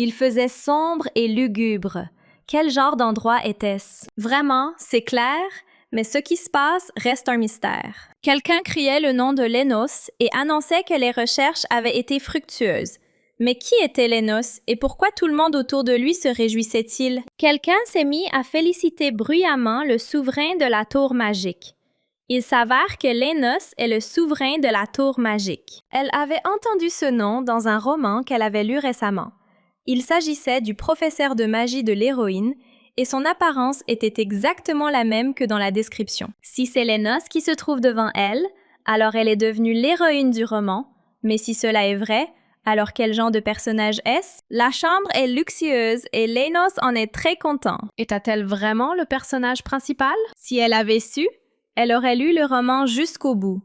Il faisait sombre et lugubre. Quel genre d'endroit était-ce? Vraiment, c'est clair, mais ce qui se passe reste un mystère. Quelqu'un criait le nom de Lénos et annonçait que les recherches avaient été fructueuses. Mais qui était Lénos et pourquoi tout le monde autour de lui se réjouissait-il? Quelqu'un s'est mis à féliciter bruyamment le souverain de la tour magique. Il s'avère que Lénos est le souverain de la tour magique. Elle avait entendu ce nom dans un roman qu'elle avait lu récemment. Il s'agissait du professeur de magie de l'héroïne et son apparence était exactement la même que dans la description. Si c'est Lénos qui se trouve devant elle, alors elle est devenue l'héroïne du roman, mais si cela est vrai, alors quel genre de personnage est-ce? La chambre est luxueuse et Lénos en est très content. Était-elle vraiment le personnage principal? Si elle avait su, elle aurait lu le roman jusqu'au bout.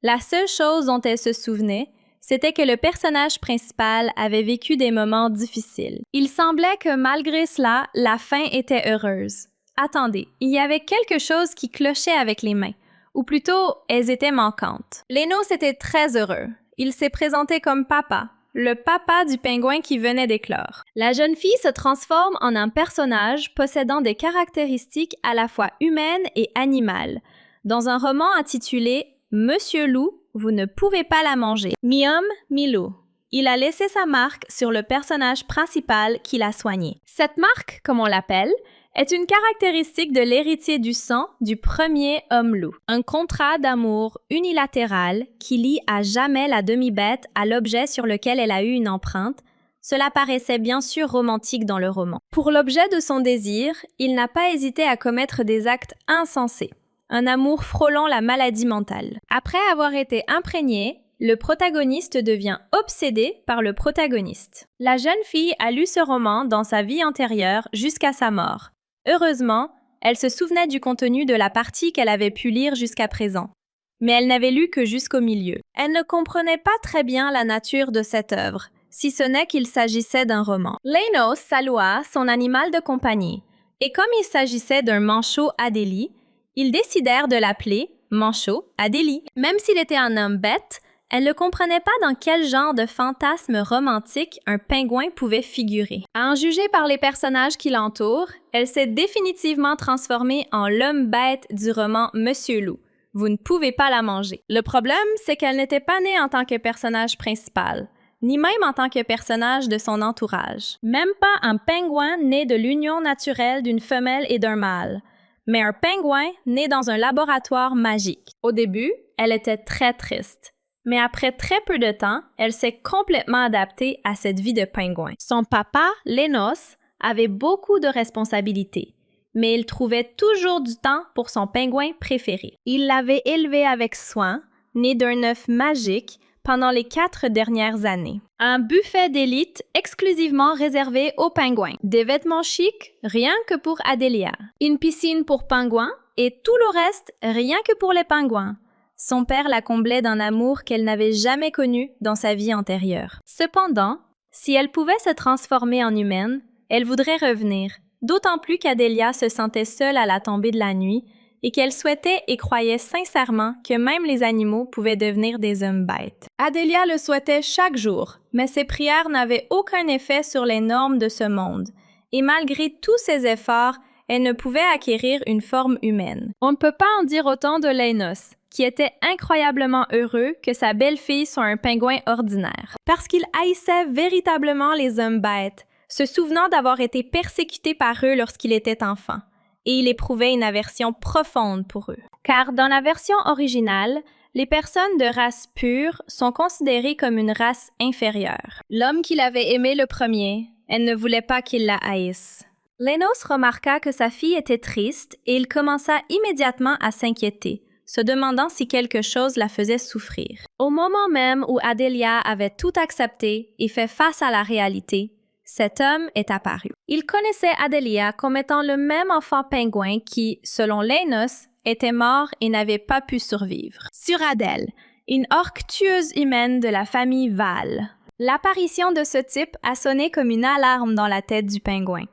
La seule chose dont elle se souvenait, c'était que le personnage principal avait vécu des moments difficiles. Il semblait que malgré cela, la fin était heureuse. Attendez, il y avait quelque chose qui clochait avec les mains, ou plutôt, elles étaient manquantes. Lénos était très heureux. Il s'est présenté comme papa, le papa du pingouin qui venait d'éclore. La jeune fille se transforme en un personnage possédant des caractéristiques à la fois humaines et animales, dans un roman intitulé « Monsieur Loup, vous ne pouvez pas la manger ». Mi-homme, mi-loup. Il a laissé sa marque sur le personnage principal qu'il a soigné. Cette marque, comme on l'appelle, est une caractéristique de l'héritier du sang du premier homme-loup. Un contrat d'amour unilatéral qui lie à jamais la demi-bête à l'objet sur lequel elle a eu une empreinte. Cela paraissait bien sûr romantique dans le roman. Pour l'objet de son désir, il n'a pas hésité à commettre des actes insensés. Un amour frôlant la maladie mentale. Après avoir été imprégné, le protagoniste devient obsédé par le protagoniste. La jeune fille a lu ce roman dans sa vie antérieure jusqu'à sa mort. Heureusement, elle se souvenait du contenu de la partie qu'elle avait pu lire jusqu'à présent. Mais elle n'avait lu que jusqu'au milieu. Elle ne comprenait pas très bien la nature de cette œuvre, si ce n'est qu'il s'agissait d'un roman. Lénos salua son animal de compagnie, et comme il s'agissait d'un manchot Adélie, ils décidèrent de l'appeler Manchot Adélie. Même s'il était un homme bête, elle ne comprenait pas dans quel genre de fantasme romantique un pingouin pouvait figurer. À en juger par les personnages qui l'entourent, elle s'est définitivement transformée en l'homme bête du roman Monsieur Loup. Vous ne pouvez pas la manger. Le problème, c'est qu'elle n'était pas née en tant que personnage principal, ni même en tant que personnage de son entourage. Même pas un pingouin né de l'union naturelle d'une femelle et d'un mâle, mais un pingouin né dans un laboratoire magique. Au début, elle était très triste. Mais après très peu de temps, elle s'est complètement adaptée à cette vie de pingouin. Son papa, Lénos, avait beaucoup de responsabilités, mais il trouvait toujours du temps pour son pingouin préféré. Il l'avait élevé avec soin, né d'un œuf magique, pendant les 4 dernières années. Un buffet d'élite exclusivement réservé aux pingouins. Des vêtements chics, rien que pour Adélia. Une piscine pour pingouins et tout le reste, rien que pour les pingouins. Son père la comblait d'un amour qu'elle n'avait jamais connu dans sa vie antérieure. Cependant, si elle pouvait se transformer en humaine, elle voudrait revenir, d'autant plus qu'Adélia se sentait seule à la tombée de la nuit et qu'elle souhaitait et croyait sincèrement que même les animaux pouvaient devenir des hommes bêtes. Adélia le souhaitait chaque jour, mais ses prières n'avaient aucun effet sur les normes de ce monde, et malgré tous ses efforts, elle ne pouvait acquérir une forme humaine. On ne peut pas en dire autant de Lénos, qui était incroyablement heureux que sa belle-fille soit un pingouin ordinaire. Parce qu'il haïssait véritablement les hommes bêtes, se souvenant d'avoir été persécuté par eux lorsqu'il était enfant, et il éprouvait une aversion profonde pour eux. Car dans la version originale, les personnes de race pure sont considérées comme une race inférieure. L'homme qui l'avait aimé le premier, elle ne voulait pas qu'il la haïsse. Lénos remarqua que sa fille était triste et il commença immédiatement à s'inquiéter, se demandant si quelque chose la faisait souffrir. Au moment même où Adélia avait tout accepté et fait face à la réalité, cet homme est apparu. Il connaissait Adélia comme étant le même enfant pingouin qui, selon Lénos, était mort et n'avait pas pu survivre. Sur Adèle, une orque tueuse humaine de la famille Val. L'apparition de ce type a sonné comme une alarme dans la tête du pingouin.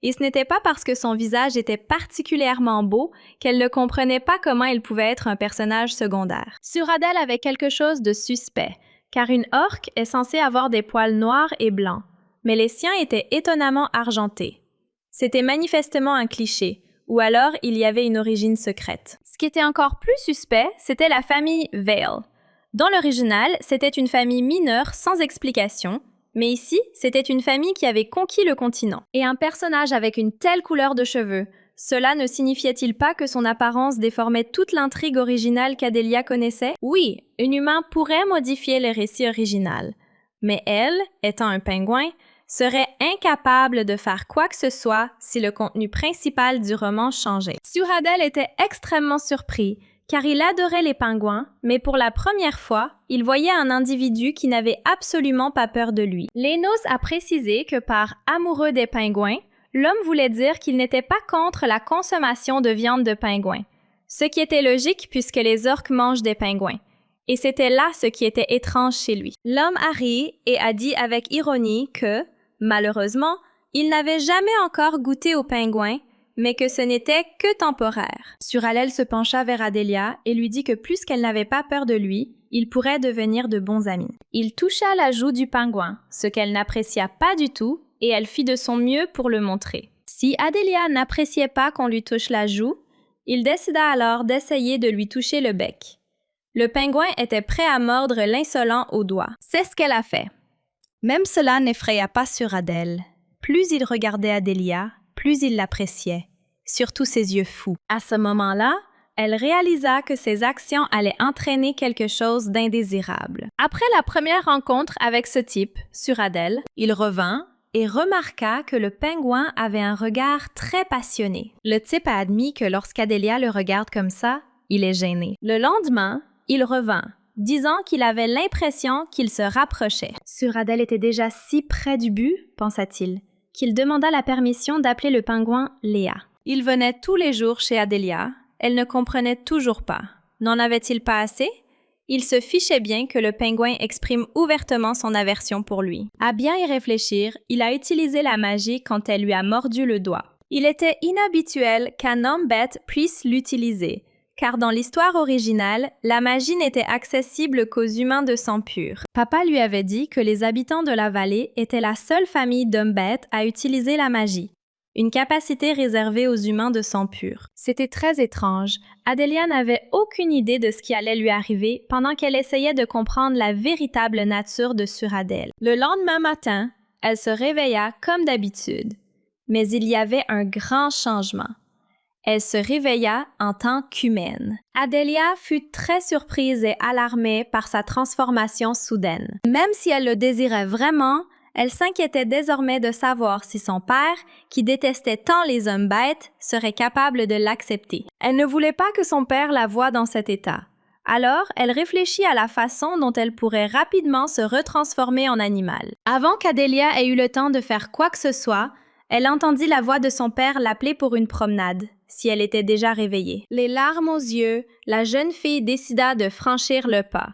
Et ce n'était pas parce que son visage était particulièrement beau qu'elle ne comprenait pas comment il pouvait être un personnage secondaire. Suradel avait quelque chose de suspect, car une orque est censée avoir des poils noirs et blancs. mais les siens étaient étonnamment argentés. C'était manifestement un cliché, ou alors il y avait une origine secrète. Ce qui était encore plus suspect, c'était la famille Vale. Dans l'original, c'était une famille mineure sans explication, mais ici, c'était une famille qui avait conquis le continent. Et un personnage avec une telle couleur de cheveux, cela ne signifiait-il pas que son apparence déformait toute l'intrigue originale qu'Adelia connaissait? Oui, un humain pourrait modifier le récit original, mais elle, étant un pingouin, serait incapable de faire quoi que ce soit si le contenu principal du roman changeait. Suradel était extrêmement surpris, car il adorait les pingouins, mais pour la première fois, il voyait un individu qui n'avait absolument pas peur de lui. Lénos a précisé que par amoureux des pingouins, l'homme voulait dire qu'il n'était pas contre la consommation de viande de pingouin, ce qui était logique puisque les orques mangent des pingouins. Et c'était là ce qui était étrange chez lui. L'homme a ri et a dit avec ironie que, malheureusement, il n'avait jamais encore goûté aux pingouins, mais que ce n'était que temporaire. Suralel se pencha vers Adelia et lui dit que puisqu'elle n'avait pas peur de lui, ils pourraient devenir de bons amis. Il toucha la joue du pingouin, ce qu'elle n'apprécia pas du tout, et elle fit de son mieux pour le montrer. Si Adelia n'appréciait pas qu'on lui touche la joue, il décida alors d'essayer de lui toucher le bec. Le pingouin était prêt à mordre l'insolent au doigt. C'est ce qu'elle a fait. Même cela n'effraya pas Suradel. Plus il regardait Adelia, plus il l'appréciait, surtout ses yeux fous. À ce moment-là, elle réalisa que ses actions allaient entraîner quelque chose d'indésirable. Après la première rencontre avec ce type, Suradel, il revint et remarqua que le pingouin avait un regard très passionné. Le type a admis que lorsqu'Adelia le regarde comme ça, il est gêné. Le lendemain, il revint, disant qu'il avait l'impression qu'il se rapprochait. Suradel était déjà si près du but, pensa-t-il, qu'il demanda la permission d'appeler le pingouin Léa. Il venait tous les jours chez Adelia. Elle ne comprenait toujours pas. N'en avait-il pas assez? Il se fichait bien que le pingouin exprime ouvertement son aversion pour lui. À bien y réfléchir, il a utilisé la magie quand elle lui a mordu le doigt. Il était inhabituel qu'un homme bête puisse l'utiliser, car dans l'histoire originale, la magie n'était accessible qu'aux humains de sang pur. Papa lui avait dit que les habitants de la vallée étaient la seule famille d'hommes bêtes à utiliser la magie, une capacité réservée aux humains de sang pur. C'était très étrange. Adelia n'avait aucune idée de ce qui allait lui arriver pendant qu'elle essayait de comprendre la véritable nature de Suradel. Le lendemain matin, elle se réveilla comme d'habitude. Mais il y avait un grand changement. Elle se réveilla en tant qu'humaine. Adelia fut très surprise et alarmée par sa transformation soudaine. Même si elle le désirait vraiment, elle s'inquiétait désormais de savoir si son père, qui détestait tant les hommes bêtes, serait capable de l'accepter. Elle ne voulait pas que son père la voie dans cet état. Alors, elle réfléchit à la façon dont elle pourrait rapidement se retransformer en animal. Avant qu'Adelia ait eu le temps de faire quoi que ce soit, elle entendit la voix de son père l'appeler pour une promenade, si elle était déjà réveillée. Les larmes aux yeux, la jeune fille décida de franchir le pas.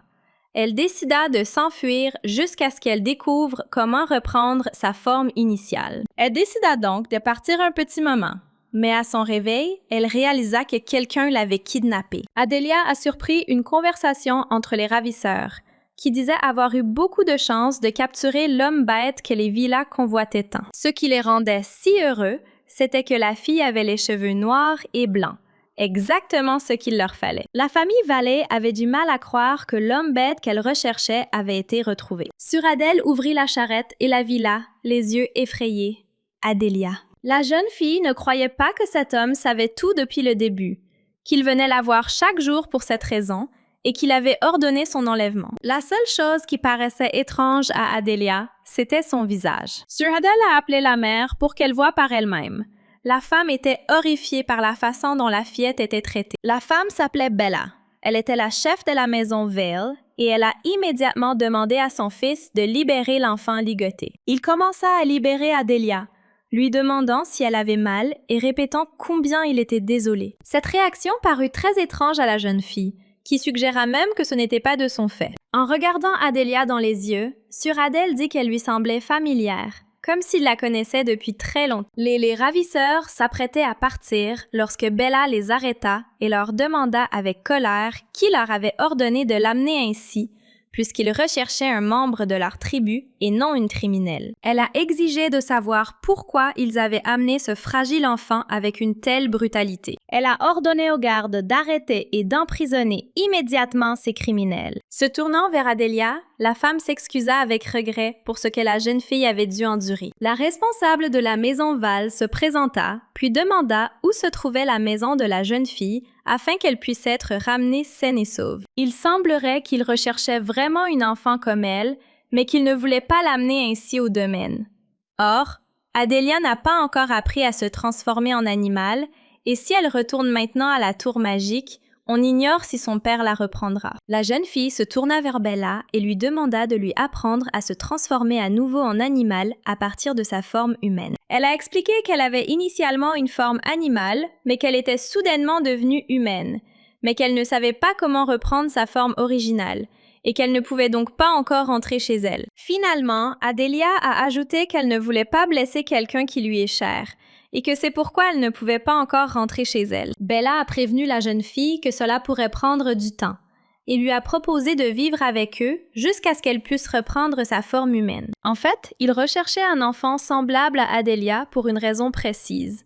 Elle décida de s'enfuir jusqu'à ce qu'elle découvre comment reprendre sa forme initiale. Elle décida donc de partir un petit moment. Mais à son réveil, elle réalisa que quelqu'un l'avait kidnappée. Adelia a surpris une conversation entre les ravisseurs, qui disaient avoir eu beaucoup de chance de capturer l'homme bête que les villas convoitaient tant. Ce qui les rendait si heureux, c'était que la fille avait les cheveux noirs et blancs, exactement ce qu'il leur fallait. La famille Vallée avait du mal à croire que l'homme bête qu'elle recherchait avait été retrouvé. Suradel ouvrit la charrette et la vit là, les yeux effrayés. Adelia. La jeune fille ne croyait pas que cet homme savait tout depuis le début, qu'il venait la voir chaque jour pour cette raison et qu'il avait ordonné son enlèvement. La seule chose qui paraissait étrange à Adelia, c'était son visage. Suradel a appelé la mère pour qu'elle voie par elle-même. La femme était horrifiée par la façon dont la fillette était traitée. La femme s'appelait Bella. Elle était la chef de la maison Vale et elle a immédiatement demandé à son fils de libérer l'enfant ligoté. Il commença à libérer Adelia, lui demandant si elle avait mal et répétant combien il était désolé. Cette réaction parut très étrange à la jeune fille, qui suggéra même que ce n'était pas de son fait. En regardant Adelia dans les yeux, Suradel dit qu'elle lui semblait familière, comme s'il la connaissait depuis très longtemps. Les ravisseurs s'apprêtaient à partir lorsque Bella les arrêta et leur demanda avec colère qui leur avait ordonné de l'amener ainsi, puisqu'il recherchait un membre de leur tribu et non une criminelle. Elle a exigé de savoir pourquoi ils avaient amené ce fragile enfant avec une telle brutalité. Elle a ordonné aux gardes d'arrêter et d'emprisonner immédiatement ces criminels. Se tournant vers Adelia, la femme s'excusa avec regret pour ce que la jeune fille avait dû endurer. La responsable de la maison Val se présenta, puis demanda où se trouvait la maison de la jeune fille afin qu'elle puisse être ramenée saine et sauve. Il semblerait qu'il recherchait vraiment une enfant comme elle, mais qu'il ne voulait pas l'amener ainsi au domaine. Or, Adelia n'a pas encore appris à se transformer en animal, et si elle retourne maintenant à la tour magique, on ignore si son père la reprendra. La jeune fille se tourna vers Bella et lui demanda de lui apprendre à se transformer à nouveau en animal à partir de sa forme humaine. Elle a expliqué qu'elle avait initialement une forme animale, mais qu'elle était soudainement devenue humaine, mais qu'elle ne savait pas comment reprendre sa forme originale, et qu'elle ne pouvait donc pas encore rentrer chez elle. Finalement, Adelia a ajouté qu'elle ne voulait pas blesser quelqu'un qui lui est cher, et que c'est pourquoi elle ne pouvait pas encore rentrer chez elle. Bella a prévenu la jeune fille que cela pourrait prendre du temps, et lui a proposé de vivre avec eux jusqu'à ce qu'elle puisse reprendre sa forme humaine. En fait, il recherchait un enfant semblable à Adelia pour une raison précise.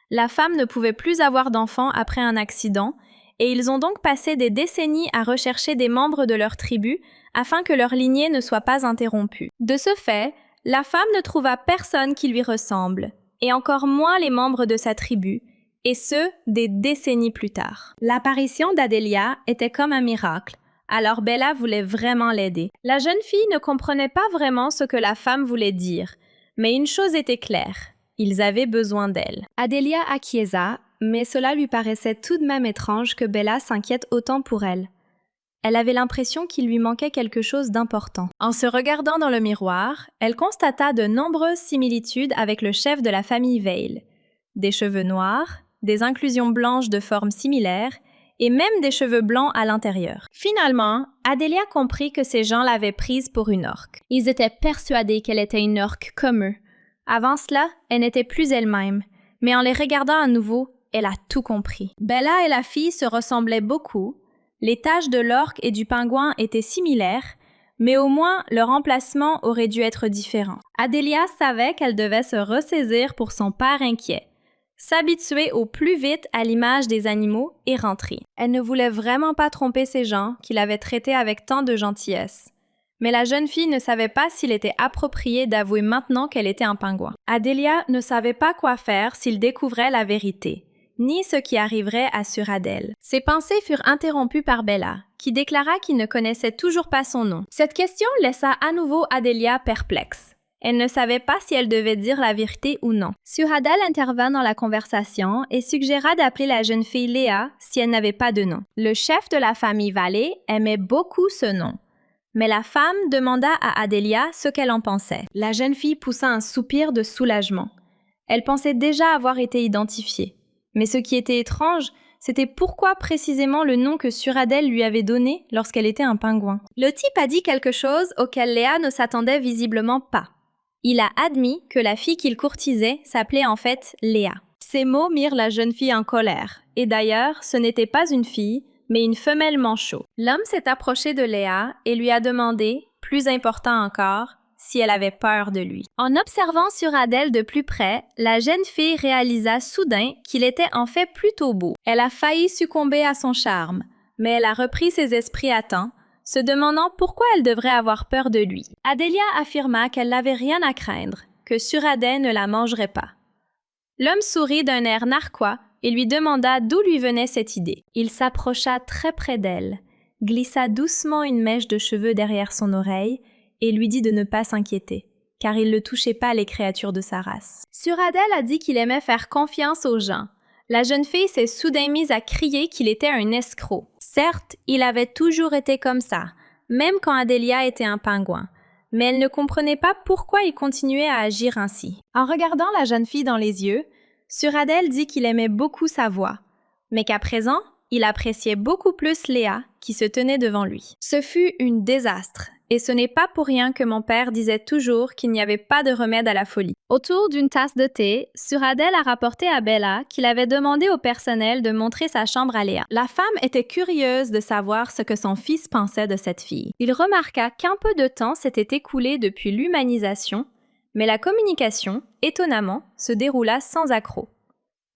La femme ne pouvait plus avoir d'enfant après un accident, et ils ont donc passé des décennies à rechercher des membres de leur tribu afin que leur lignée ne soit pas interrompue. De ce fait, la femme ne trouva personne qui lui ressemble, et encore moins les membres de sa tribu, et ce, des décennies plus tard. L'apparition d'Adelia était comme un miracle, alors Bella voulait vraiment l'aider. La jeune fille ne comprenait pas vraiment ce que la femme voulait dire, mais une chose était claire, ils avaient besoin d'elle. Adelia acquiesça, mais cela lui paraissait tout de même étrange que Bella s'inquiète autant pour elle. Elle avait l'impression qu'il lui manquait quelque chose d'important. En se regardant dans le miroir, elle constata de nombreuses similitudes avec le chef de la famille Vale. Des cheveux noirs, des inclusions blanches de formes similaires et même des cheveux blancs à l'intérieur. Finalement, Adelia comprit que ces gens l'avaient prise pour une orque. Ils étaient persuadés qu'elle était une orque comme eux. Avant cela, elle n'était plus elle-même, mais en les regardant à nouveau, elle a tout compris. Bella et la fille se ressemblaient beaucoup. Les taches de l'orque et du pingouin étaient similaires, mais au moins leur emplacement aurait dû être différent. Adelia savait qu'elle devait se ressaisir pour son père inquiet, s'habituer au plus vite à l'image des animaux et rentrer. Elle ne voulait vraiment pas tromper ces gens qui l'avaient traitée avec tant de gentillesse. Mais la jeune fille ne savait pas s'il était approprié d'avouer maintenant qu'elle était un pingouin. Adelia ne savait pas quoi faire s'il découvrait la vérité, ni ce qui arriverait à Suradel. Ses pensées furent interrompues par Bella, qui déclara qu'il ne connaissait toujours pas son nom. Cette question laissa à nouveau Adelia perplexe. Elle ne savait pas si elle devait dire la vérité ou non. Suradel intervint dans la conversation et suggéra d'appeler la jeune fille Léa si elle n'avait pas de nom. Le chef de la famille Vallée aimait beaucoup ce nom. Mais la femme demanda à Adelia ce qu'elle en pensait. La jeune fille poussa un soupir de soulagement. Elle pensait déjà avoir été identifiée. Mais ce qui était étrange, c'était pourquoi précisément le nom que Suradel lui avait donné lorsqu'elle était un pingouin. Le type a dit quelque chose auquel Léa ne s'attendait visiblement pas. Il a admis que la fille qu'il courtisait s'appelait en fait Léa. Ces mots mirent la jeune fille en colère. Et d'ailleurs, ce n'était pas une fille, mais une femelle manchot. L'homme s'est approché de Léa et lui a demandé, plus important encore, si elle avait peur de lui. En observant Suradel de plus près, la jeune fille réalisa soudain qu'il était en fait plutôt beau. Elle a failli succomber à son charme, mais elle a repris ses esprits à temps, se demandant pourquoi elle devrait avoir peur de lui. Adelia affirma qu'elle n'avait rien à craindre, que Suradel ne la mangerait pas. L'homme sourit d'un air narquois et lui demanda d'où lui venait cette idée. Il s'approcha très près d'elle, glissa doucement une mèche de cheveux derrière son oreille et lui dit de ne pas s'inquiéter, car il ne touchait pas les créatures de sa race. Suradel a dit qu'il aimait faire confiance aux gens. La jeune fille s'est soudain mise à crier qu'il était un escroc. Certes, il avait toujours été comme ça, même quand Adelia était un pingouin, mais elle ne comprenait pas pourquoi il continuait à agir ainsi. En regardant la jeune fille dans les yeux, Suradel dit qu'il aimait beaucoup sa voix, mais qu'à présent, il appréciait beaucoup plus Léa qui se tenait devant lui. Ce fut un désastre, Et ce n'est pas pour rien que mon père disait toujours qu'il n'y avait pas de remède à la folie. Autour d'une tasse de thé, Suradel a rapporté à Bella qu'il avait demandé au personnel de montrer sa chambre à Léa. La femme était curieuse de savoir ce que son fils pensait de cette fille. Il remarqua qu'un peu de temps s'était écoulé depuis l'humanisation, mais la communication, étonnamment, se déroula sans accroc.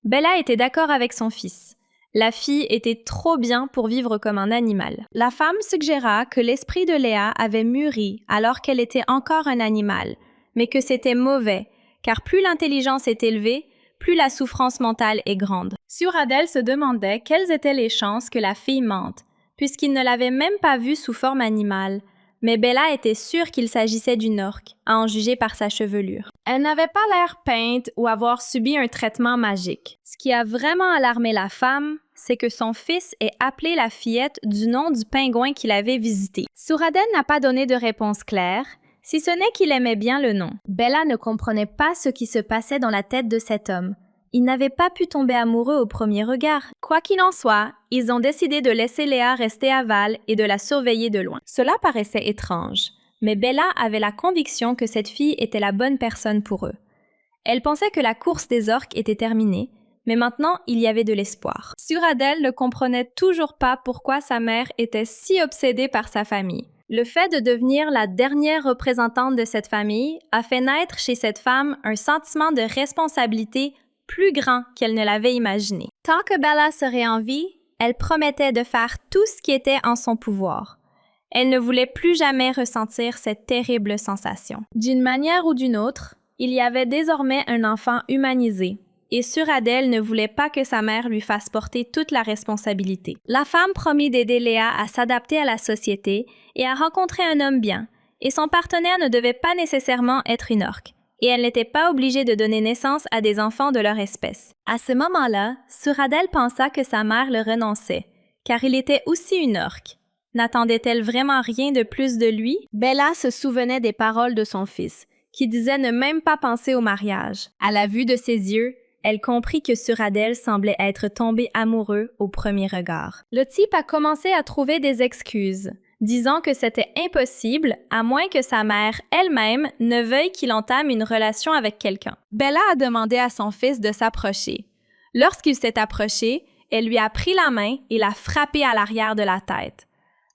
Bella était d'accord avec son fils. La fille était trop bien pour vivre comme un animal. La femme suggéra que l'esprit de Léa avait mûri alors qu'elle était encore un animal, mais que c'était mauvais, car plus l'intelligence est élevée, plus la souffrance mentale est grande. Suradel se demandait quelles étaient les chances que la fille mente, puisqu'il ne l'avait même pas vue sous forme animale, mais Bella était sûre qu'il s'agissait d'une orque, à en juger par sa chevelure. Elle n'avait pas l'air peinte ou avoir subi un traitement magique. Ce qui a vraiment alarmé la femme, c'est que son fils ait appelé la fillette du nom du pingouin qu'il avait visité. Suradel n'a pas donné de réponse claire, si ce n'est qu'il aimait bien le nom. Bella ne comprenait pas ce qui se passait dans la tête de cet homme. Il n'avait pas pu tomber amoureux au premier regard. Quoi qu'il en soit, ils ont décidé de laisser Léa rester à Val et de la surveiller de loin. Cela paraissait étrange, mais Bella avait la conviction que cette fille était la bonne personne pour eux. Elle pensait que la course des orques était terminée, mais maintenant il y avait de l'espoir. Suradel ne comprenait toujours pas pourquoi sa mère était si obsédée par sa famille. Le fait de devenir la dernière représentante de cette famille a fait naître chez cette femme un sentiment de responsabilité plus grand qu'elle ne l'avait imaginé. Tant que Bella serait en vie, elle promettait de faire tout ce qui était en son pouvoir. Elle ne voulait plus jamais ressentir cette terrible sensation. D'une manière ou d'une autre, il y avait désormais un enfant humanisé, et Suradel ne voulait pas que sa mère lui fasse porter toute la responsabilité. La femme promit d'aider Léa à s'adapter à la société et à rencontrer un homme bien, et son partenaire ne devait pas nécessairement être une orque, et elle n'était pas obligée de donner naissance à des enfants de leur espèce. À ce moment-là, Suradel pensa que sa mère le renonçait, car il était aussi une orque. N'attendait-elle vraiment rien de plus de lui? Bella se souvenait des paroles de son fils, qui disait ne même pas penser au mariage. À la vue de ses yeux, elle comprit que Suradel semblait être tombé amoureux au premier regard. Le type a commencé à trouver des excuses, disant que c'était impossible à moins que sa mère elle-même ne veuille qu'il entame une relation avec quelqu'un. Bella a demandé à son fils de s'approcher. Lorsqu'il s'est approché, elle lui a pris la main et l'a frappé à l'arrière de la tête.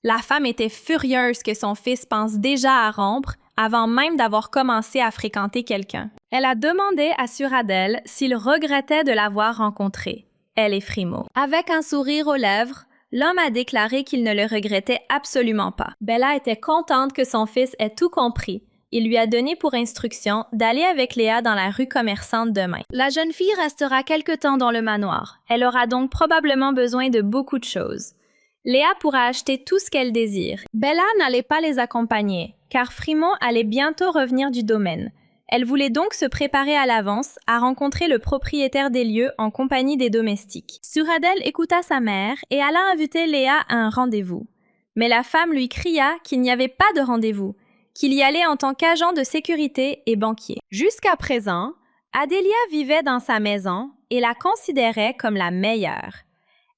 La femme était furieuse que son fils pense déjà à rompre avant même d'avoir commencé à fréquenter quelqu'un. Elle a demandé à Suradel s'il regrettait de l'avoir rencontré, elle et Frimo. Avec un sourire aux lèvres, l'homme a déclaré qu'il ne le regrettait absolument pas. Bella était contente que son fils ait tout compris. Il lui a donné pour instruction d'aller avec Léa dans la rue commerçante demain. La jeune fille restera quelque temps dans le manoir. Elle aura donc probablement besoin de beaucoup de choses. Léa pourra acheter tout ce qu'elle désire. Bella n'allait pas les accompagner, car Frimont allait bientôt revenir du domaine. Elle voulait donc se préparer à l'avance à rencontrer le propriétaire des lieux en compagnie des domestiques. Suradel écouta sa mère et alla inviter Léa à un rendez-vous. Mais la femme lui cria qu'il n'y avait pas de rendez-vous, qu'il y allait en tant qu'agent de sécurité et banquier. Jusqu'à présent, Adélia vivait dans sa maison et la considérait comme la meilleure.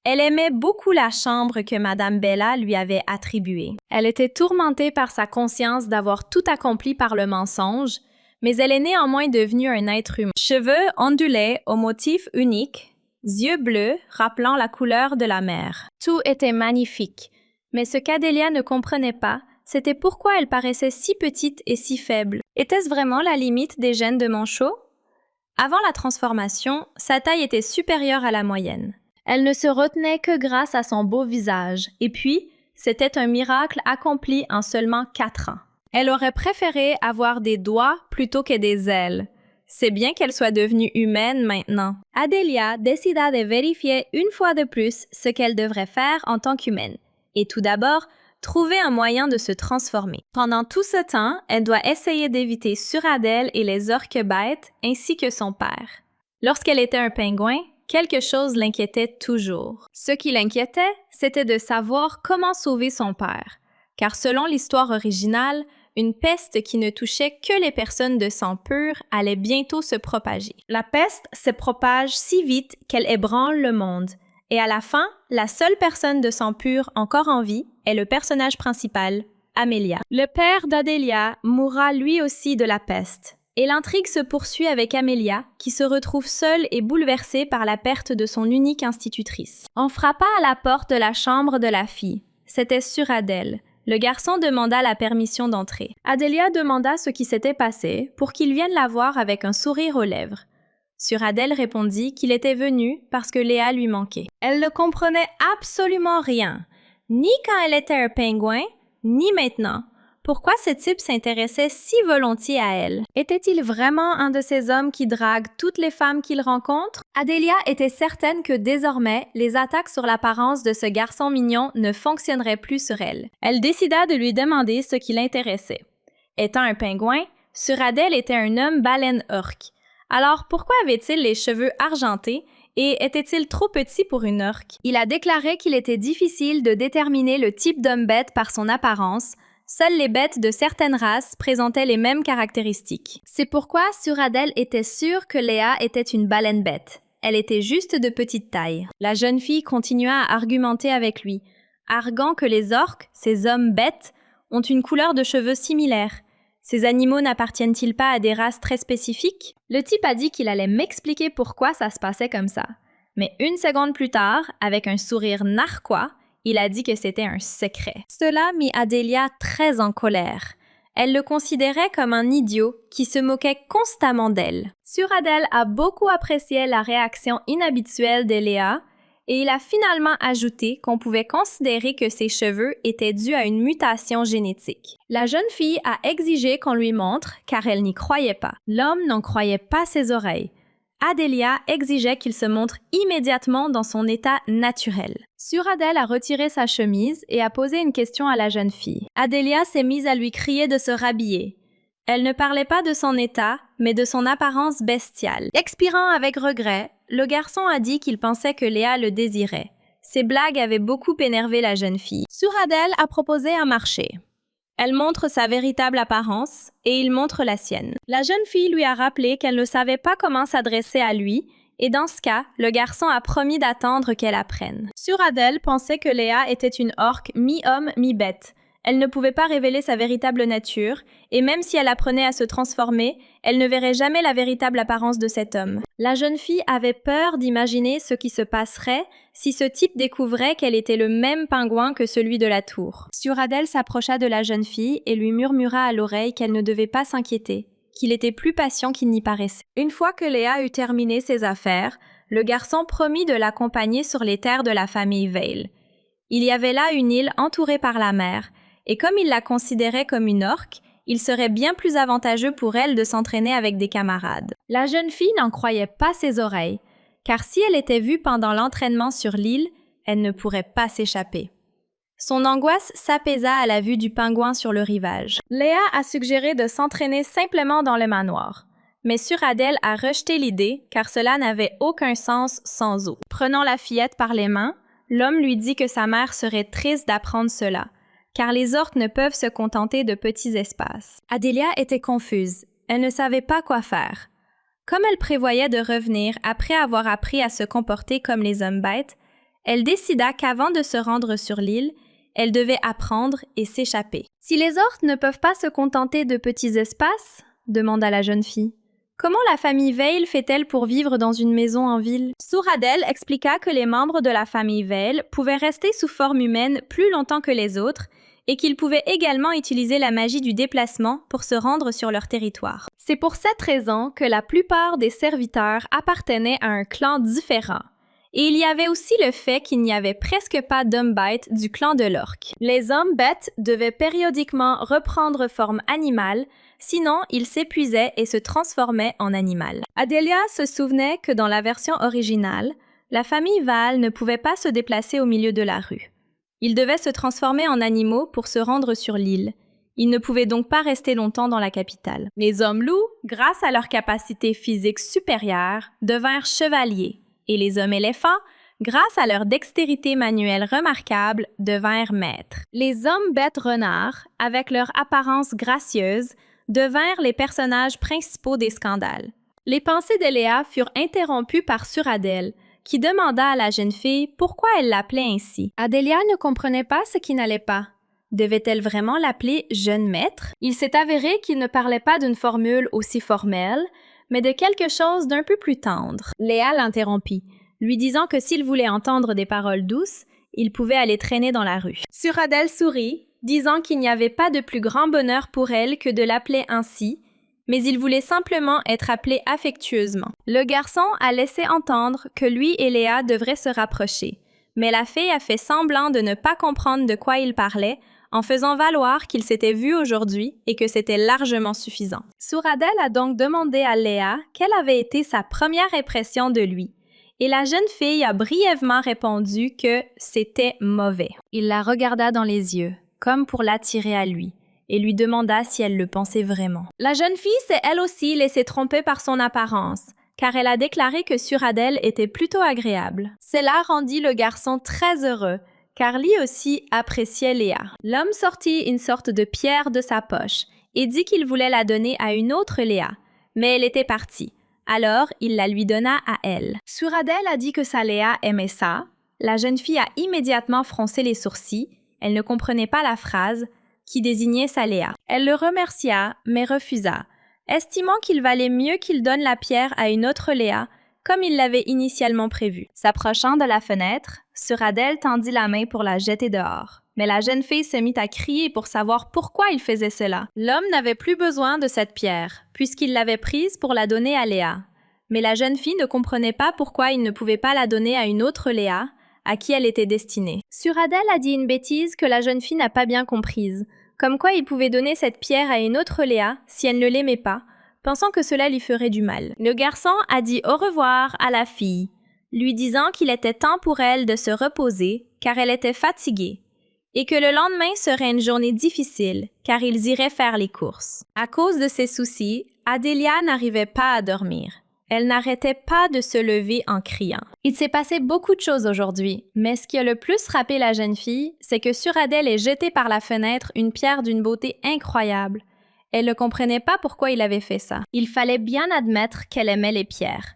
Elle aimait beaucoup la chambre que Madame Bella lui avait attribuée. Elle était tourmentée par sa conscience d'avoir tout accompli par le mensonge, mais elle est néanmoins devenue un être humain. Cheveux ondulés au motif unique, yeux bleus rappelant la couleur de la mer. Tout était magnifique, mais ce qu'Adélia ne comprenait pas, c'était pourquoi elle paraissait si petite et si faible. Était-ce vraiment la limite des gènes de manchot? Avant la transformation, sa taille était supérieure à la moyenne. Elle ne se retenait que grâce à son beau visage, et puis, c'était un miracle accompli en seulement 4 ans. Elle aurait préféré avoir des doigts plutôt que des ailes. C'est bien qu'elle soit devenue humaine maintenant. Adélia décida de vérifier une fois de plus ce qu'elle devrait faire en tant qu'humaine. Et tout d'abord, trouver un moyen de se transformer. Pendant tout ce temps, elle doit essayer d'éviter Suradel et les orques bêtes, ainsi que son père. Lorsqu'elle était un pingouin, quelque chose l'inquiétait toujours. Ce qui l'inquiétait, c'était de savoir comment sauver son père, car selon l'histoire originale, une peste qui ne touchait que les personnes de sang pur allait bientôt se propager. La peste se propage si vite qu'elle ébranle le monde, et à la fin, la seule personne de sang pur encore en vie est le personnage principal, Amelia. Le père d'Adélia mourra lui aussi de la peste. Et l'intrigue se poursuit avec Amelia, qui se retrouve seule et bouleversée par la perte de son unique institutrice. On frappa à la porte de la chambre de la fille. C'était Suradel. Le garçon demanda la permission d'entrer. Adélia demanda ce qui s'était passé pour qu'il vienne la voir avec un sourire aux lèvres. Suradel répondit qu'il était venu parce que Léa lui manquait. Elle ne comprenait absolument rien, ni quand elle était un pingouin, ni maintenant. Pourquoi ce type s'intéressait si volontiers à elle? Était-il vraiment un de ces hommes qui draguent toutes les femmes qu'il rencontre? Adélia était certaine que désormais, les attaques sur l'apparence de ce garçon mignon ne fonctionneraient plus sur elle. Elle décida de lui demander ce qui l'intéressait. Étant un pingouin, Suradel était un homme baleine-orque. Alors pourquoi avait-il les cheveux argentés et était-il trop petit pour une orque? Il a déclaré qu'il était difficile de déterminer le type d'homme-bête par son apparence. Seules les bêtes de certaines races présentaient les mêmes caractéristiques. C'est pourquoi Suradel était sûre que Léa était une baleine-bête. Elle était juste de petite taille. La jeune fille continua à argumenter avec lui, arguant que les orques, ces hommes bêtes, ont une couleur de cheveux similaire. Ces animaux n'appartiennent-ils pas à des races très spécifiques? Le type a dit qu'il allait m'expliquer pourquoi ça se passait comme ça. Mais une seconde plus tard, avec un sourire narquois, il a dit que c'était un secret. Cela mit Adélia très en colère. Elle le considérait comme un idiot qui se moquait constamment d'elle. Suradel a beaucoup apprécié la réaction inhabituelle de Léa et il a finalement ajouté qu'on pouvait considérer que ses cheveux étaient dus à une mutation génétique. La jeune fille a exigé qu'on lui montre car elle n'y croyait pas. L'homme n'en croyait pas ses oreilles. Adélia exigeait qu'il se montre immédiatement dans son état naturel. Suradel a retiré sa chemise et a posé une question à la jeune fille. Adélia s'est mise à lui crier de se rhabiller. Elle ne parlait pas de son état, mais de son apparence bestiale. Expirant avec regret, le garçon a dit qu'il pensait que Léa le désirait. Ces blagues avaient beaucoup énervé la jeune fille. Suradel a proposé un marché. Elle montre sa véritable apparence et il montre la sienne. La jeune fille lui a rappelé qu'elle ne savait pas comment s'adresser à lui et dans ce cas, le garçon a promis d'attendre qu'elle apprenne. Suradel pensait que Léa était une orque mi-homme, mi-bête. Elle ne pouvait pas révéler sa véritable nature et même si elle apprenait à se transformer, elle ne verrait jamais la véritable apparence de cet homme. La jeune fille avait peur d'imaginer ce qui se passerait si ce type découvrait qu'elle était le même pingouin que celui de la tour. Suradel s'approcha de la jeune fille et lui murmura à l'oreille qu'elle ne devait pas s'inquiéter, qu'il était plus patient qu'il n'y paraissait. Une fois que Léa eut terminé ses affaires, le garçon promit de l'accompagner sur les terres de la famille Vale. Il y avait là une île entourée par la mer, et comme il la considérait comme une orque, il serait bien plus avantageux pour elle de s'entraîner avec des camarades. La jeune fille n'en croyait pas ses oreilles, car si elle était vue pendant l'entraînement sur l'île, elle ne pourrait pas s'échapper. Son angoisse s'apaisa à la vue du pingouin sur le rivage. Léa a suggéré de s'entraîner simplement dans le manoir, mais Suradel a rejeté l'idée car cela n'avait aucun sens sans eau. Prenant la fillette par les mains, l'homme lui dit que sa mère serait triste d'apprendre cela, car les orques ne peuvent se contenter de petits espaces. Adélia était confuse. Elle ne savait pas quoi faire. Comme elle prévoyait de revenir après avoir appris à se comporter comme les hommes bêtes, elle décida qu'avant de se rendre sur l'île, elle devait apprendre et s'échapper. « Si les orques ne peuvent pas se contenter de petits espaces ?» demanda la jeune fille. « Comment la famille Vale fait-elle pour vivre dans une maison en ville? » Suradel expliqua que les membres de la famille Vale pouvaient rester sous forme humaine plus longtemps que les autres et qu'ils pouvaient également utiliser la magie du déplacement pour se rendre sur leur territoire. C'est pour cette raison que la plupart des serviteurs appartenaient à un clan différent. Et il y avait aussi le fait qu'il n'y avait presque pas d'hommes bêtes du clan de l'orque. Les hommes bêtes devaient périodiquement reprendre forme animale, sinon ils s'épuisaient et se transformaient en animal. Adélia se souvenait que dans la version originale, la famille Vale ne pouvait pas se déplacer au milieu de la rue. Ils devaient se transformer en animaux pour se rendre sur l'île. Ils ne pouvaient donc pas rester longtemps dans la capitale. Les hommes loups, grâce à leur capacité physique supérieure, devinrent chevaliers, et les hommes éléphants, grâce à leur dextérité manuelle remarquable, devinrent maîtres. Les hommes bêtes renards, avec leur apparence gracieuse, devinrent les personnages principaux des scandales. Les pensées de Léa furent interrompues par Suradel, qui demanda à la jeune fille pourquoi elle l'appelait ainsi. Adélia ne comprenait pas ce qui n'allait pas. Devait-elle vraiment l'appeler « jeune maître ». Il s'est avéré qu'il ne parlait pas d'une formule aussi formelle, mais de quelque chose d'un peu plus tendre. Léa l'interrompit, lui disant que s'il voulait entendre des paroles douces, il pouvait aller traîner dans la rue. Suradel sourit, disant qu'il n'y avait pas de plus grand bonheur pour elle que de l'appeler ainsi, mais il voulait simplement être appelé affectueusement. Le garçon a laissé entendre que lui et Léa devraient se rapprocher, mais la fille a fait semblant de ne pas comprendre de quoi il parlait, en faisant valoir qu'ils s'étaient vus aujourd'hui et que c'était largement suffisant. Suradel a donc demandé à Léa quelle avait été sa première impression de lui, et la jeune fille a brièvement répondu que c'était mauvais. Il la regarda dans les yeux, comme pour l'attirer à lui, et lui demanda si elle le pensait vraiment. La jeune fille s'est elle aussi laissée tromper par son apparence, car elle a déclaré que Suradel était plutôt agréable. Cela rendit le garçon très heureux, car lui aussi appréciait Léa. L'homme sortit une sorte de pierre de sa poche et dit qu'il voulait la donner à une autre Léa, mais elle était partie. Alors, il la lui donna à elle. Suradel a dit que sa Léa aimait ça. La jeune fille a immédiatement froncé les sourcils. Elle ne comprenait pas la phrase qui désignait sa Léa. Elle le remercia, mais refusa, estimant qu'il valait mieux qu'il donne la pierre à une autre Léa, comme il l'avait initialement prévu. S'approchant de la fenêtre, Suradel tendit la main pour la jeter dehors. Mais la jeune fille se mit à crier pour savoir pourquoi il faisait cela. L'homme n'avait plus besoin de cette pierre, puisqu'il l'avait prise pour la donner à Léa. Mais la jeune fille ne comprenait pas pourquoi il ne pouvait pas la donner à une autre Léa, à qui elle était destinée. Suradel a dit une bêtise que la jeune fille n'a pas bien comprise, comme quoi il pouvait donner cette pierre à une autre Léa si elle ne l'aimait pas, pensant que cela lui ferait du mal. Le garçon a dit au revoir à la fille, lui disant qu'il était temps pour elle de se reposer, car elle était fatiguée, et que le lendemain serait une journée difficile, car ils iraient faire les courses. À cause de ses soucis, Adélia n'arrivait pas à dormir. Elle n'arrêtait pas de se lever en criant. Il s'est passé beaucoup de choses aujourd'hui, mais ce qui a le plus frappé la jeune fille, c'est que Suradel ait jeté par la fenêtre une pierre d'une beauté incroyable. Elle ne comprenait pas pourquoi il avait fait ça. Il fallait bien admettre qu'elle aimait les pierres.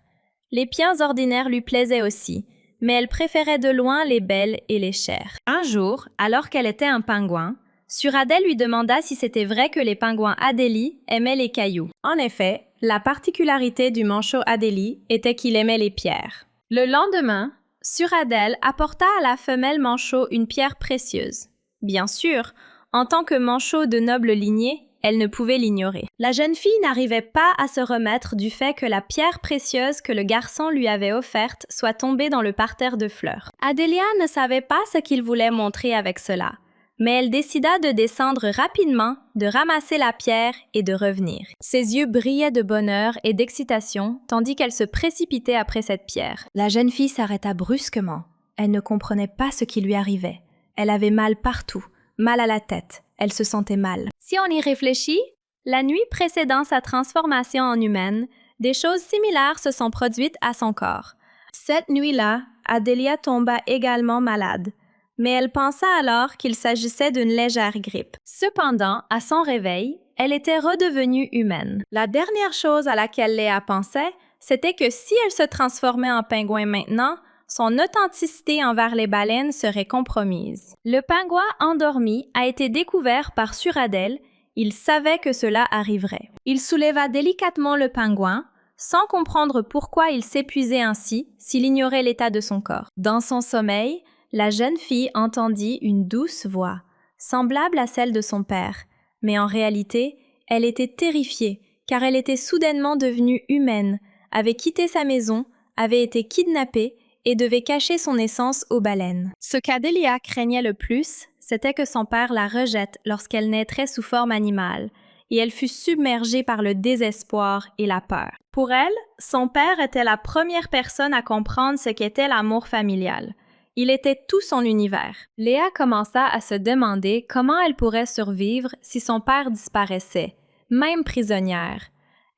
Les pierres ordinaires lui plaisaient aussi, mais elle préférait de loin les belles et les chères. Un jour, alors qu'elle était un pingouin, Suradel lui demanda si c'était vrai que les pingouins Adélie aimaient les cailloux. En effet, la particularité du manchot Adélie était qu'il aimait les pierres. Le lendemain, Suradel apporta à la femelle manchot une pierre précieuse. Bien sûr, en tant que manchot de noble lignée, elle ne pouvait l'ignorer. La jeune fille n'arrivait pas à se remettre du fait que la pierre précieuse que le garçon lui avait offerte soit tombée dans le parterre de fleurs. Adélia ne savait pas ce qu'il voulait montrer avec cela, mais elle décida de descendre rapidement, de ramasser la pierre et de revenir. Ses yeux brillaient de bonheur et d'excitation, tandis qu'elle se précipitait après cette pierre. La jeune fille s'arrêta brusquement. Elle ne comprenait pas ce qui lui arrivait. Elle avait mal partout, mal à la tête. Elle se sentait mal. Si on y réfléchit, la nuit précédant sa transformation en humaine, des choses similaires se sont produites à son corps. Cette nuit-là, Adélia tomba également malade, mais elle pensa alors qu'il s'agissait d'une légère grippe. Cependant, à son réveil, elle était redevenue humaine. La dernière chose à laquelle Léa pensait, c'était que si elle se transformait en pingouin maintenant, son authenticité envers les baleines serait compromise. Le pingouin endormi a été découvert par Suradel. Il savait que cela arriverait. Il souleva délicatement le pingouin, sans comprendre pourquoi il s'épuisait ainsi s'il ignorait l'état de son corps. Dans son sommeil, la jeune fille entendit une douce voix, semblable à celle de son père, mais en réalité, elle était terrifiée, car elle était soudainement devenue humaine, avait quitté sa maison, avait été kidnappée et devait cacher son essence aux baleines. Ce qu'Adélia craignait le plus, c'était que son père la rejette lorsqu'elle naîtrait sous forme animale, et elle fut submergée par le désespoir et la peur. Pour elle, son père était la première personne à comprendre ce qu'était l'amour familial. Il était tout son univers. Léa commença à se demander comment elle pourrait survivre si son père disparaissait, même prisonnière.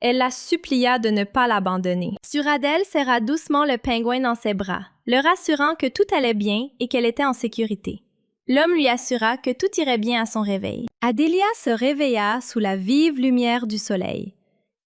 Elle la supplia de ne pas l'abandonner. Suradel serra doucement le pingouin dans ses bras, le rassurant que tout allait bien et qu'elle était en sécurité. L'homme lui assura que tout irait bien à son réveil. Adélia se réveilla sous la vive lumière du soleil.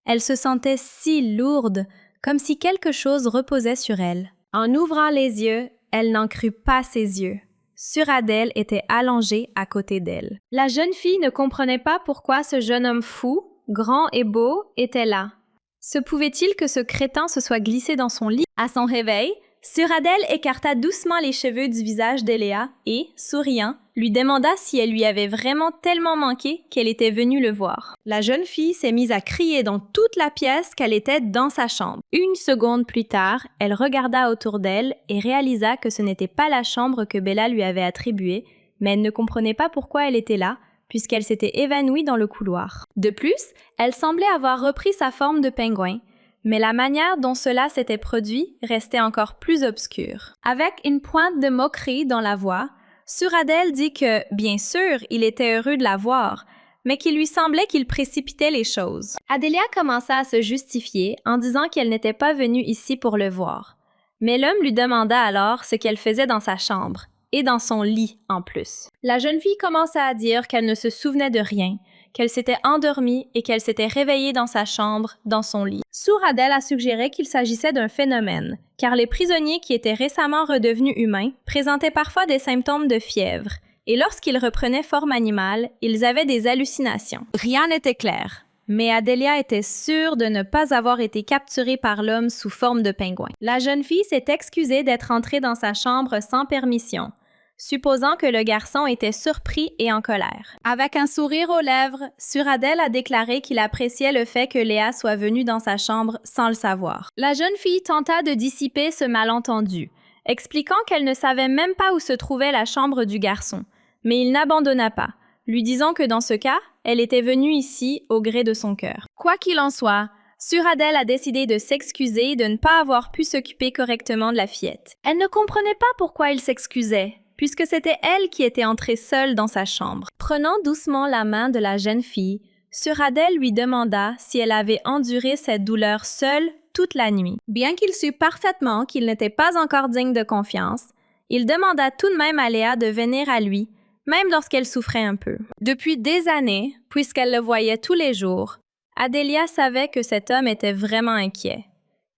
Elle se sentait si lourde, comme si quelque chose reposait sur elle. En ouvrant les yeux, elle n'en crut pas ses yeux. Suradel était allongé à côté d'elle. La jeune fille ne comprenait pas pourquoi ce jeune homme fou, grand et beau, était là. Se pouvait-il que ce crétin se soit glissé dans son lit? À son réveil, Suradel écarta doucement les cheveux du visage d'Eléa et, souriant, lui demanda si elle lui avait vraiment tellement manqué qu'elle était venue le voir. La jeune fille s'est mise à crier dans toute la pièce qu'elle était dans sa chambre. Une seconde plus tard, elle regarda autour d'elle et réalisa que ce n'était pas la chambre que Bella lui avait attribuée, mais elle ne comprenait pas pourquoi elle était là, puisqu'elle s'était évanouie dans le couloir. De plus, elle semblait avoir repris sa forme de pingouin, mais la manière dont cela s'était produit restait encore plus obscure. Avec une pointe de moquerie dans la voix, Suradel dit que, bien sûr, il était heureux de la voir, mais qu'il lui semblait qu'il précipitait les choses. Adélia commença à se justifier en disant qu'elle n'était pas venue ici pour le voir. Mais l'homme lui demanda alors ce qu'elle faisait dans sa chambre, et dans son lit en plus. La jeune fille commença à dire qu'elle ne se souvenait de rien, qu'elle s'était endormie et qu'elle s'était réveillée dans sa chambre, dans son lit. Suradel a suggéré qu'il s'agissait d'un phénomène, car les prisonniers qui étaient récemment redevenus humains présentaient parfois des symptômes de fièvre, et lorsqu'ils reprenaient forme animale, ils avaient des hallucinations. Rien n'était clair, mais Adélia était sûre de ne pas avoir été capturée par l'homme sous forme de pingouin. La jeune fille s'est excusée d'être entrée dans sa chambre sans permission, supposant que le garçon était surpris et en colère. Avec un sourire aux lèvres, Suradel a déclaré qu'il appréciait le fait que Léa soit venue dans sa chambre sans le savoir. La jeune fille tenta de dissiper ce malentendu, expliquant qu'elle ne savait même pas où se trouvait la chambre du garçon, mais il n'abandonna pas, lui disant que dans ce cas, elle était venue ici au gré de son cœur. Quoi qu'il en soit, Suradel a décidé de s'excuser de ne pas avoir pu s'occuper correctement de la fillette. Elle ne comprenait pas pourquoi il s'excusait, puisque c'était elle qui était entrée seule dans sa chambre. Prenant doucement la main de la jeune fille, Suradel lui demanda si elle avait enduré cette douleur seule toute la nuit. Bien qu'il sût parfaitement qu'il n'était pas encore digne de confiance, il demanda tout de même à Léa de venir à lui, même lorsqu'elle souffrait un peu. Depuis des années, puisqu'elle le voyait tous les jours, Adélia savait que cet homme était vraiment inquiet.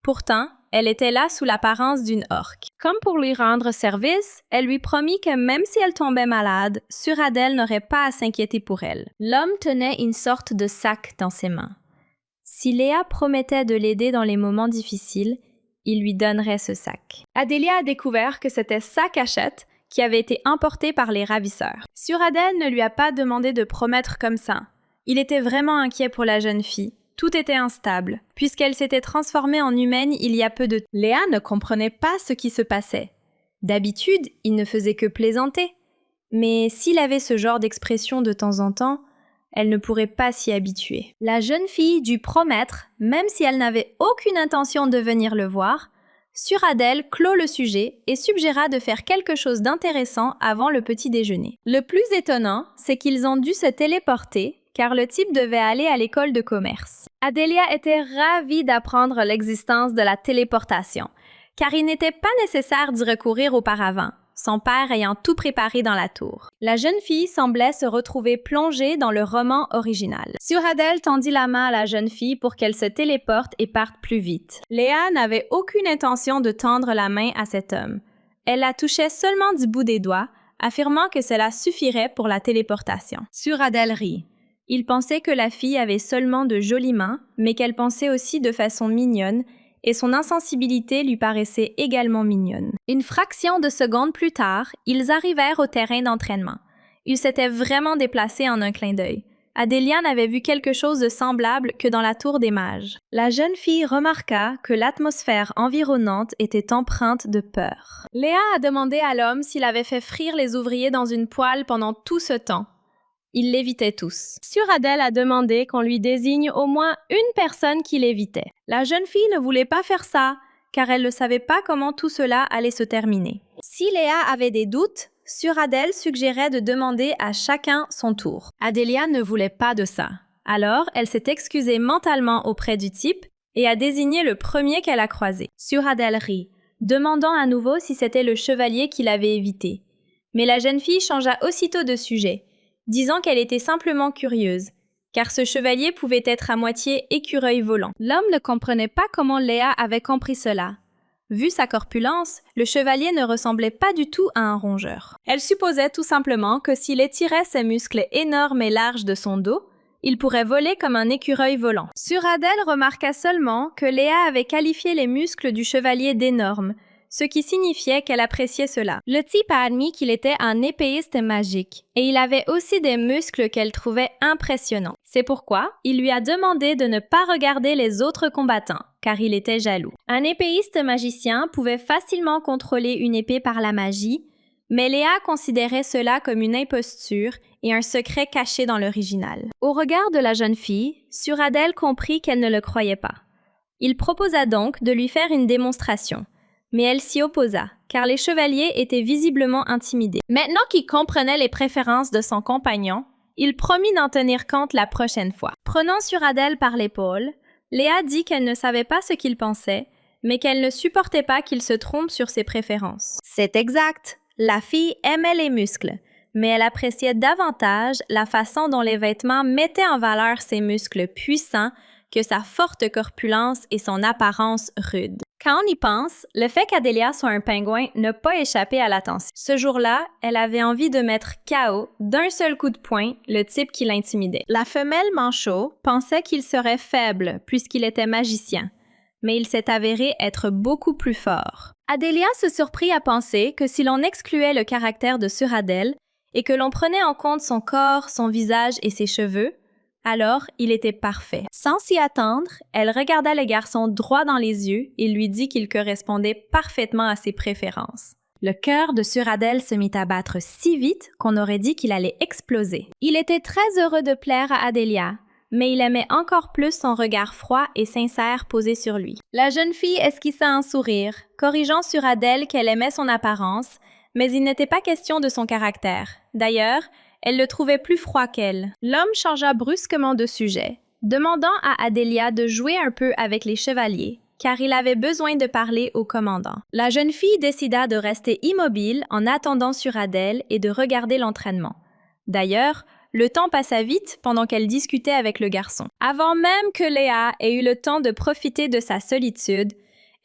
Pourtant, elle était là sous l'apparence d'une orque. Comme pour lui rendre service, elle lui promit que même si elle tombait malade, Suradel n'aurait pas à s'inquiéter pour elle. L'homme tenait une sorte de sac dans ses mains. Si Léa promettait de l'aider dans les moments difficiles, il lui donnerait ce sac. Adélia a découvert que c'était sa cachette qui avait été emportée par les ravisseurs. Suradel ne lui a pas demandé de promettre comme ça. Il était vraiment inquiet pour la jeune fille. Tout était instable, puisqu'elle s'était transformée en humaine il y a peu de temps. Léa ne comprenait pas ce qui se passait. D'habitude, il ne faisait que plaisanter. Mais s'il avait ce genre d'expression de temps en temps, elle ne pourrait pas s'y habituer. La jeune fille dut promettre, même si elle n'avait aucune intention de venir le voir, Suradel clôt le sujet et suggéra de faire quelque chose d'intéressant avant le petit déjeuner. Le plus étonnant, c'est qu'ils ont dû se téléporter, car le type devait aller à l'école de commerce. Adélia était ravie d'apprendre l'existence de la téléportation, car il n'était pas nécessaire d'y recourir auparavant, son père ayant tout préparé dans la tour. La jeune fille semblait se retrouver plongée dans le roman original. Suradel tendit la main à la jeune fille pour qu'elle se téléporte et parte plus vite. Léa n'avait aucune intention de tendre la main à cet homme. Elle la touchait seulement du bout des doigts, affirmant que cela suffirait pour la téléportation. Suradel rit. Il pensait que la fille avait seulement de jolies mains, mais qu'elle pensait aussi de façon mignonne, et son insensibilité lui paraissait également mignonne. Une fraction de seconde plus tard, ils arrivèrent au terrain d'entraînement. Ils s'étaient vraiment déplacés en un clin d'œil. Adélia n'avait vu quelque chose de semblable que dans la tour des mages. La jeune fille remarqua que l'atmosphère environnante était empreinte de peur. Léa a demandé à l'homme s'il avait fait frire les ouvriers dans une poêle pendant tout ce temps. Ils l'évitaient tous. Suradel a demandé qu'on lui désigne au moins une personne qui l'évitait. La jeune fille ne voulait pas faire ça, car elle ne savait pas comment tout cela allait se terminer. Si Léa avait des doutes, Suradel suggérait de demander à chacun son tour. Adélia ne voulait pas de ça. Alors, elle s'est excusée mentalement auprès du type et a désigné le premier qu'elle a croisé. Suradel rit, demandant à nouveau si c'était le chevalier qui l'avait évité. Mais la jeune fille changea aussitôt de sujet, disant qu'elle était simplement curieuse, car ce chevalier pouvait être à moitié écureuil volant. L'homme ne comprenait pas comment Léa avait compris cela, Vu sa corpulence, le chevalier ne ressemblait pas du tout à un rongeur. Elle supposait tout simplement que s'il étirait ses muscles énormes et larges de son dos, il pourrait voler comme un écureuil volant. Suradel remarqua seulement que Léa avait qualifié les muscles du chevalier d'énormes, ce qui signifiait qu'elle appréciait cela. Le type a admis qu'il était un épéiste magique, et il avait aussi des muscles qu'elle trouvait impressionnants. C'est pourquoi il lui a demandé de ne pas regarder les autres combattants, car il était jaloux. Un épéiste magicien pouvait facilement contrôler une épée par la magie, mais Léa considérait cela comme une imposture et un secret caché dans l'original. Au regard de la jeune fille, Suradel comprit qu'elle ne le croyait pas. Il proposa donc de lui faire une démonstration, mais elle s'y opposa, car les chevaliers étaient visiblement intimidés. Maintenant qu'il comprenait les préférences de son compagnon, il promit d'en tenir compte la prochaine fois. Prenant Suradel par l'épaule, Léa dit qu'elle ne savait pas ce qu'il pensait, mais qu'elle ne supportait pas qu'il se trompe sur ses préférences. C'est exact, la fille aimait les muscles, mais elle appréciait davantage la façon dont les vêtements mettaient en valeur ses muscles puissants que sa forte corpulence et son apparence rude. Quand on y pense, le fait qu'Adélia soit un pingouin n'a pas échappé à l'attention. Ce jour-là, elle avait envie de mettre KO d'un seul coup de poing le type qui l'intimidait. La femelle manchot pensait qu'il serait faible puisqu'il était magicien, mais il s'est avéré être beaucoup plus fort. Adélia se surprit à penser que si l'on excluait le caractère de Suradel et que l'on prenait en compte son corps, son visage et ses cheveux, alors il était parfait. Sans s'y attendre, elle regarda le garçon droit dans les yeux et lui dit qu'il correspondait parfaitement à ses préférences. Le cœur de Suradel se mit à battre si vite qu'on aurait dit qu'il allait exploser. Il était très heureux de plaire à Adélia, mais il aimait encore plus son regard froid et sincère posé sur lui. La jeune fille esquissa un sourire, corrigeant Suradel qu'elle aimait son apparence, mais il n'était pas question de son caractère. D'ailleurs, elle le trouvait plus froid qu'elle. L'homme changea brusquement de sujet, demandant à Adélia de jouer un peu avec les chevaliers, car il avait besoin de parler au commandant. La jeune fille décida de rester immobile en attendant Suradel et de regarder l'entraînement. D'ailleurs, le temps passa vite pendant qu'elle discutait avec le garçon. Avant même que Léa ait eu le temps de profiter de sa solitude,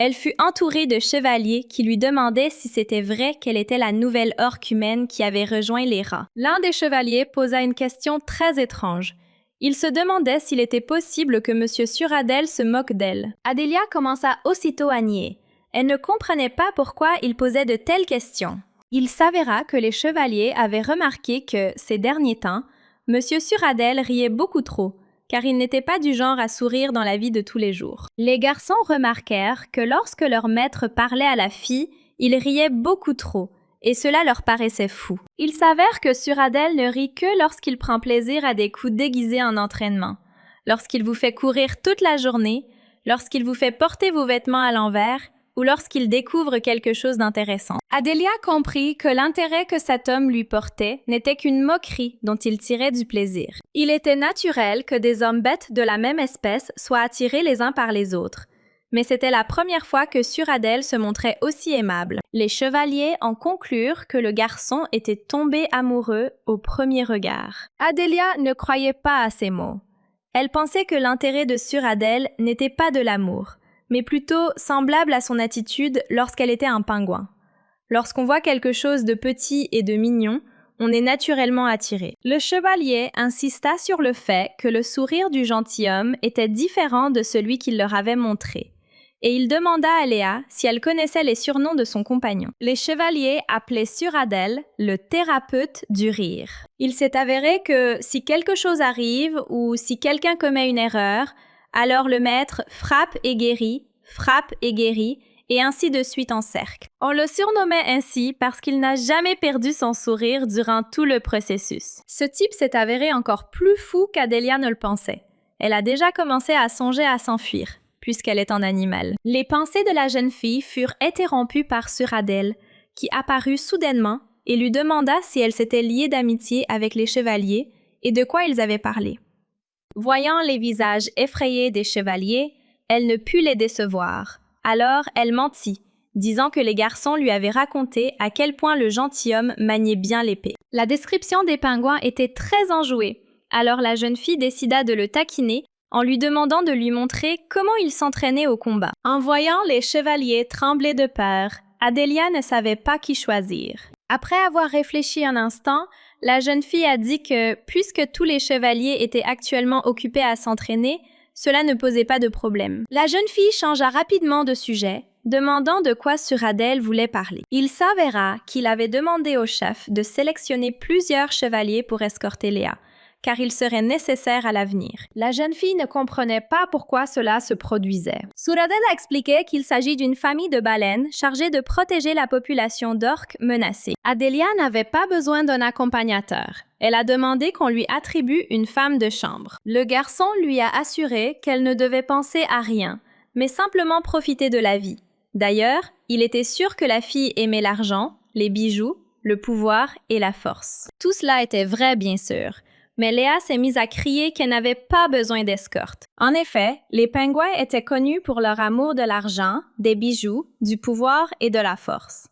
elle fut entourée de chevaliers qui lui demandaient si c'était vrai qu'elle était la nouvelle orque humaine qui avait rejoint les rats. L'un des chevaliers posa une question très étrange. Il se demandait s'il était possible que M. Suradel se moque d'elle. Adélia commença aussitôt à nier. Elle ne comprenait pas pourquoi il posait de telles questions. Il s'avéra que les chevaliers avaient remarqué que, ces derniers temps, M. Suradel riait beaucoup trop, car il n'était pas du genre à sourire dans la vie de tous les jours. Les garçons remarquèrent que lorsque leur maître parlait à la fille, il riait beaucoup trop, et cela leur paraissait fou. Il s'avère que Suradel ne rit que lorsqu'il prend plaisir à des coups déguisés en entraînement, lorsqu'il vous fait courir toute la journée, lorsqu'il vous fait porter vos vêtements à l'envers, ou lorsqu'il découvre quelque chose d'intéressant. Adélia comprit que l'intérêt que cet homme lui portait n'était qu'une moquerie dont il tirait du plaisir. Il était naturel que des hommes bêtes de la même espèce soient attirés les uns par les autres, mais c'était la première fois que Suradel se montrait aussi aimable. Les chevaliers en conclurent que le garçon était tombé amoureux au premier regard. Adélia ne croyait pas à ces mots. Elle pensait que l'intérêt de Suradel n'était pas de l'amour, mais plutôt semblable à son attitude lorsqu'elle était un pingouin. Lorsqu'on voit quelque chose de petit et de mignon, on est naturellement attiré. Le chevalier insista sur le fait que le sourire du gentilhomme était différent de celui qu'il leur avait montré, et il demanda à Léa si elle connaissait les surnoms de son compagnon. Les chevaliers appelaient Suradel le thérapeute du rire. Il s'est avéré que si quelque chose arrive ou si quelqu'un commet une erreur, alors le maître frappe et guérit, et ainsi de suite en cercle. On le surnommait ainsi parce qu'il n'a jamais perdu son sourire durant tout le processus. Ce type s'est avéré encore plus fou qu'Adélia ne le pensait. Elle a déjà commencé à songer à s'enfuir, puisqu'elle est en animal. Les pensées de la jeune fille furent interrompues par Suradel, qui apparut soudainement et lui demanda si elle s'était liée d'amitié avec les chevaliers et de quoi ils avaient parlé. Voyant les visages effrayés des chevaliers, elle ne put les décevoir. Alors elle mentit, disant que les garçons lui avaient raconté à quel point le gentilhomme maniait bien l'épée. La description des pingouins était très enjouée, alors la jeune fille décida de le taquiner en lui demandant de lui montrer comment il s'entraînait au combat. En voyant les chevaliers trembler de peur, Adélia ne savait pas qui choisir. Après avoir réfléchi un instant, la jeune fille a dit que, puisque tous les chevaliers étaient actuellement occupés à s'entraîner, cela ne posait pas de problème. La jeune fille changea rapidement de sujet, demandant de quoi Suradel voulait parler. Il s'avéra qu'il avait demandé au chef de sélectionner plusieurs chevaliers pour escorter Léa, car il serait nécessaire à l'avenir. La jeune fille ne comprenait pas pourquoi cela se produisait. Suradel a expliqué qu'il s'agit d'une famille de baleines chargée de protéger la population d'orques menacée. Adélia n'avait pas besoin d'un accompagnateur. Elle a demandé qu'on lui attribue une femme de chambre. Le garçon lui a assuré qu'elle ne devait penser à rien, mais simplement profiter de la vie. D'ailleurs, il était sûr que la fille aimait l'argent, les bijoux, le pouvoir et la force. Tout cela était vrai, bien sûr. Mais Léa s'est mise à crier qu'elle n'avait pas besoin d'escorte. En effet, les pingouins étaient connus pour leur amour de l'argent, des bijoux, du pouvoir et de la force.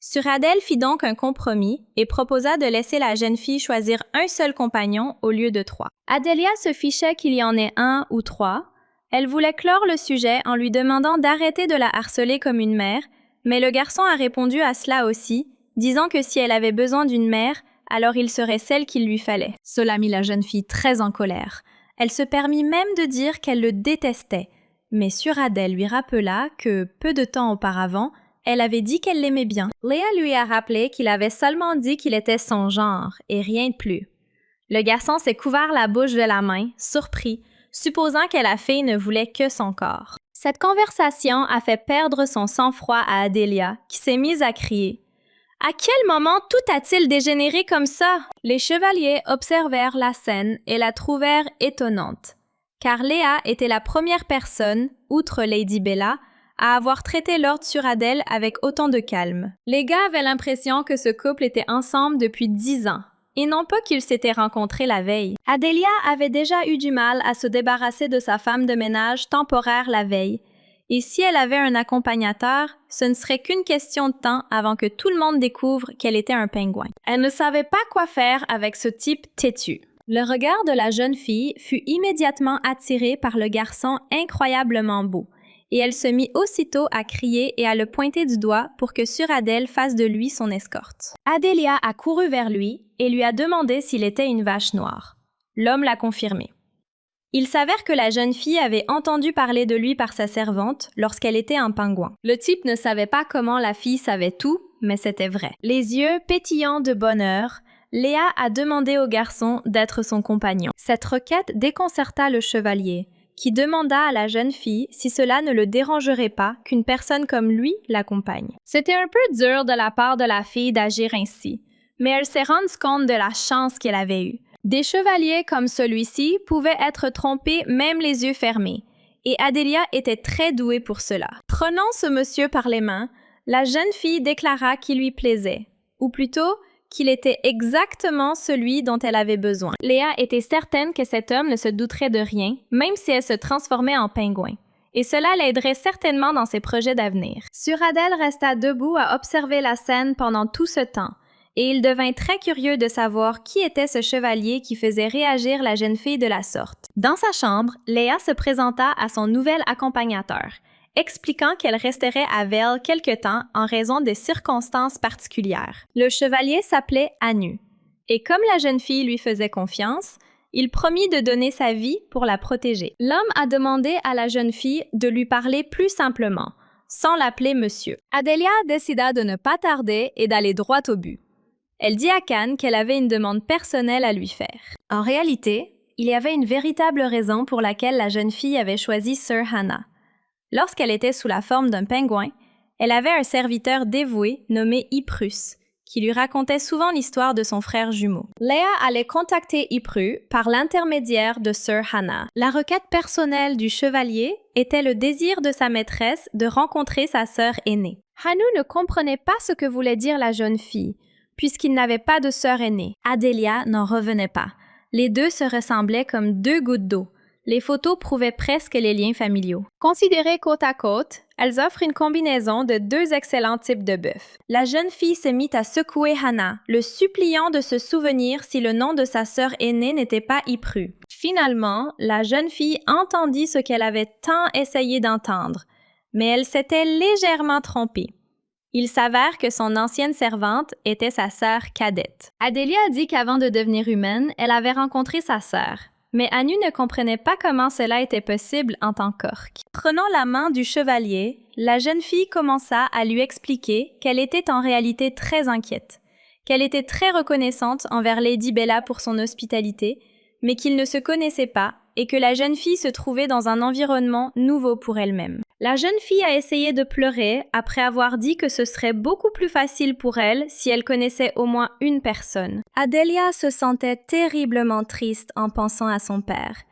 Suradel fit donc un compromis et proposa de laisser la jeune fille choisir un seul compagnon au lieu de 3. Adélia se fichait qu'il y en ait 1 ou 3. Elle voulait clore le sujet en lui demandant d'arrêter de la harceler comme une mère, mais le garçon a répondu à cela aussi, disant que si elle avait besoin d'une mère, alors il serait celle qu'il lui fallait. Cela mit la jeune fille très en colère. Elle se permit même de dire qu'elle le détestait, mais Suradel lui rappela que, peu de temps auparavant, elle avait dit qu'elle l'aimait bien. Léa lui a rappelé qu'il avait seulement dit qu'il était son genre, et rien de plus. Le garçon s'est couvert la bouche de la main, surpris, supposant que la fille ne voulait que son corps. Cette conversation a fait perdre son sang-froid à Adélia, qui s'est mise à crier. À quel moment tout a-t-il dégénéré comme ça? Les chevaliers observèrent la scène et la trouvèrent étonnante, car Léa était la première personne, outre Lady Bella, à avoir traité Lord Suradel avec autant de calme. Les gars avaient l'impression que ce couple était ensemble depuis 10 ans, et non pas qu'ils s'étaient rencontrés la veille. Adélia avait déjà eu du mal à se débarrasser de sa femme de ménage temporaire la veille, et si elle avait un accompagnateur, ce ne serait qu'une question de temps avant que tout le monde découvre qu'elle était un pingouin. Elle ne savait pas quoi faire avec ce type têtu. Le regard de la jeune fille fut immédiatement attiré par le garçon incroyablement beau, et elle se mit aussitôt à crier et à le pointer du doigt pour que Suradel fasse de lui son escorte. Adélia a couru vers lui et lui a demandé s'il était une vache noire. L'homme l'a confirmé. Il s'avère que la jeune fille avait entendu parler de lui par sa servante lorsqu'elle était un pingouin. Le type ne savait pas comment la fille savait tout, mais c'était vrai. Les yeux pétillants de bonheur, Léa a demandé au garçon d'être son compagnon. Cette requête déconcerta le chevalier, qui demanda à la jeune fille si cela ne le dérangerait pas qu'une personne comme lui l'accompagne. C'était un peu dur de la part de la fille d'agir ainsi, mais elle s'est rendue compte de la chance qu'elle avait eue. Des chevaliers comme celui-ci pouvaient être trompés même les yeux fermés, et Adélia était très douée pour cela. Prenant ce monsieur par les mains, la jeune fille déclara qu'il lui plaisait, ou plutôt qu'il était exactement celui dont elle avait besoin. Léa était certaine que cet homme ne se douterait de rien, même si elle se transformait en pingouin, et cela l'aiderait certainement dans ses projets d'avenir. Suradel resta debout à observer la scène pendant tout ce temps, et il devint très curieux de savoir qui était ce chevalier qui faisait réagir la jeune fille de la sorte. Dans sa chambre, Léa se présenta à son nouvel accompagnateur, expliquant qu'elle resterait à Vale quelque temps en raison des circonstances particulières. Le chevalier s'appelait Anu, et comme la jeune fille lui faisait confiance, il promit de donner sa vie pour la protéger. L'homme a demandé à la jeune fille de lui parler plus simplement, sans l'appeler monsieur. Adélia décida de ne pas tarder et d'aller droit au but. Elle dit à Khan qu'elle avait une demande personnelle à lui faire. En réalité, il y avait une véritable raison pour laquelle la jeune fille avait choisi Sir Hannah. Lorsqu'elle était sous la forme d'un pingouin, elle avait un serviteur dévoué nommé Yprus, qui lui racontait souvent l'histoire de son frère jumeau. Léa allait contacter Ypru par l'intermédiaire de Sir Hannah. La requête personnelle du chevalier était le désir de sa maîtresse de rencontrer sa sœur aînée. Hanu ne comprenait pas ce que voulait dire la jeune fille, puisqu'il n'avait pas de sœur aînée. Adélia n'en revenait pas. Les deux se ressemblaient comme 2 gouttes d'eau. Les photos prouvaient presque les liens familiaux. Considérées côte à côte, elles offrent une combinaison de deux excellents types de bœuf. La jeune fille se mit à secouer Hannah, le suppliant de se souvenir si le nom de sa sœur aînée n'était pas Ypru. Finalement, la jeune fille entendit ce qu'elle avait tant essayé d'entendre, mais elle s'était légèrement trompée. Il s'avère que son ancienne servante était sa sœur cadette. Adélia a dit qu'avant de devenir humaine, elle avait rencontré sa sœur. Mais Anu ne comprenait pas comment cela était possible en tant qu'orque. Prenant la main du chevalier, la jeune fille commença à lui expliquer qu'elle était en réalité très inquiète, qu'elle était très reconnaissante envers Lady Bella pour son hospitalité, mais qu'ils ne se connaissaient pas et que la jeune fille se trouvait dans un environnement nouveau pour elle-même. La jeune fille a essayé de pleurer après avoir dit que ce serait beaucoup plus facile pour elle si elle connaissait au moins une personne. Adélia se sentait terriblement triste en pensant à son père.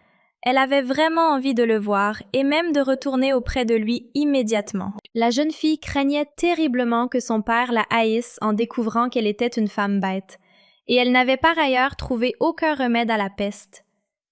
Elle avait vraiment envie de le voir et même de retourner auprès de lui immédiatement. La jeune fille craignait terriblement que son père la haïsse en découvrant qu'elle était une femme bête. Et elle n'avait par ailleurs trouvé aucun remède à la peste.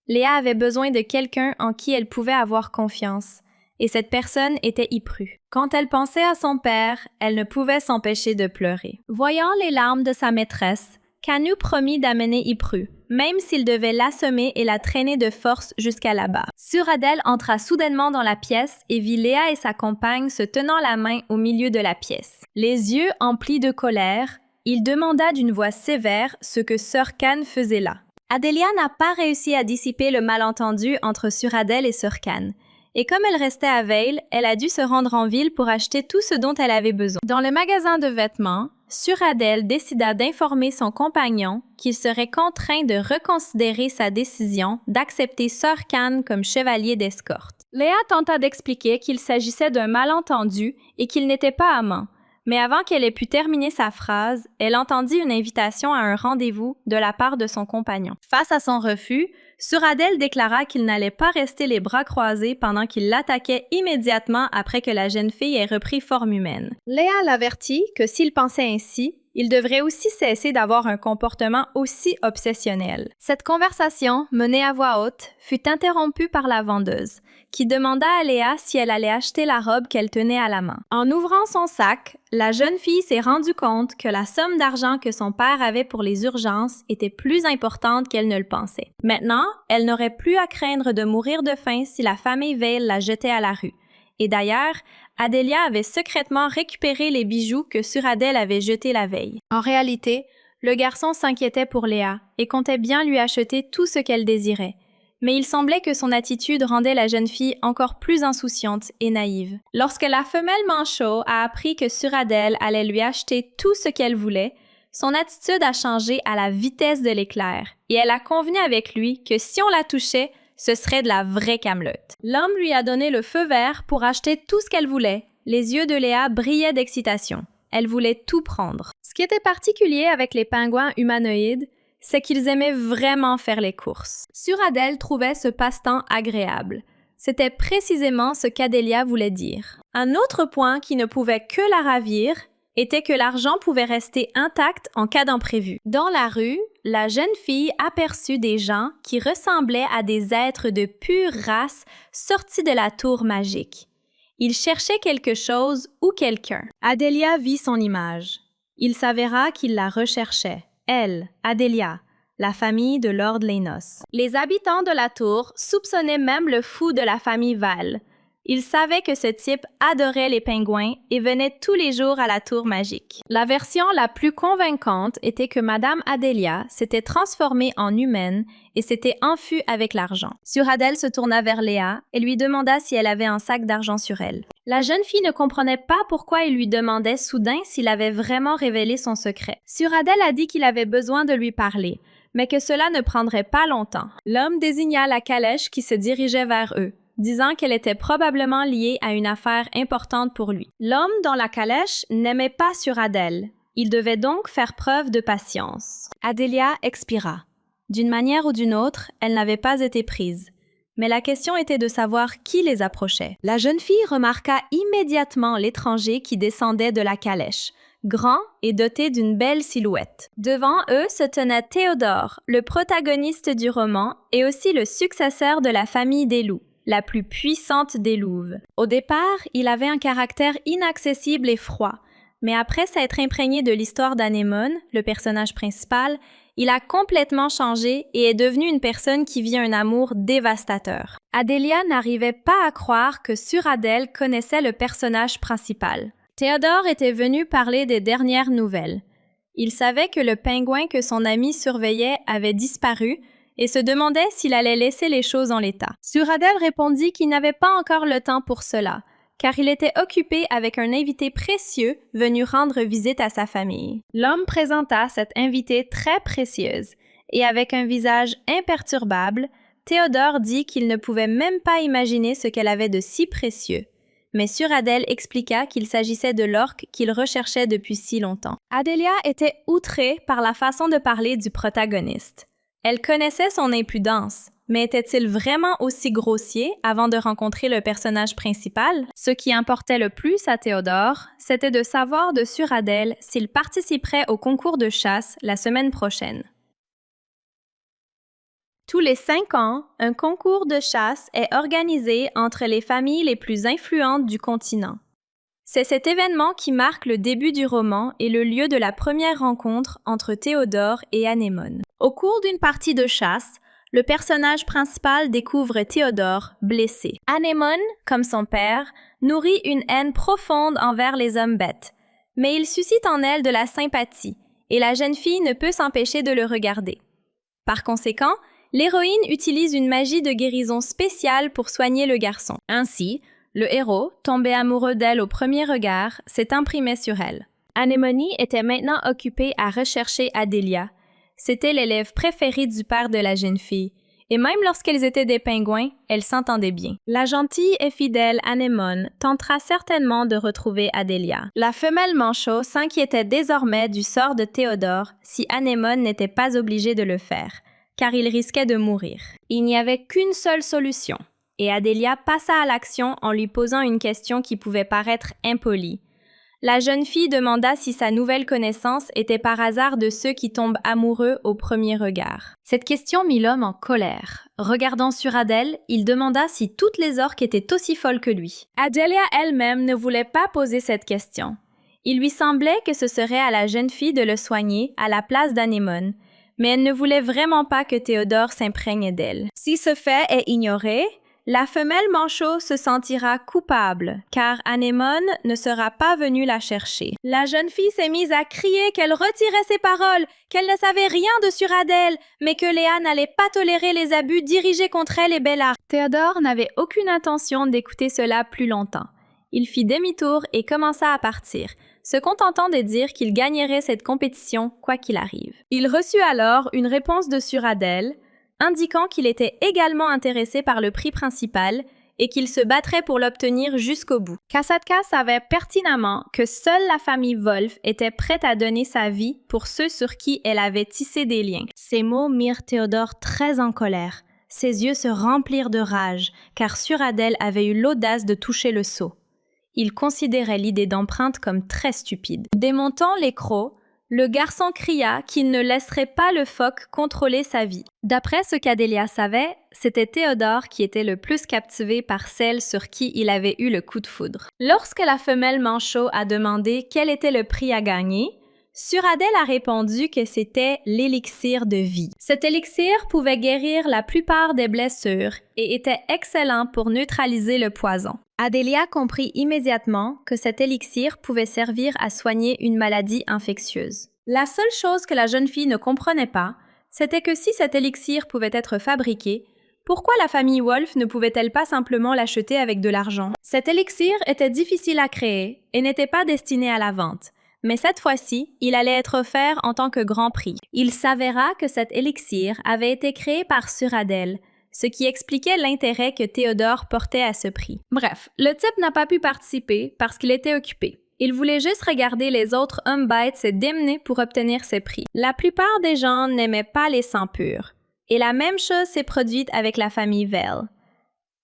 Léa avait besoin de quelqu'un en qui elle pouvait avoir confiance. Et cette personne était Ypru. Quand elle pensait à son père, elle ne pouvait s'empêcher de pleurer. Voyant les larmes de sa maîtresse, Kanu promit d'amener Ypru, même s'il devait l'assommer et la traîner de force jusqu'à là-bas. Suradel entra soudainement dans la pièce et vit Léa et sa compagne se tenant la main au milieu de la pièce. Les yeux emplis de colère, il demanda d'une voix sévère ce que Sir Khan faisait là. Adélia n'a pas réussi à dissiper le malentendu entre Suradel et Sir Khan. Et comme elle restait à Vale, elle a dû se rendre en ville pour acheter tout ce dont elle avait besoin. Dans le magasin de vêtements, Suradel décida d'informer son compagnon qu'il serait contraint de reconsidérer sa décision d'accepter Sir Khan comme chevalier d'escorte. Léa tenta d'expliquer qu'il s'agissait d'un malentendu et qu'il n'était pas amant, mais avant qu'elle ait pu terminer sa phrase, elle entendit une invitation à un rendez-vous de la part de son compagnon. Face à son refus, Suradel déclara qu'il n'allait pas rester les bras croisés pendant qu'il l'attaquait immédiatement après que la jeune fille ait repris forme humaine. Léa l'avertit que s'il pensait ainsi, il devrait aussi cesser d'avoir un comportement aussi obsessionnel. Cette conversation, menée à voix haute, fut interrompue par la vendeuse, qui demanda à Léa si elle allait acheter la robe qu'elle tenait à la main. En ouvrant son sac, la jeune fille s'est rendue compte que la somme d'argent que son père avait pour les urgences était plus importante qu'elle ne le pensait. Maintenant, elle n'aurait plus à craindre de mourir de faim si la famille Vale la jetait à la rue. Et d'ailleurs, Adélia avait secrètement récupéré les bijoux que Suradel avait jetés la veille. En réalité, le garçon s'inquiétait pour Léa et comptait bien lui acheter tout ce qu'elle désirait. Mais il semblait que son attitude rendait la jeune fille encore plus insouciante et naïve. Lorsque la femelle manchot a appris que Suradel allait lui acheter tout ce qu'elle voulait, son attitude a changé à la vitesse de l'éclair et elle a convenu avec lui que si on la touchait, ce serait de la vraie camelote. L'homme lui a donné le feu vert pour acheter tout ce qu'elle voulait. Les yeux de Léa brillaient d'excitation. Elle voulait tout prendre. Ce qui était particulier avec les pingouins humanoïdes, c'est qu'ils aimaient vraiment faire les courses. Suradel trouvait ce passe-temps agréable. C'était précisément ce qu'Adélia voulait dire. Un autre point qui ne pouvait que la ravir était que l'argent pouvait rester intact en cas d'imprévu. Dans la rue, la jeune fille aperçut des gens qui ressemblaient à des êtres de pure race sortis de la tour magique. Ils cherchaient quelque chose ou quelqu'un. Adélia vit son image. Il s'avéra qu'il la recherchait. Elle, Adélia, la famille de Lord Lennox. Les habitants de la tour soupçonnaient même le fou de la famille Val. Ils savaient que ce type adorait les pingouins et venait tous les jours à la tour magique. La version la plus convaincante était que Madame Adélia s'était transformée en humaine et s'était enfuie avec l'argent. Suradel se tourna vers Léa et lui demanda si elle avait un sac d'argent sur elle. La jeune fille ne comprenait pas pourquoi il lui demandait soudain s'il avait vraiment révélé son secret. Suradel a dit qu'il avait besoin de lui parler, mais que cela ne prendrait pas longtemps. L'homme désigna la calèche qui se dirigeait vers eux, disant qu'elle était probablement liée à une affaire importante pour lui. L'homme dans la calèche n'aimait pas Suradel. Il devait donc faire preuve de patience. Adélia expira. D'une manière ou d'une autre, elle n'avait pas été prise. Mais la question était de savoir qui les approchait. La jeune fille remarqua immédiatement l'étranger qui descendait de la calèche, grand et doté d'une belle silhouette. Devant eux se tenait Théodore, le protagoniste du roman et aussi le successeur de la famille des loups, la plus puissante des louves. Au départ, il avait un caractère inaccessible et froid, mais après s'être imprégné de l'histoire d'Anémone, le personnage principal, il a complètement changé et est devenu une personne qui vit un amour dévastateur. Adélia n'arrivait pas à croire que Suradel connaissait le personnage principal. Théodore était venu parler des dernières nouvelles. Il savait que le pingouin que son ami surveillait avait disparu et se demandait s'il allait laisser les choses en l'état. Suradel répondit qu'il n'avait pas encore le temps pour cela, car il était occupé avec un invité précieux venu rendre visite à sa famille. L'homme présenta cette invitée très précieuse, et avec un visage imperturbable, Théodore dit qu'il ne pouvait même pas imaginer ce qu'elle avait de si précieux. Mais Suradel expliqua qu'il s'agissait de l'orque qu'il recherchait depuis si longtemps. Adélia était outrée par la façon de parler du protagoniste. Elle connaissait son impudence, mais était-il vraiment aussi grossier avant de rencontrer le personnage principal? Ce qui importait le plus à Théodore, c'était de savoir de Suradel s'il participerait au concours de chasse la semaine prochaine. Tous les 5 ans, un concours de chasse est organisé entre les familles les plus influentes du continent. C'est cet événement qui marque le début du roman et le lieu de la première rencontre entre Théodore et Anémone. Au cours d'une partie de chasse, le personnage principal découvre Théodore blessé. Anémone, comme son père, nourrit une haine profonde envers les hommes bêtes, mais il suscite en elle de la sympathie, et la jeune fille ne peut s'empêcher de le regarder. Par conséquent, l'héroïne utilise une magie de guérison spéciale pour soigner le garçon. Ainsi, le héros, tombé amoureux d'elle au premier regard, s'est imprimé sur elle. Anémone était maintenant occupée à rechercher Adélia. C'était l'élève préférée du père de la jeune fille, et même lorsqu'elles étaient des pingouins, elles s'entendaient bien. La gentille et fidèle Anémone tentera certainement de retrouver Adélia. La femelle manchot s'inquiétait désormais du sort de Théodore si Anémone n'était pas obligée de le faire, car il risquait de mourir. Il n'y avait qu'une seule solution, et Adélia passa à l'action en lui posant une question qui pouvait paraître impolie. La jeune fille demanda si sa nouvelle connaissance était par hasard de ceux qui tombent amoureux au premier regard. Cette question mit l'homme en colère. Regardant Suradel, il demanda si toutes les orques étaient aussi folles que lui. Adélia elle-même ne voulait pas poser cette question. Il lui semblait que ce serait à la jeune fille de le soigner à la place d'Anémone, mais elle ne voulait vraiment pas que Théodore s'imprègne d'elle. Si ce fait est ignoré, la femelle manchot se sentira coupable, car Anémone ne sera pas venue la chercher. La jeune fille s'est mise à crier qu'elle retirait ses paroles, qu'elle ne savait rien de Suradel, mais que Léa n'allait pas tolérer les abus dirigés contre elle et Bella. Théodore n'avait aucune intention d'écouter cela plus longtemps. Il fit demi-tour et commença à partir, se contentant de dire qu'il gagnerait cette compétition quoi qu'il arrive. Il reçut alors une réponse de Suradel, indiquant qu'il était également intéressé par le prix principal et qu'il se battrait pour l'obtenir jusqu'au bout. Kasatka savait pertinemment que seule la famille Wolf était prête à donner sa vie pour ceux sur qui elle avait tissé des liens. Ces mots mirent Théodore très en colère. Ses yeux se remplirent de rage, car Suradel avait eu l'audace de toucher le sceau. Il considérait l'idée d'empreinte comme très stupide. Démontant les crocs, le garçon cria qu'il ne laisserait pas le phoque contrôler sa vie. D'après ce qu'Adélia savait, c'était Théodore qui était le plus captivé par celle sur qui il avait eu le coup de foudre. Lorsque la femelle manchot a demandé quel était le prix à gagner, Suradel a répondu que c'était l'élixir de vie. Cet élixir pouvait guérir la plupart des blessures et était excellent pour neutraliser le poison. Adélia comprit immédiatement que cet élixir pouvait servir à soigner une maladie infectieuse. La seule chose que la jeune fille ne comprenait pas, c'était que si cet élixir pouvait être fabriqué, pourquoi la famille Wolf ne pouvait-elle pas simplement l'acheter avec de l'argent? Cet élixir était difficile à créer et n'était pas destiné à la vente. Mais cette fois-ci, il allait être offert en tant que grand prix. Il s'avéra que cet élixir avait été créé par Suradel, ce qui expliquait l'intérêt que Théodore portait à ce prix. Bref, le type n'a pas pu participer parce qu'il était occupé. Il voulait juste regarder les autres hommes bêtes se démener pour obtenir ce prix. La plupart des gens n'aimaient pas les sangs purs. Et la même chose s'est produite avec la famille Vell.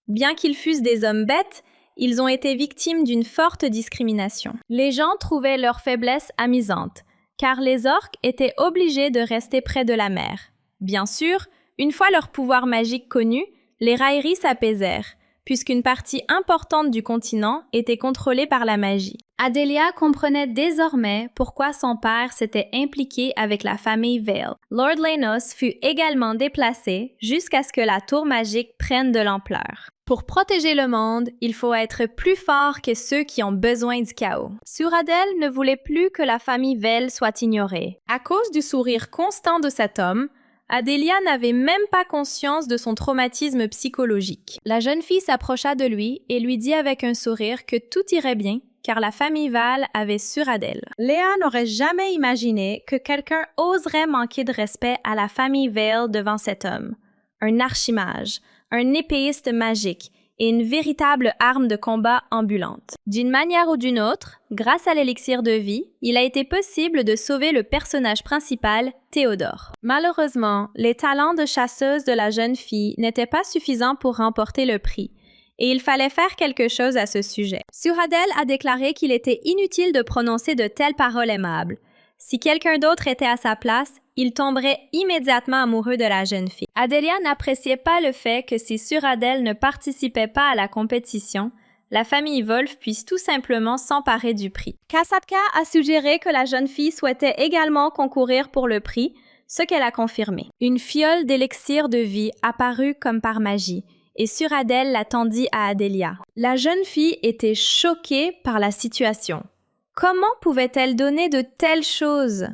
Bien qu'ils fussent des hommes bêtes, ils ont été victimes d'une forte discrimination. Les gens trouvaient leur faiblesse amusante, car les orques étaient obligés de rester près de la mer. Bien sûr, une fois leur pouvoir magique connu, les railleries s'apaisèrent, puisqu'une partie importante du continent était contrôlée par la magie. Adelia comprenait désormais pourquoi son père s'était impliqué avec la famille Vale. Lord Lennos fut également déplacé jusqu'à ce que la tour magique prenne de l'ampleur. Pour protéger le monde, il faut être plus fort que ceux qui ont besoin du chaos. Suradel ne voulait plus que la famille Vale soit ignorée. À cause du sourire constant de cet homme, Adelia n'avait même pas conscience de son traumatisme psychologique. La jeune fille s'approcha de lui et lui dit avec un sourire que tout irait bien, car la famille Vale avait Suradel. Léa n'aurait jamais imaginé que quelqu'un oserait manquer de respect à la famille Vale devant cet homme. Un archimage, un épéiste magique et une véritable arme de combat ambulante. D'une manière ou d'une autre, grâce à l'élixir de vie, il a été possible de sauver le personnage principal, Théodore. Malheureusement, les talents de chasseuse de la jeune fille n'étaient pas suffisants pour remporter le prix, et il fallait faire quelque chose à ce sujet. Suradel a déclaré qu'il était inutile de prononcer de telles paroles aimables. Si quelqu'un d'autre était à sa place, il tomberait immédiatement amoureux de la jeune fille. Adelia n'appréciait pas le fait que si Suradel ne participait pas à la compétition, la famille Wolf puisse tout simplement s'emparer du prix. Kasatka a suggéré que la jeune fille souhaitait également concourir pour le prix, ce qu'elle a confirmé. Une fiole d'élixir de vie apparut comme par magie, et Suradel la tendit à Adelia. La jeune fille était choquée par la situation. Comment pouvait-elle donner de telles choses?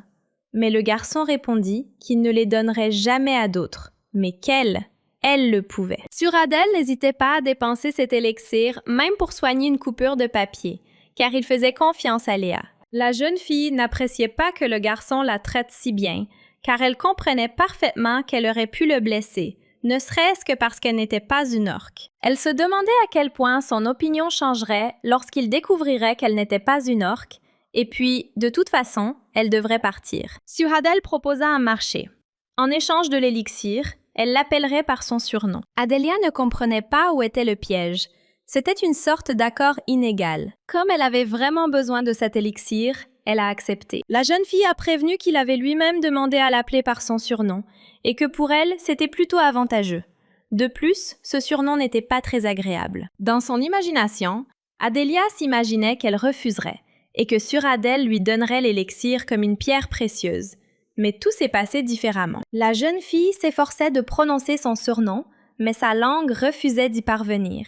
Mais le garçon répondit qu'il ne les donnerait jamais à d'autres. Mais qu'elle le pouvait. Suradel n'hésitait pas à dépenser cet élixir, même pour soigner une coupure de papier, car il faisait confiance à Léa. La jeune fille n'appréciait pas que le garçon la traite si bien, car elle comprenait parfaitement qu'elle aurait pu le blesser, ne serait-ce que parce qu'elle n'était pas une orque. Elle se demandait à quel point son opinion changerait lorsqu'il découvrirait qu'elle n'était pas une orque, et puis, de toute façon, elle devrait partir. Suradel proposa un marché. En échange de l'élixir, elle l'appellerait par son surnom. Adelia ne comprenait pas où était le piège. C'était une sorte d'accord inégal. Comme elle avait vraiment besoin de cet élixir, elle a accepté. La jeune fille a prévenu qu'il avait lui-même demandé à l'appeler par son surnom, et que pour elle, c'était plutôt avantageux. De plus, ce surnom n'était pas très agréable. Dans son imagination, Adelia s'imaginait qu'elle refuserait, et que Suradel lui donnerait l'élixir comme une pierre précieuse. Mais tout s'est passé différemment. La jeune fille s'efforçait de prononcer son surnom, mais sa langue refusait d'y parvenir.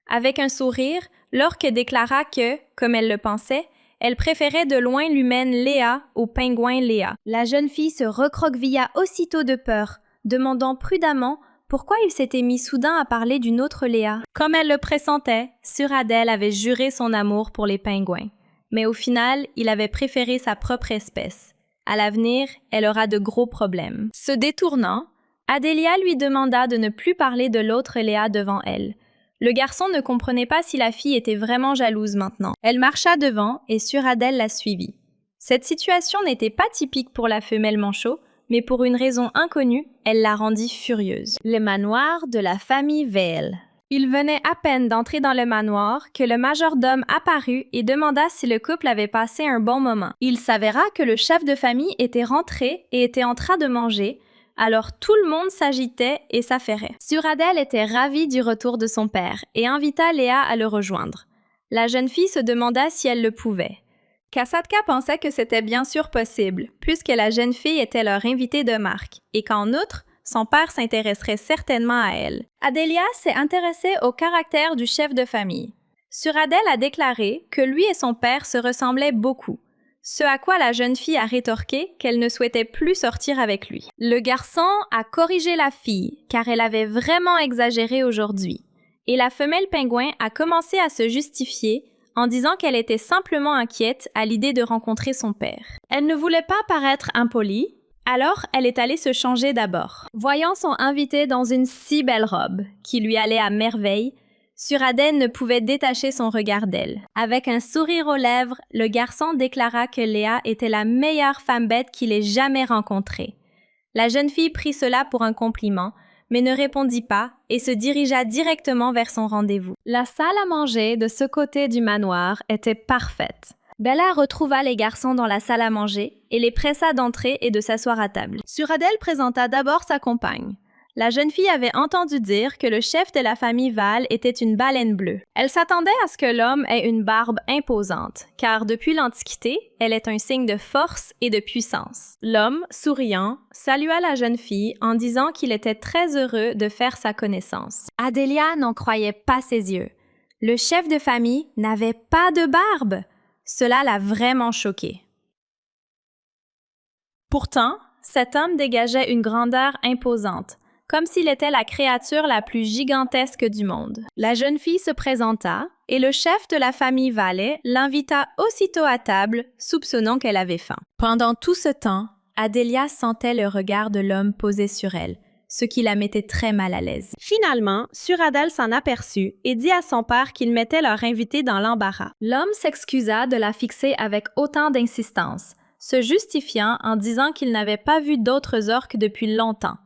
Avec un sourire, l'orque déclara que, comme elle le pensait, elle préférait de loin l'humaine Léa au pingouin Léa. La jeune fille se recroquevilla aussitôt de peur, demandant prudemment pourquoi il s'était mis soudain à parler d'une autre Léa. Comme elle le pressentait, Suradel avait juré son amour pour les pingouins. Mais au final, il avait préféré sa propre espèce. À l'avenir, elle aura de gros problèmes. Se détournant, Adelia lui demanda de ne plus parler de l'autre Léa devant elle. Le garçon ne comprenait pas si la fille était vraiment jalouse maintenant. Elle marcha devant et Suradel la suivit. Cette situation n'était pas typique pour la femelle manchot, mais pour une raison inconnue, elle la rendit furieuse. Le manoir de la famille Vale. Il venait à peine d'entrer dans le manoir que le majordome apparut et demanda si le couple avait passé un bon moment. Il s'avéra que le chef de famille était rentré et était en train de manger, alors tout le monde s'agitait et s'affairait. Suradel était ravie du retour de son père et invita Léa à le rejoindre. La jeune fille se demanda si elle le pouvait. Kasatka pensait que c'était bien sûr possible, puisque la jeune fille était leur invitée de marque, et qu'en outre, son père s'intéresserait certainement à elle. Adelia s'est intéressée au caractère du chef de famille. Suradel a déclaré que lui et son père se ressemblaient beaucoup, ce à quoi la jeune fille a rétorqué qu'elle ne souhaitait plus sortir avec lui. Le garçon a corrigé la fille, car elle avait vraiment exagéré aujourd'hui, et la femelle pingouin a commencé à se justifier en disant qu'elle était simplement inquiète à l'idée de rencontrer son père. Elle ne voulait pas paraître impolie, alors elle est allée se changer d'abord. Voyant son invité dans une si belle robe, qui lui allait à merveille, Suradel ne pouvait détacher son regard d'elle. Avec un sourire aux lèvres, le garçon déclara que Léa était la meilleure femme bête qu'il ait jamais rencontrée. La jeune fille prit cela pour un compliment, mais ne répondit pas et se dirigea directement vers son rendez-vous. La salle à manger de ce côté du manoir était parfaite. Bella retrouva les garçons dans la salle à manger et les pressa d'entrer et de s'asseoir à table. Suradel présenta d'abord sa compagne. La jeune fille avait entendu dire que le chef de la famille Val était une baleine bleue. Elle s'attendait à ce que l'homme ait une barbe imposante, car depuis l'Antiquité, elle est un signe de force et de puissance. L'homme, souriant, salua la jeune fille en disant qu'il était très heureux de faire sa connaissance. Adélia n'en croyait pas ses yeux. Le chef de famille n'avait pas de barbe. Cela l'a vraiment choquée. Pourtant, cet homme dégageait une grandeur imposante, comme s'il était la créature la plus gigantesque du monde. La jeune fille se présenta et le chef de la famille Valet l'invita aussitôt à table, soupçonnant qu'elle avait faim. Pendant tout ce temps, Adélia sentait le regard de l'homme posé sur elle, ce qui la mettait très mal à l'aise. Finalement, Suradel s'en aperçut et dit à son père qu'il mettait leur invité dans l'embarras. L'homme s'excusa de la fixer avec autant d'insistance, se justifiant en disant qu'il n'avait pas vu d'autres orques depuis longtemps.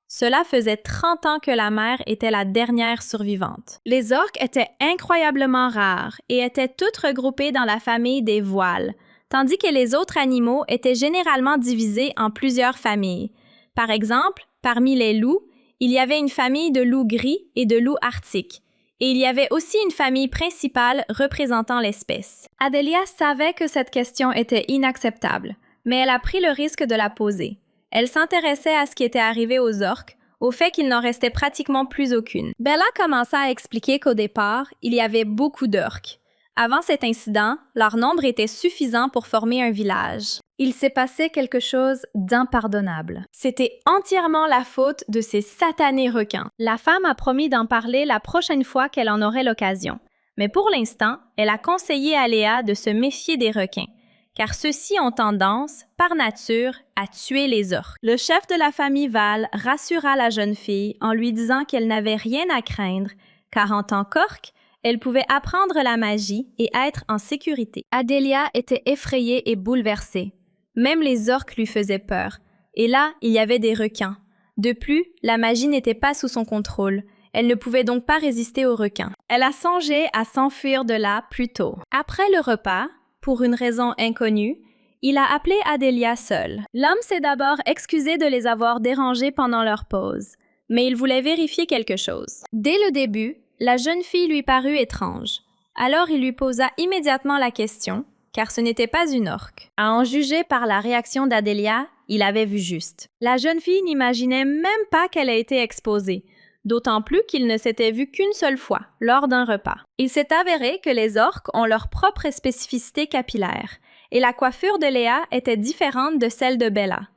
Cela faisait 30 ans que la mère était la dernière survivante. Les orques étaient incroyablement rares et étaient toutes regroupées dans la famille des voiles, tandis que les autres animaux étaient généralement divisés en plusieurs familles. Par exemple, parmi les loups, il y avait une famille de loups gris et de loups arctiques, et il y avait aussi une famille principale représentant l'espèce. Adélia savait que cette question était inacceptable, mais elle a pris le risque de la poser. Elle s'intéressait à ce qui était arrivé aux orques, au fait qu'il n'en restait pratiquement plus aucune. Bella commença à expliquer qu'au départ, il y avait beaucoup d'orques. Avant cet incident, leur nombre était suffisant pour former un village. Il s'est passé quelque chose d'impardonnable. C'était entièrement la faute de ces satanés requins. La femme a promis d'en parler la prochaine fois qu'elle en aurait l'occasion. Mais pour l'instant, elle a conseillé à Léa de se méfier des requins, car ceux-ci ont tendance, par nature, à tuer les orques. Le chef de la famille Val rassura la jeune fille en lui disant qu'elle n'avait rien à craindre, car en tant qu'orque, elle pouvait apprendre la magie et être en sécurité. Adélia était effrayée et bouleversée. Même les orques lui faisaient peur. Et là, il y avait des requins. De plus, la magie n'était pas sous son contrôle. Elle ne pouvait donc pas résister aux requins. Elle a songé à s'enfuir de là plus tôt. Après le repas, pour une raison inconnue, il a appelé Adélia seule. L'homme s'est d'abord excusé de les avoir dérangés pendant leur pause, mais il voulait vérifier quelque chose. Dès le début, la jeune fille lui parut étrange. Alors il lui posa immédiatement la question, car ce n'était pas une orque. À en juger par la réaction d'Adélia, il avait vu juste. La jeune fille n'imaginait même pas qu'elle ait été exposée, d'autant plus qu'il ne s'était vu qu'une seule fois, lors d'un repas. Il s'est avéré que les orques ont leur propre spécificité capillaire, et la coiffure de Léa était différente de celle de Bella.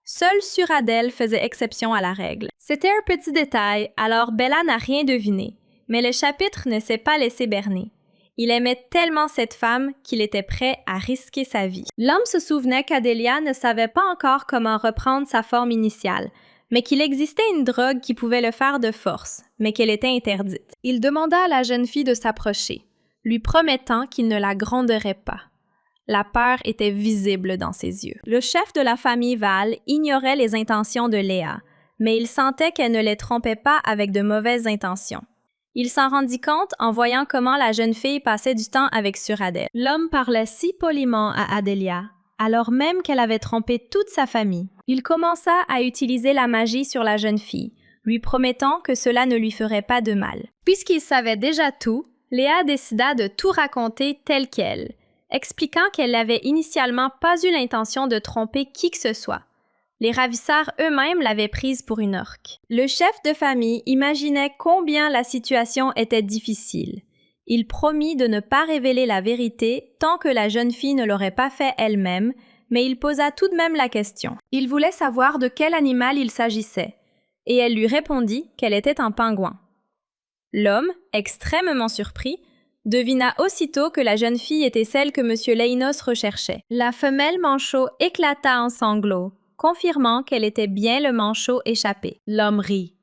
Seule Suradel faisait exception à la règle. C'était un petit détail, alors Bella n'a rien deviné, mais le chapitre ne s'est pas laissé berner. Il aimait tellement cette femme qu'il était prêt à risquer sa vie. L'homme se souvenait qu'Adélia ne savait pas encore comment reprendre sa forme initiale, mais qu'il existait une drogue qui pouvait le faire de force, mais qu'elle était interdite. Il demanda à la jeune fille de s'approcher, lui promettant qu'il ne la gronderait pas. La peur était visible dans ses yeux. Le chef de la famille Val ignorait les intentions de Léa, mais il sentait qu'elle ne les trompait pas avec de mauvaises intentions. Il s'en rendit compte en voyant comment la jeune fille passait du temps avec Suradel. L'homme parlait si poliment à Adélia, alors même qu'elle avait trompé toute sa famille. Il commença à utiliser la magie sur la jeune fille, lui promettant que cela ne lui ferait pas de mal. Puisqu'il savait déjà tout, Léa décida de tout raconter tel quel, expliquant qu'elle n'avait initialement pas eu l'intention de tromper qui que ce soit. Les ravisseurs eux-mêmes l'avaient prise pour une orque. Le chef de famille imaginait combien la situation était difficile. Il promit de ne pas révéler la vérité tant que la jeune fille ne l'aurait pas fait elle-même, mais il posa tout de même la question. Il voulait savoir de quel animal il s'agissait, et elle lui répondit qu'elle était un pingouin. L'homme, extrêmement surpris, devina aussitôt que la jeune fille était celle que M. Leinos recherchait. La femelle manchot éclata en sanglots, confirmant qu'elle était bien le manchot échappé. L'homme rit.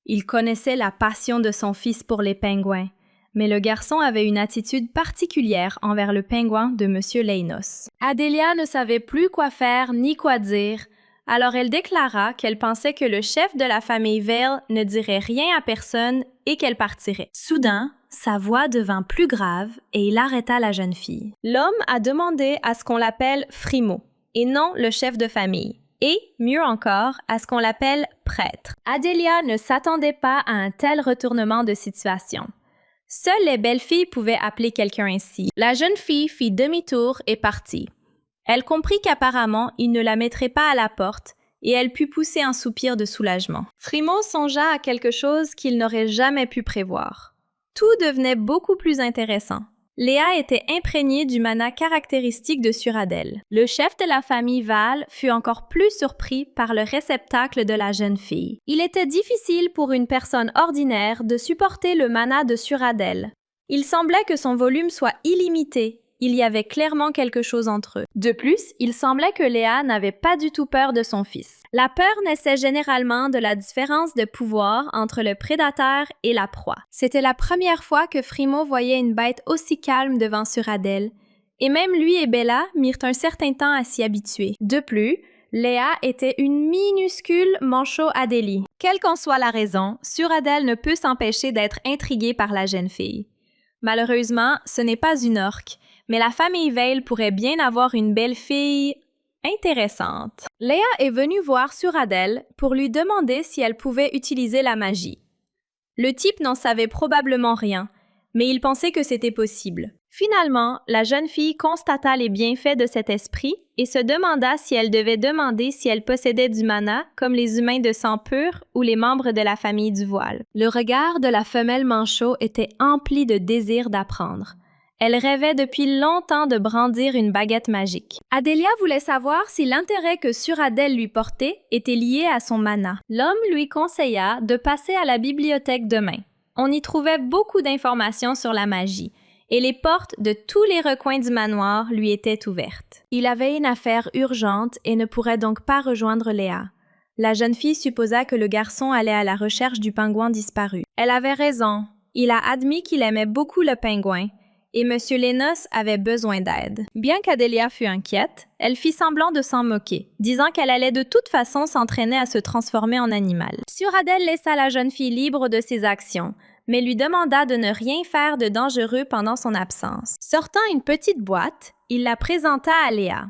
Il connaissait la passion de son fils pour les pingouins, mais le garçon avait une attitude particulière envers le pingouin de M. Leinos. Adélia ne savait plus quoi faire ni quoi dire, Alors elle déclara qu'elle pensait que le chef de la famille Vale ne dirait rien à personne et qu'elle partirait. Soudain, sa voix devint plus grave et il arrêta la jeune fille. L'homme a demandé à ce qu'on l'appelle Frimo, et non le chef de famille, et, mieux encore, à ce qu'on l'appelle prêtre. Adelia ne s'attendait pas à un tel retournement de situation. Seules les belles filles pouvaient appeler quelqu'un ainsi. La jeune fille fit demi-tour et partit. Elle comprit qu'apparemment, il ne la mettrait pas à la porte, et elle put pousser un soupir de soulagement. Frimo songea à quelque chose qu'il n'aurait jamais pu prévoir. Tout devenait beaucoup plus intéressant. Léa était imprégnée du mana caractéristique de Suradel. Le chef de la famille Val fut encore plus surpris par le réceptacle de la jeune fille. Il était difficile pour une personne ordinaire de supporter le mana de Suradel. Il semblait que son volume soit illimité. Il y avait clairement quelque chose entre eux. De plus, il semblait que Léa n'avait pas du tout peur de son fils. La peur naissait généralement de la différence de pouvoir entre le prédateur et la proie. C'était la première fois que Frimo voyait une bête aussi calme devant Suradel, et même lui et Bella mirent un certain temps à s'y habituer. De plus, Léa était une minuscule manchot Adélie. Quelle qu'en soit la raison, Suradel ne peut s'empêcher d'être intrigué par la jeune fille. Malheureusement, ce n'est pas une orque, mais la famille Vale pourrait bien avoir une belle fille intéressante. Léa est venue voir Suradel pour lui demander si elle pouvait utiliser la magie. Le type n'en savait probablement rien, mais il pensait que c'était possible. Finalement, la jeune fille constata les bienfaits de cet esprit et se demanda si elle devait demander si elle possédait du mana comme les humains de sang pur ou les membres de la famille du voile. Le regard de la femelle manchot était empli de désir d'apprendre. Elle rêvait depuis longtemps de brandir une baguette magique. Adelia voulait savoir si l'intérêt que Suradel lui portait était lié à son mana. L'homme lui conseilla de passer à la bibliothèque demain. On y trouvait beaucoup d'informations sur la magie, et les portes de tous les recoins du manoir lui étaient ouvertes. Il avait une affaire urgente et ne pourrait donc pas rejoindre Léa. La jeune fille supposa que le garçon allait à la recherche du pingouin disparu. Elle avait raison. Il a admis qu'il aimait beaucoup le pingouin, et M. Lénos avait besoin d'aide. Bien qu'Adelia fût inquiète, elle fit semblant de s'en moquer, disant qu'elle allait de toute façon s'entraîner à se transformer en animal. Suradel laissa la jeune fille libre de ses actions, mais lui demanda de ne rien faire de dangereux pendant son absence. Sortant une petite boîte, il la présenta à Léa.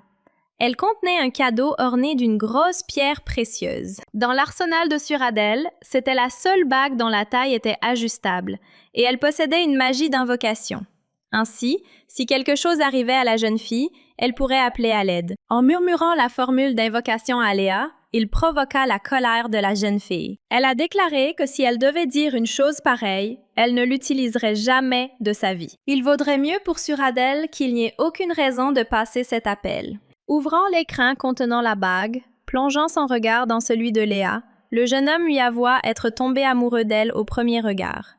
Elle contenait un cadeau orné d'une grosse pierre précieuse. Dans l'arsenal de Suradel, c'était la seule bague dont la taille était ajustable, et elle possédait une magie d'invocation. Ainsi, si quelque chose arrivait à la jeune fille, elle pourrait appeler à l'aide. En murmurant la formule d'invocation à Léa, il provoqua la colère de la jeune fille. Elle a déclaré que si elle devait dire une chose pareille, elle ne l'utiliserait jamais de sa vie. Il vaudrait mieux pour Suradel qu'il n'y ait aucune raison de passer cet appel. Ouvrant l'écran contenant la bague, plongeant son regard dans celui de Léa, le jeune homme lui avoua être tombé amoureux d'elle au premier regard.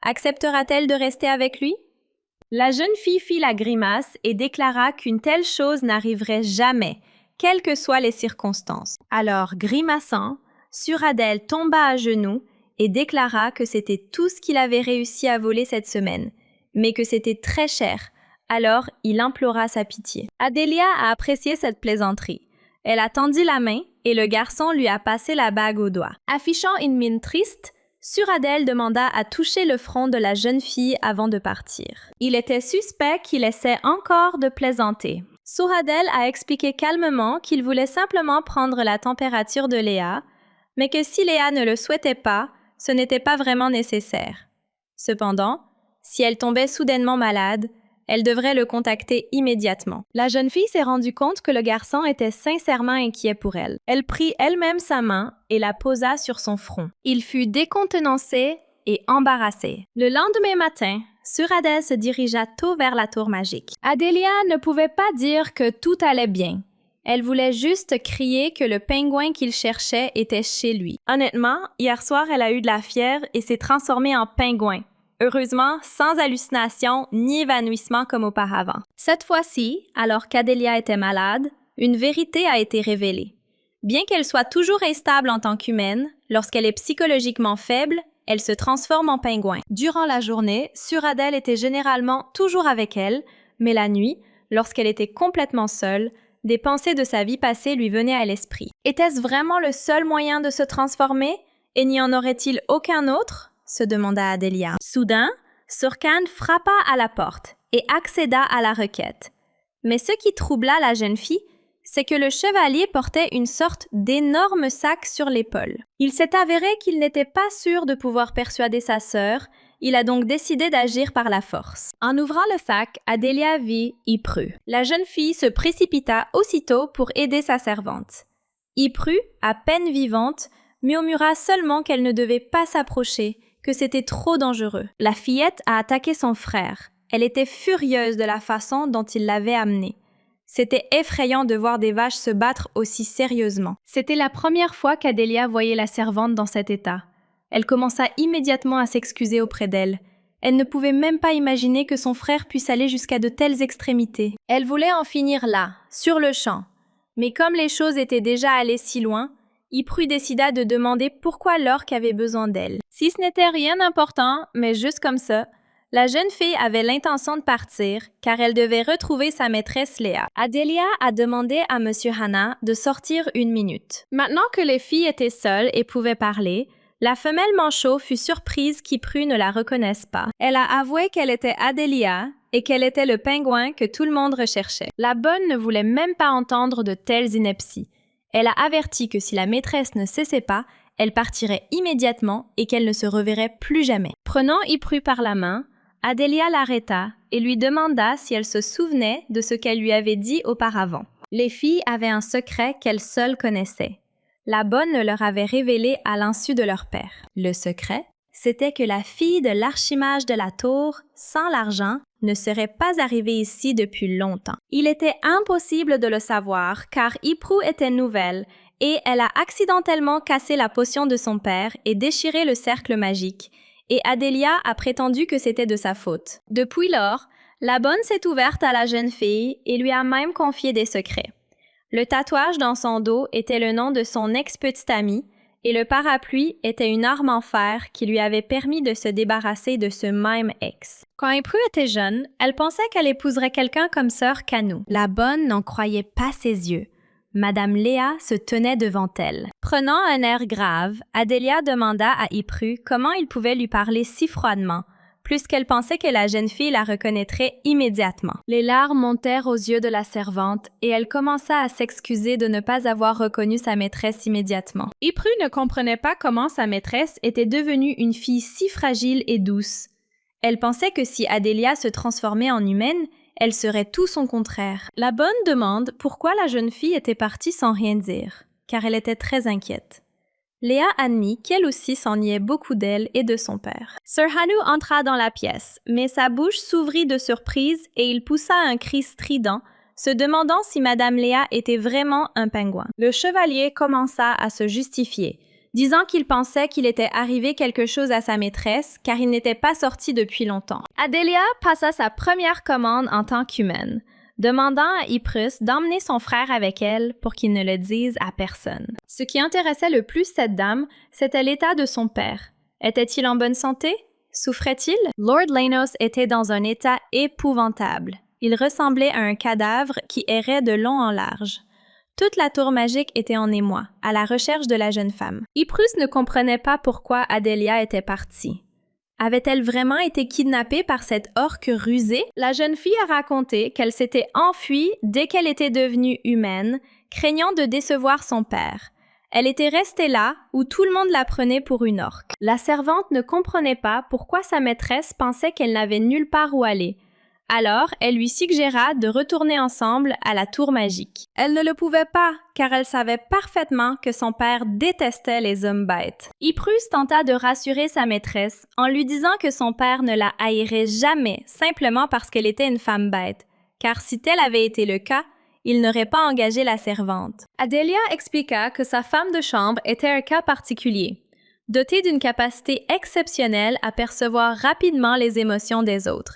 Acceptera-t-elle de rester avec lui? La jeune fille fit la grimace et déclara qu'une telle chose n'arriverait jamais, quelles que soient les circonstances. Alors, grimaçant, Suradel tomba à genoux et déclara que c'était tout ce qu'il avait réussi à voler cette semaine, mais que c'était très cher. Alors, il implora sa pitié. Adelia a apprécié cette plaisanterie. Elle a tendu la main et le garçon lui a passé la bague au doigt. Affichant une mine triste, Suradel demanda à toucher le front de la jeune fille avant de partir. Il était suspect qu'il essaie encore de plaisanter. Suradel a expliqué calmement qu'il voulait simplement prendre la température de Léa, mais que si Léa ne le souhaitait pas, ce n'était pas vraiment nécessaire. Cependant, si elle tombait soudainement malade, elle devrait le contacter immédiatement. La jeune fille s'est rendue compte que le garçon était sincèrement inquiet pour elle. Elle prit elle-même sa main et la posa sur son front. Il fut décontenancé et embarrassé. Le lendemain matin, Suradel se dirigea tôt vers la tour magique. Adelia ne pouvait pas dire que tout allait bien. Elle voulait juste crier que le pingouin qu'il cherchait était chez lui. Honnêtement, hier soir, elle a eu de la fièvre et s'est transformée en pingouin. Heureusement, sans hallucination ni évanouissement comme auparavant. Cette fois-ci, alors qu'Adelia était malade, une vérité a été révélée. Bien qu'elle soit toujours instable en tant qu'humaine, lorsqu'elle est psychologiquement faible, elle se transforme en pingouin. Durant la journée, Suradel était généralement toujours avec elle, mais la nuit, lorsqu'elle était complètement seule, des pensées de sa vie passée lui venaient à l'esprit. Était-ce vraiment le seul moyen de se transformer? Et n'y en aurait-il aucun autre? Se demanda Adélia. Soudain, Surkan frappa à la porte et accéda à la requête. Mais ce qui troubla la jeune fille, c'est que le chevalier portait une sorte d'énorme sac sur l'épaule. Il s'est avéré qu'il n'était pas sûr de pouvoir persuader sa sœur. Il a donc décidé d'agir par la force. En ouvrant le sac, Adélia vit Ypru. La jeune fille se précipita aussitôt pour aider sa servante. Ypru, à peine vivante, murmura seulement qu'elle ne devait pas s'approcher, que c'était trop dangereux. La fillette a attaqué son frère. Elle était furieuse de la façon dont il l'avait amenée. C'était effrayant de voir des vaches se battre aussi sérieusement. C'était la première fois qu'Adélia voyait la servante dans cet état. Elle commença immédiatement à s'excuser auprès d'elle. Elle ne pouvait même pas imaginer que son frère puisse aller jusqu'à de telles extrémités. Elle voulait en finir là, sur le champ. Mais comme les choses étaient déjà allées si loin, Ypru décida de demander pourquoi l'orque avait besoin d'elle. Si ce n'était rien d'important, mais juste comme ça, la jeune fille avait l'intention de partir car elle devait retrouver sa maîtresse Léa. Adélia a demandé à M. Hana de sortir 1 minute. Maintenant que les filles étaient seules et pouvaient parler, la femelle manchot fut surprise qu'Ypru ne la reconnaisse pas. Elle a avoué qu'elle était Adélia et qu'elle était le pingouin que tout le monde recherchait. La bonne ne voulait même pas entendre de telles inepties. Elle a averti que si la maîtresse ne cessait pas, elle partirait immédiatement et qu'elle ne se reverrait plus jamais. Prenant Ypru par la main, Adélia l'arrêta et lui demanda si elle se souvenait de ce qu'elle lui avait dit auparavant. Les filles avaient un secret qu'elles seules connaissaient. La bonne le leur avait révélé à l'insu de leur père. Le secret, c'était que la fille de l'archimage de la tour, sans l'argent, ne serait pas arrivée ici depuis longtemps. Il était impossible de le savoir car Ypru était nouvelle et elle a accidentellement cassé la potion de son père et déchiré le cercle magique, et Adélia a prétendu que c'était de sa faute. Depuis lors, la bonne s'est ouverte à la jeune fille et lui a même confié des secrets. Le tatouage dans son dos était le nom de son ex-petite amie et le parapluie était une arme en fer qui lui avait permis de se débarrasser de ce même ex. Quand Ypru était jeune, elle pensait qu'elle épouserait quelqu'un comme sœur Kanu. La bonne n'en croyait pas ses yeux. Madame Léa se tenait devant elle. Prenant un air grave, Adélia demanda à Ypru comment il pouvait lui parler si froidement, puisqu'elle pensait que la jeune fille la reconnaîtrait immédiatement. Les larmes montèrent aux yeux de la servante et elle commença à s'excuser de ne pas avoir reconnu sa maîtresse immédiatement. Ypru ne comprenait pas comment sa maîtresse était devenue une fille si fragile et douce. Elle pensait que si Adélia se transformait en humaine, elle serait tout son contraire. La bonne demande pourquoi la jeune fille était partie sans rien dire, car elle était très inquiète. Léa admit qu'elle aussi s'ennuyait beaucoup d'elle et de son père. Sir Hanu entra dans la pièce, mais sa bouche s'ouvrit de surprise et il poussa un cri strident, se demandant si Madame Léa était vraiment un pingouin. Le chevalier commença à se justifier, disant qu'il pensait qu'il était arrivé quelque chose à sa maîtresse car il n'était pas sorti depuis longtemps. Adélia passa sa première commande en tant qu'humaine, demandant à Ypru d'emmener son frère avec elle pour qu'il ne le dise à personne. Ce qui intéressait le plus cette dame, c'était l'état de son père. Était-il en bonne santé? Souffrait-il? Lord Lanos était dans un état épouvantable. Il ressemblait à un cadavre qui errait de long en large. Toute la tour magique était en émoi, à la recherche de la jeune femme. Ypru ne comprenait pas pourquoi Adélia était partie. Avait-elle vraiment été kidnappée par cette orque rusée? La jeune fille a raconté qu'elle s'était enfuie dès qu'elle était devenue humaine, craignant de décevoir son père. Elle était restée là, où tout le monde la prenait pour une orque. La servante ne comprenait pas pourquoi sa maîtresse pensait qu'elle n'avait nulle part où aller. Alors, elle lui suggéra de retourner ensemble à la tour magique. Elle ne le pouvait pas, car elle savait parfaitement que son père détestait les hommes bêtes. Ypru tenta de rassurer sa maîtresse en lui disant que son père ne la haïrait jamais simplement parce qu'elle était une femme bête, car si tel avait été le cas, il n'aurait pas engagé la servante. Adélia expliqua que sa femme de chambre était un cas particulier, dotée d'une capacité exceptionnelle à percevoir rapidement les émotions des autres,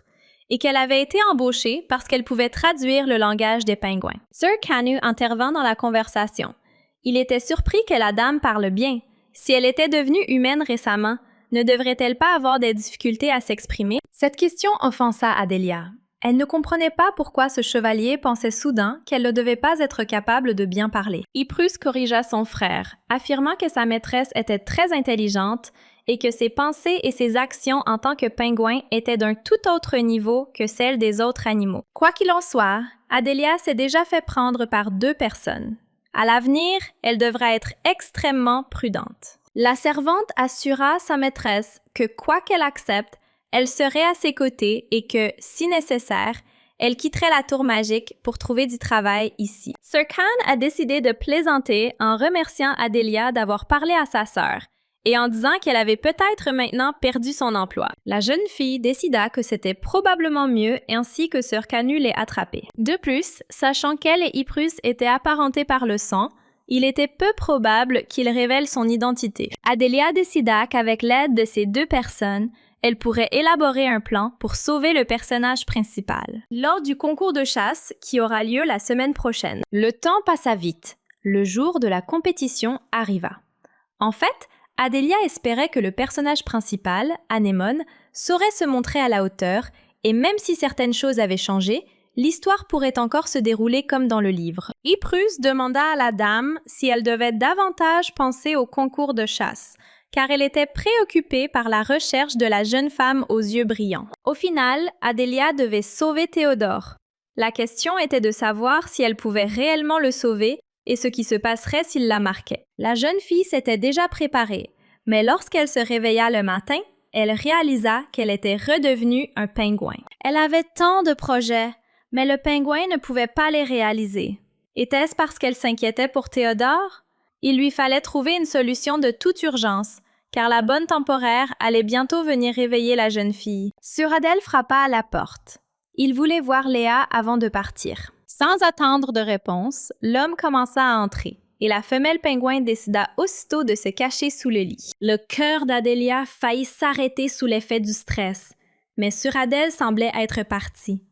et qu'elle avait été embauchée parce qu'elle pouvait traduire le langage des pingouins. Sir Kanu intervint dans la conversation. Il était surpris que la dame parle bien. Si elle était devenue humaine récemment, ne devrait-elle pas avoir des difficultés à s'exprimer? Cette question offensa Adélia. Elle ne comprenait pas pourquoi ce chevalier pensait soudain qu'elle ne devait pas être capable de bien parler. Yprus corrigea son frère, affirmant que sa maîtresse était très intelligente et que ses pensées et ses actions en tant que pingouin étaient d'un tout autre niveau que celles des autres animaux. Quoi qu'il en soit, Adélia s'est déjà fait prendre par 2 personnes. À l'avenir, elle devra être extrêmement prudente. La servante assura sa maîtresse que quoi qu'elle accepte, elle serait à ses côtés et que, si nécessaire, elle quitterait la tour magique pour trouver du travail ici. Sir Khan a décidé de plaisanter en remerciant Adélia d'avoir parlé à sa sœur et en disant qu'elle avait peut-être maintenant perdu son emploi. La jeune fille décida que c'était probablement mieux ainsi que Sir Kanu l'ait attrapée. De plus, sachant qu'elle et Yprus étaient apparentés par le sang, il était peu probable qu'il révèle son identité. Adélia décida qu'avec l'aide de ces 2 personnes, elle pourrait élaborer un plan pour sauver le personnage principal. Lors du concours de chasse qui aura lieu la semaine prochaine, le temps passa vite. Le jour de la compétition arriva. En fait, Adélia espérait que le personnage principal, Anémone, saurait se montrer à la hauteur et même si certaines choses avaient changé, l'histoire pourrait encore se dérouler comme dans le livre. Yprus demanda à la dame si elle devait davantage penser au concours de chasse, car elle était préoccupée par la recherche de la jeune femme aux yeux brillants. Au final, Adélia devait sauver Théodore. La question était de savoir si elle pouvait réellement le sauver et ce qui se passerait s'il la marquait. La jeune fille s'était déjà préparée, mais lorsqu'elle se réveilla le matin, elle réalisa qu'elle était redevenue un pingouin. Elle avait tant de projets, mais le pingouin ne pouvait pas les réaliser. Était-ce parce qu'elle s'inquiétait pour Théodore? Il lui fallait trouver une solution de toute urgence, car la bonne temporaire allait bientôt venir réveiller la jeune fille. Suradel frappa à la porte. Il voulait voir Léa avant de partir. Sans attendre de réponse, l'homme commença à entrer, et la femelle pingouin décida aussitôt de se cacher sous le lit. Le cœur d'Adélia faillit s'arrêter sous l'effet du stress, mais Suradel semblait être parti.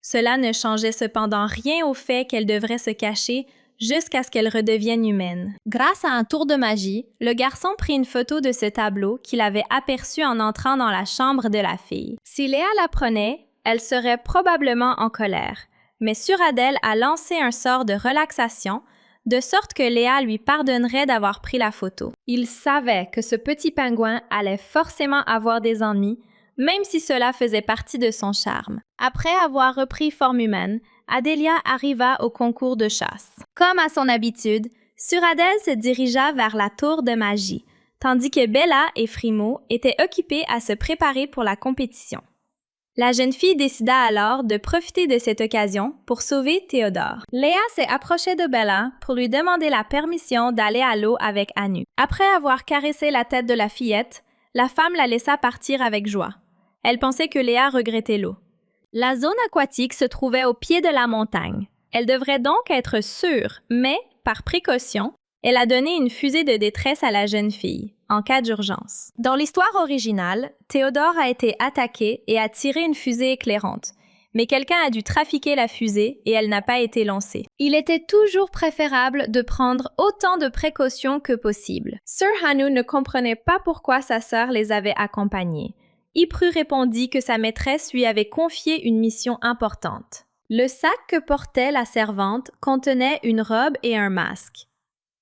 Cela ne changeait cependant rien au fait qu'elle devrait se cacher jusqu'à ce qu'elle redevienne humaine. Grâce à un tour de magie, le garçon prit une photo de ce tableau qu'il avait aperçu en entrant dans la chambre de la fille. Si Léa l'apprenait, elle serait probablement en colère, mais Suradel a lancé un sort de relaxation, de sorte que Léa lui pardonnerait d'avoir pris la photo. Il savait que ce petit pingouin allait forcément avoir des ennuis, même si cela faisait partie de son charme. Après avoir repris forme humaine, Adélia arriva au concours de chasse. Comme à son habitude, Suradel se dirigea vers la tour de magie, tandis que Bella et Frimo étaient occupés à se préparer pour la compétition. La jeune fille décida alors de profiter de cette occasion pour sauver Théodore. Léa s'est approchée de Bella pour lui demander la permission d'aller à l'eau avec Anu. Après avoir caressé la tête de la fillette, la femme la laissa partir avec joie. Elle pensait que Léa regrettait l'eau. La zone aquatique se trouvait au pied de la montagne. Elle devrait donc être sûre, mais, par précaution, elle a donné une fusée de détresse à la jeune fille, en cas d'urgence. Dans l'histoire originale, Théodore a été attaqué et a tiré une fusée éclairante, mais quelqu'un a dû trafiquer la fusée et elle n'a pas été lancée. Il était toujours préférable de prendre autant de précautions que possible. Sir Hanu ne comprenait pas pourquoi sa sœur les avait accompagnés. Yprus répondit que sa maîtresse lui avait confié une mission importante. Le sac que portait la servante contenait une robe et un masque.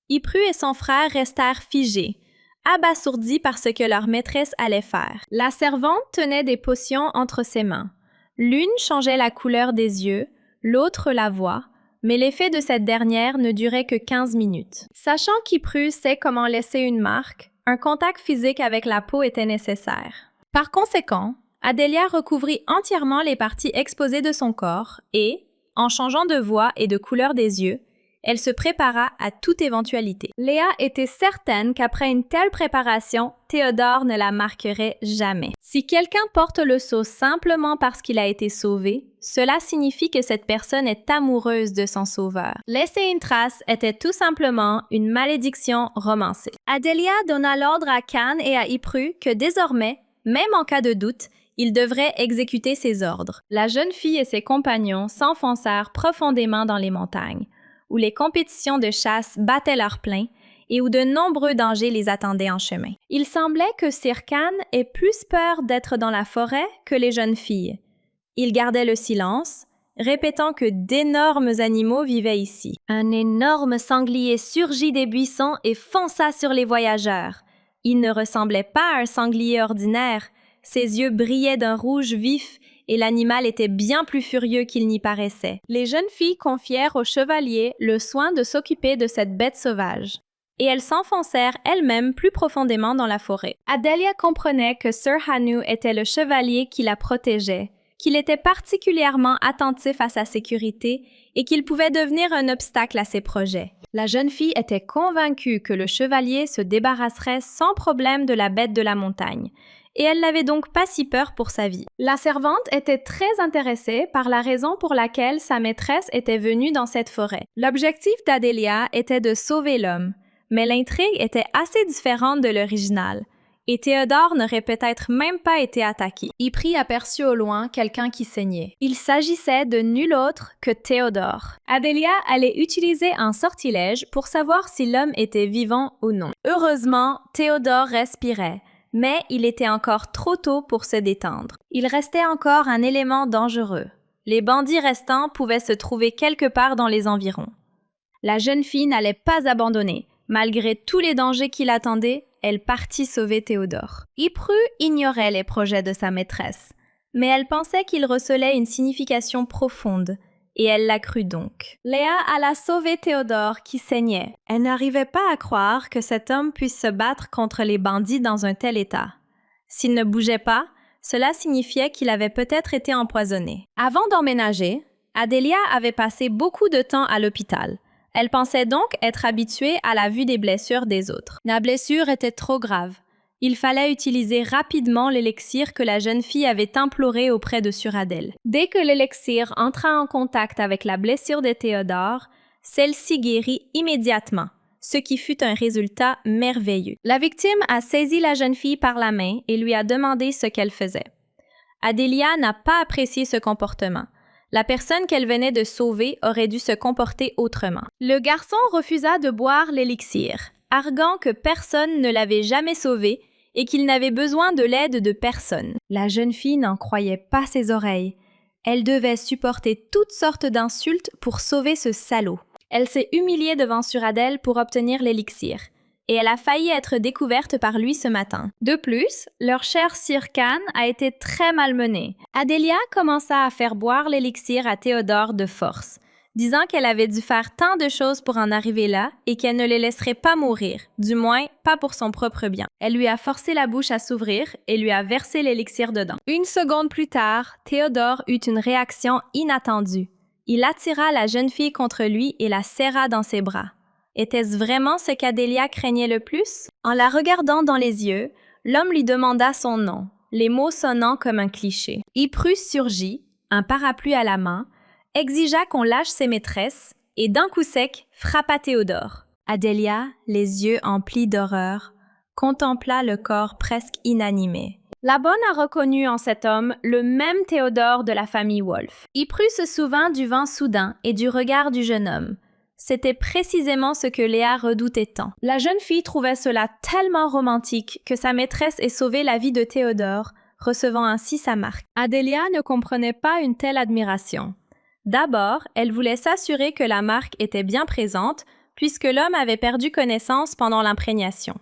Yprus et son frère restèrent figés, abasourdis par ce que leur maîtresse allait faire. La servante tenait des potions entre ses mains. L'une changeait la couleur des yeux, l'autre la voix, mais l'effet de cette dernière ne durait que 15 minutes. Sachant qu'Yprus sait comment laisser une marque, un contact physique avec la peau était nécessaire. Par conséquent, Adélia recouvrit entièrement les parties exposées de son corps et, en changeant de voix et de couleur des yeux, elle se prépara à toute éventualité. Léa était certaine qu'après une telle préparation, Théodore ne la marquerait jamais. Si quelqu'un porte le sceau simplement parce qu'il a été sauvé, cela signifie que cette personne est amoureuse de son sauveur. Laisser une trace était tout simplement une malédiction romancée. Adélia donna l'ordre à Khan et à Yprus que désormais, même en cas de doute, ils devraient exécuter ses ordres. La jeune fille et ses compagnons s'enfoncèrent profondément dans les montagnes, où les compétitions de chasse battaient leur plein et où de nombreux dangers les attendaient en chemin. Il semblait que Sir Khan ait plus peur d'être dans la forêt que les jeunes filles. Il gardait le silence, répétant que d'énormes animaux vivaient ici. Un énorme sanglier surgit des buissons et fonça sur les voyageurs. Il ne ressemblait pas à un sanglier ordinaire. Ses yeux brillaient d'un rouge vif et l'animal était bien plus furieux qu'il n'y paraissait. Les jeunes filles confièrent au chevalier le soin de s'occuper de cette bête sauvage. Et elles s'enfoncèrent elles-mêmes plus profondément dans la forêt. Adelia comprenait que Sir Hanu était le chevalier qui la protégeait, qu'il était particulièrement attentif à sa sécurité et qu'il pouvait devenir un obstacle à ses projets. La jeune fille était convaincue que le chevalier se débarrasserait sans problème de la bête de la montagne, et elle n'avait donc pas si peur pour sa vie. La servante était très intéressée par la raison pour laquelle sa maîtresse était venue dans cette forêt. L'objectif d'Adelia était de sauver l'homme, mais l'intrigue était assez différente de l'original, et Théodore n'aurait peut-être même pas été attaqué. Ypres aperçut au loin quelqu'un qui saignait. Il s'agissait de nul autre que Théodore. Adelia allait utiliser un sortilège pour savoir si l'homme était vivant ou non. Heureusement, Théodore respirait, mais il était encore trop tôt pour se détendre. Il restait encore un élément dangereux. Les bandits restants pouvaient se trouver quelque part dans les environs. La jeune fille n'allait pas abandonner. Malgré tous les dangers qui l'attendaient, elle partit sauver Théodore. Ypres ignorait les projets de sa maîtresse, mais elle pensait qu'il recelait une signification profonde, et elle la crut donc. Léa alla sauver Théodore qui saignait. Elle n'arrivait pas à croire que cet homme puisse se battre contre les bandits dans un tel état. S'il ne bougeait pas, cela signifiait qu'il avait peut-être été empoisonné. Avant d'emménager, Adelia avait passé beaucoup de temps à l'hôpital. Elle pensait donc être habituée à la vue des blessures des autres. La blessure était trop grave. Il fallait utiliser rapidement l'élixir que la jeune fille avait imploré auprès de Suradel. Dès que l'élixir entra en contact avec la blessure de Théodore, celle-ci guérit immédiatement, ce qui fut un résultat merveilleux. La victime a saisi la jeune fille par la main et lui a demandé ce qu'elle faisait. Adelia n'a pas apprécié ce comportement. La personne qu'elle venait de sauver aurait dû se comporter autrement. Le garçon refusa de boire l'élixir, arguant que personne ne l'avait jamais sauvé et qu'il n'avait besoin de l'aide de personne. La jeune fille n'en croyait pas ses oreilles. Elle devait supporter toutes sortes d'insultes pour sauver ce salaud. Elle s'est humiliée devant Suradel pour obtenir l'élixir, et elle a failli être découverte par lui ce matin. De plus, leur cher Sir Khan a été très malmené. Adelia commença à faire boire l'élixir à Théodore de force, disant qu'elle avait dû faire tant de choses pour en arriver là et qu'elle ne les laisserait pas mourir, du moins pas pour son propre bien. Elle lui a forcé la bouche à s'ouvrir et lui a versé l'élixir dedans. Une seconde plus tard, Théodore eut une réaction inattendue. Il attira la jeune fille contre lui et la serra dans ses bras. Était-ce vraiment ce qu'Adelia craignait le plus? En la regardant dans les yeux, l'homme lui demanda son nom, les mots sonnant comme un cliché. Ypres surgit, un parapluie à la main, exigea qu'on lâche ses maîtresses et d'un coup sec frappa Théodore. Adelia, les yeux emplis d'horreur, contempla le corps presque inanimé. La bonne a reconnu en cet homme le même Théodore de la famille Wolf. Ypres se souvint du vent soudain et du regard du jeune homme. C'était précisément ce que Léa redoutait tant. La jeune fille trouvait cela tellement romantique que sa maîtresse ait sauvé la vie de Théodore, recevant ainsi sa marque. Adelia ne comprenait pas une telle admiration. D'abord, elle voulait s'assurer que la marque était bien présente, puisque l'homme avait perdu connaissance pendant l'imprégnation.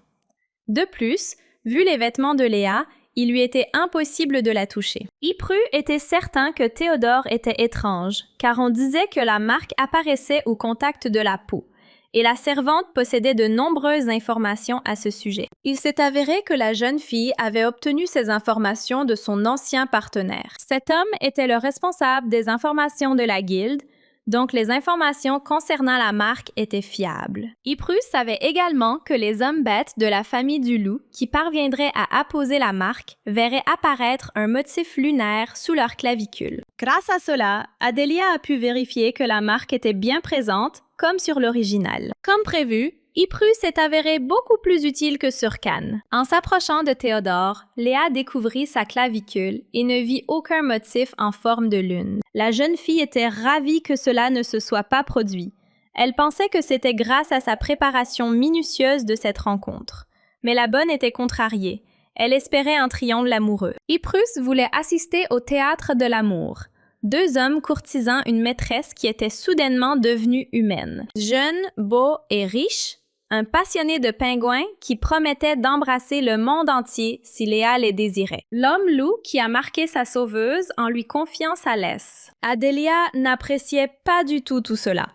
De plus, vu les vêtements de Léa, il lui était impossible de la toucher. Ypres était certain que Théodore était étrange, car on disait que la marque apparaissait au contact de la peau, et la servante possédait de nombreuses informations à ce sujet. Il s'est avéré que la jeune fille avait obtenu ces informations de son ancien partenaire. Cet homme était le responsable des informations de la guilde, donc les informations concernant la marque étaient fiables. Ypres savait également que les hommes bêtes de la famille du loup qui parviendraient à apposer la marque verraient apparaître un motif lunaire sous leur clavicule. Grâce à cela, Adelia a pu vérifier que la marque était bien présente, comme sur l'original. Comme prévu, Ypres s'est avéré beaucoup plus utile que Sir Khan. En s'approchant de Théodore, Léa découvrit sa clavicule et ne vit aucun motif en forme de lune. La jeune fille était ravie que cela ne se soit pas produit. Elle pensait que c'était grâce à sa préparation minutieuse de cette rencontre. Mais la bonne était contrariée. Elle espérait un triomphe amoureux. Ypres voulait assister au théâtre de l'amour. Deux hommes courtisant une maîtresse qui était soudainement devenue humaine. Jeune, beau et riche, un passionné de pingouins qui promettait d'embrasser le monde entier si Léa les désirait. L'homme loup qui a marqué sa sauveuse en lui confiant sa laisse. Adélia n'appréciait pas du tout cela.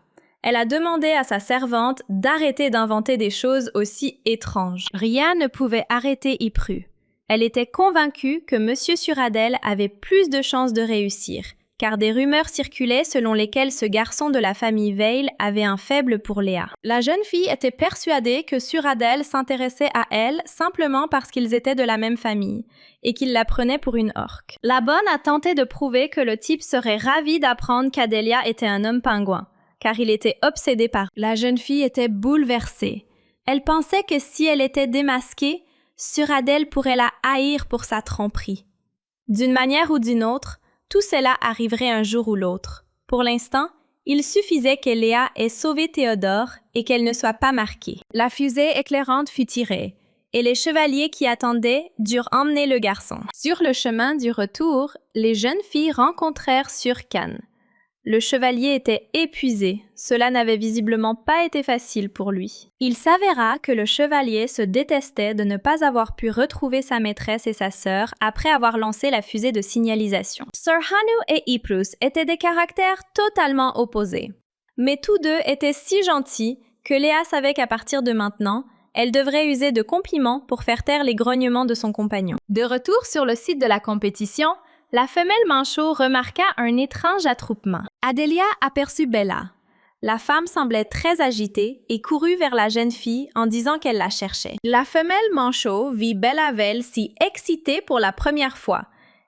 Elle a demandé à sa servante d'arrêter d'inventer des choses aussi étranges. Rien ne pouvait arrêter Ypres. Elle était convaincue que M. Suradel avait plus de chances de réussir, car des rumeurs circulaient selon lesquelles ce garçon de la famille Veil avait un faible pour Léa. La jeune fille était persuadée que Suradel s'intéressait à elle simplement parce qu'ils étaient de la même famille et qu'il la prenait pour une orque. La bonne a tenté de prouver que le type serait ravi d'apprendre qu'Adélia était un homme pingouin, car il était obsédé par elle. La jeune fille était bouleversée. Elle pensait que si elle était démasquée, Suradel pourrait la haïr pour sa tromperie. D'une manière ou d'une autre, tout cela arriverait un jour ou l'autre. Pour l'instant, il suffisait que Léa ait sauvé Théodore et qu'elle ne soit pas marquée. La fusée éclairante fut tirée, et les chevaliers qui attendaient durent emmener le garçon. Sur le chemin du retour, les jeunes filles rencontrèrent Surcan. Le chevalier était épuisé, cela n'avait visiblement pas été facile pour lui. Il s'avéra que le chevalier se détestait de ne pas avoir pu retrouver sa maîtresse et sa sœur après avoir lancé la fusée de signalisation. Sir Hanu et Ypres étaient des caractères totalement opposés. Mais tous deux étaient si gentils que Léa savait qu'à partir de maintenant, elle devrait user de compliments pour faire taire les grognements de son compagnon. De retour sur le site de la compétition, la femelle manchot remarqua un étrange attroupement. Adélia aperçut Bella. La femme semblait très agitée et courut vers la jeune fille en disant qu'elle la cherchait. La femelle manchot vit Bella Veil si excitée pour la première fois,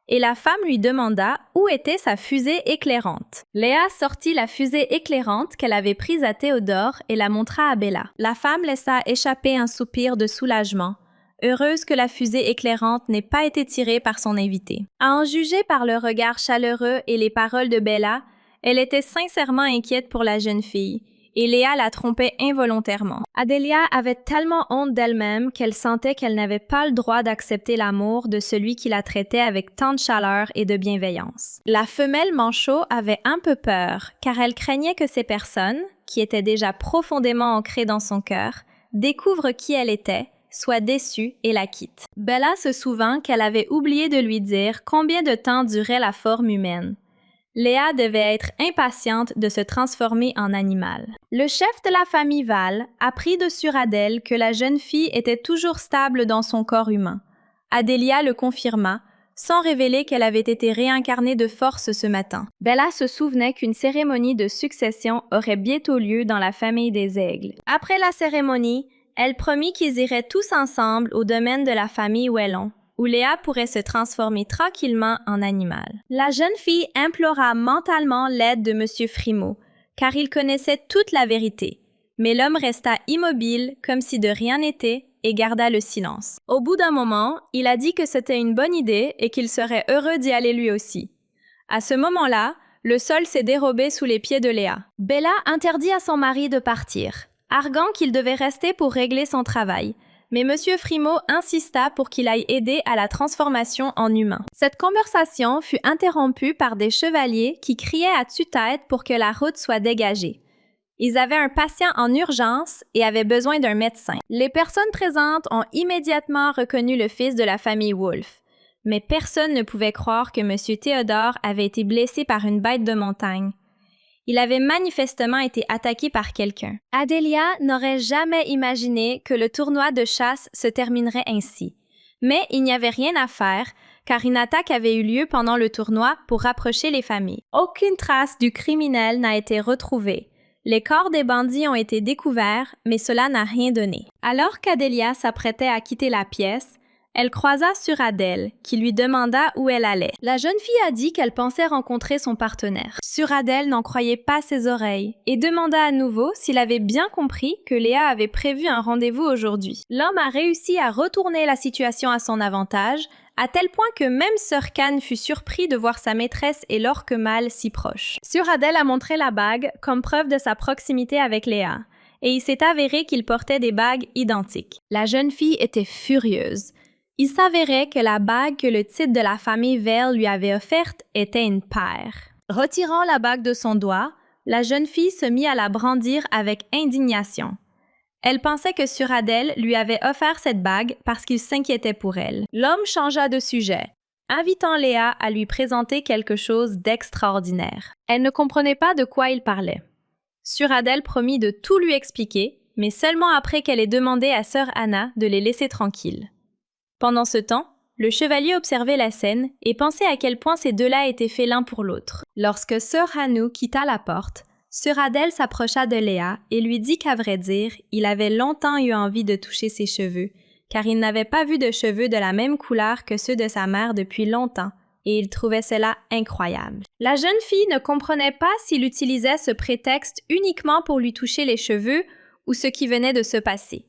et la femme lui demanda où était sa fusée éclairante. Léa sortit la fusée éclairante qu'elle avait prise à Théodore et la montra à Bella. La femme laissa échapper un soupir de soulagement, heureuse que la fusée éclairante n'ait pas été tirée par son invité. À en juger par le regard chaleureux et les paroles de Bella, elle était sincèrement inquiète pour la jeune fille, et Léa la trompait involontairement. Adélia avait tellement honte d'elle-même qu'elle sentait qu'elle n'avait pas le droit d'accepter l'amour de celui qui la traitait avec tant de chaleur et de bienveillance. La femelle manchot avait un peu peur, car elle craignait que ces personnes, qui étaient déjà profondément ancrées dans son cœur, découvrent qui elle était, soit déçue et la quitte. Bella se souvint qu'elle avait oublié de lui dire combien de temps durait la forme humaine. Léa devait être impatiente de se transformer en animal. Le chef de la famille Val apprit de Suradel que la jeune fille était toujours stable dans son corps humain. Adélia le confirma, sans révéler qu'elle avait été réincarnée de force ce matin. Bella se souvenait qu'une cérémonie de succession aurait bientôt lieu dans la famille des aigles. Après la cérémonie, elle promit qu'ils iraient tous ensemble au domaine de la famille Wellon, où Léa pourrait se transformer tranquillement en animal. La jeune fille implora mentalement l'aide de M. Frimaud, car il connaissait toute la vérité. Mais l'homme resta immobile, comme si de rien n'était, et garda le silence. Au bout d'un moment, il a dit que c'était une bonne idée et qu'il serait heureux d'y aller lui aussi. À ce moment-là, le sol s'est dérobé sous les pieds de Léa. Bella interdit à son mari de partir, arguant qu'il devait rester pour régler son travail. Mais M. Frimaud insista pour qu'il aille aider à la transformation en humain. Cette conversation fut interrompue par des chevaliers qui criaient à tue-tête pour que la route soit dégagée. Ils avaient un patient en urgence et avaient besoin d'un médecin. Les personnes présentes ont immédiatement reconnu le fils de la famille Wolfe, mais personne ne pouvait croire que M. Théodore avait été blessé par une bête de montagne. Il avait manifestement été attaqué par quelqu'un. Adélia n'aurait jamais imaginé que le tournoi de chasse se terminerait ainsi. Mais il n'y avait rien à faire, car une attaque avait eu lieu pendant le tournoi pour rapprocher les familles. Aucune trace du criminel n'a été retrouvée. Les corps des bandits ont été découverts, mais cela n'a rien donné. Alors qu'Adélia s'apprêtait à quitter la pièce, elle croisa Suradel, qui lui demanda où elle allait. La jeune fille a dit qu'elle pensait rencontrer son partenaire. Suradel n'en croyait pas ses oreilles et demanda à nouveau s'il avait bien compris que Léa avait prévu un rendez-vous aujourd'hui. L'homme a réussi à retourner la situation à son avantage, à tel point que même Sir Khan fut surpris de voir sa maîtresse et l'orque mâle si proches. Suradel a montré la bague comme preuve de sa proximité avec Léa, et il s'est avéré qu'il portait des bagues identiques. La jeune fille était furieuse. Il s'avérait que la bague que le titre de la famille Vale lui avait offerte était une paire. Retirant la bague de son doigt, la jeune fille se mit à la brandir avec indignation. Elle pensait que Suradel lui avait offert cette bague parce qu'il s'inquiétait pour elle. L'homme changea de sujet, invitant Léa à lui présenter quelque chose d'extraordinaire. Elle ne comprenait pas de quoi il parlait. Suradel promit de tout lui expliquer, mais seulement après qu'elle ait demandé à sœur Anna de les laisser tranquilles. Pendant ce temps, le chevalier observait la scène et pensait à quel point ces deux-là étaient faits l'un pour l'autre. Lorsque sœur Hanou quitta la porte, Suradel s'approcha de Léa et lui dit qu'à vrai dire, il avait longtemps eu envie de toucher ses cheveux, car il n'avait pas vu de cheveux de la même couleur que ceux de sa mère depuis longtemps, et il trouvait cela incroyable. La jeune fille ne comprenait pas s'il utilisait ce prétexte uniquement pour lui toucher les cheveux ou ce qui venait de se passer.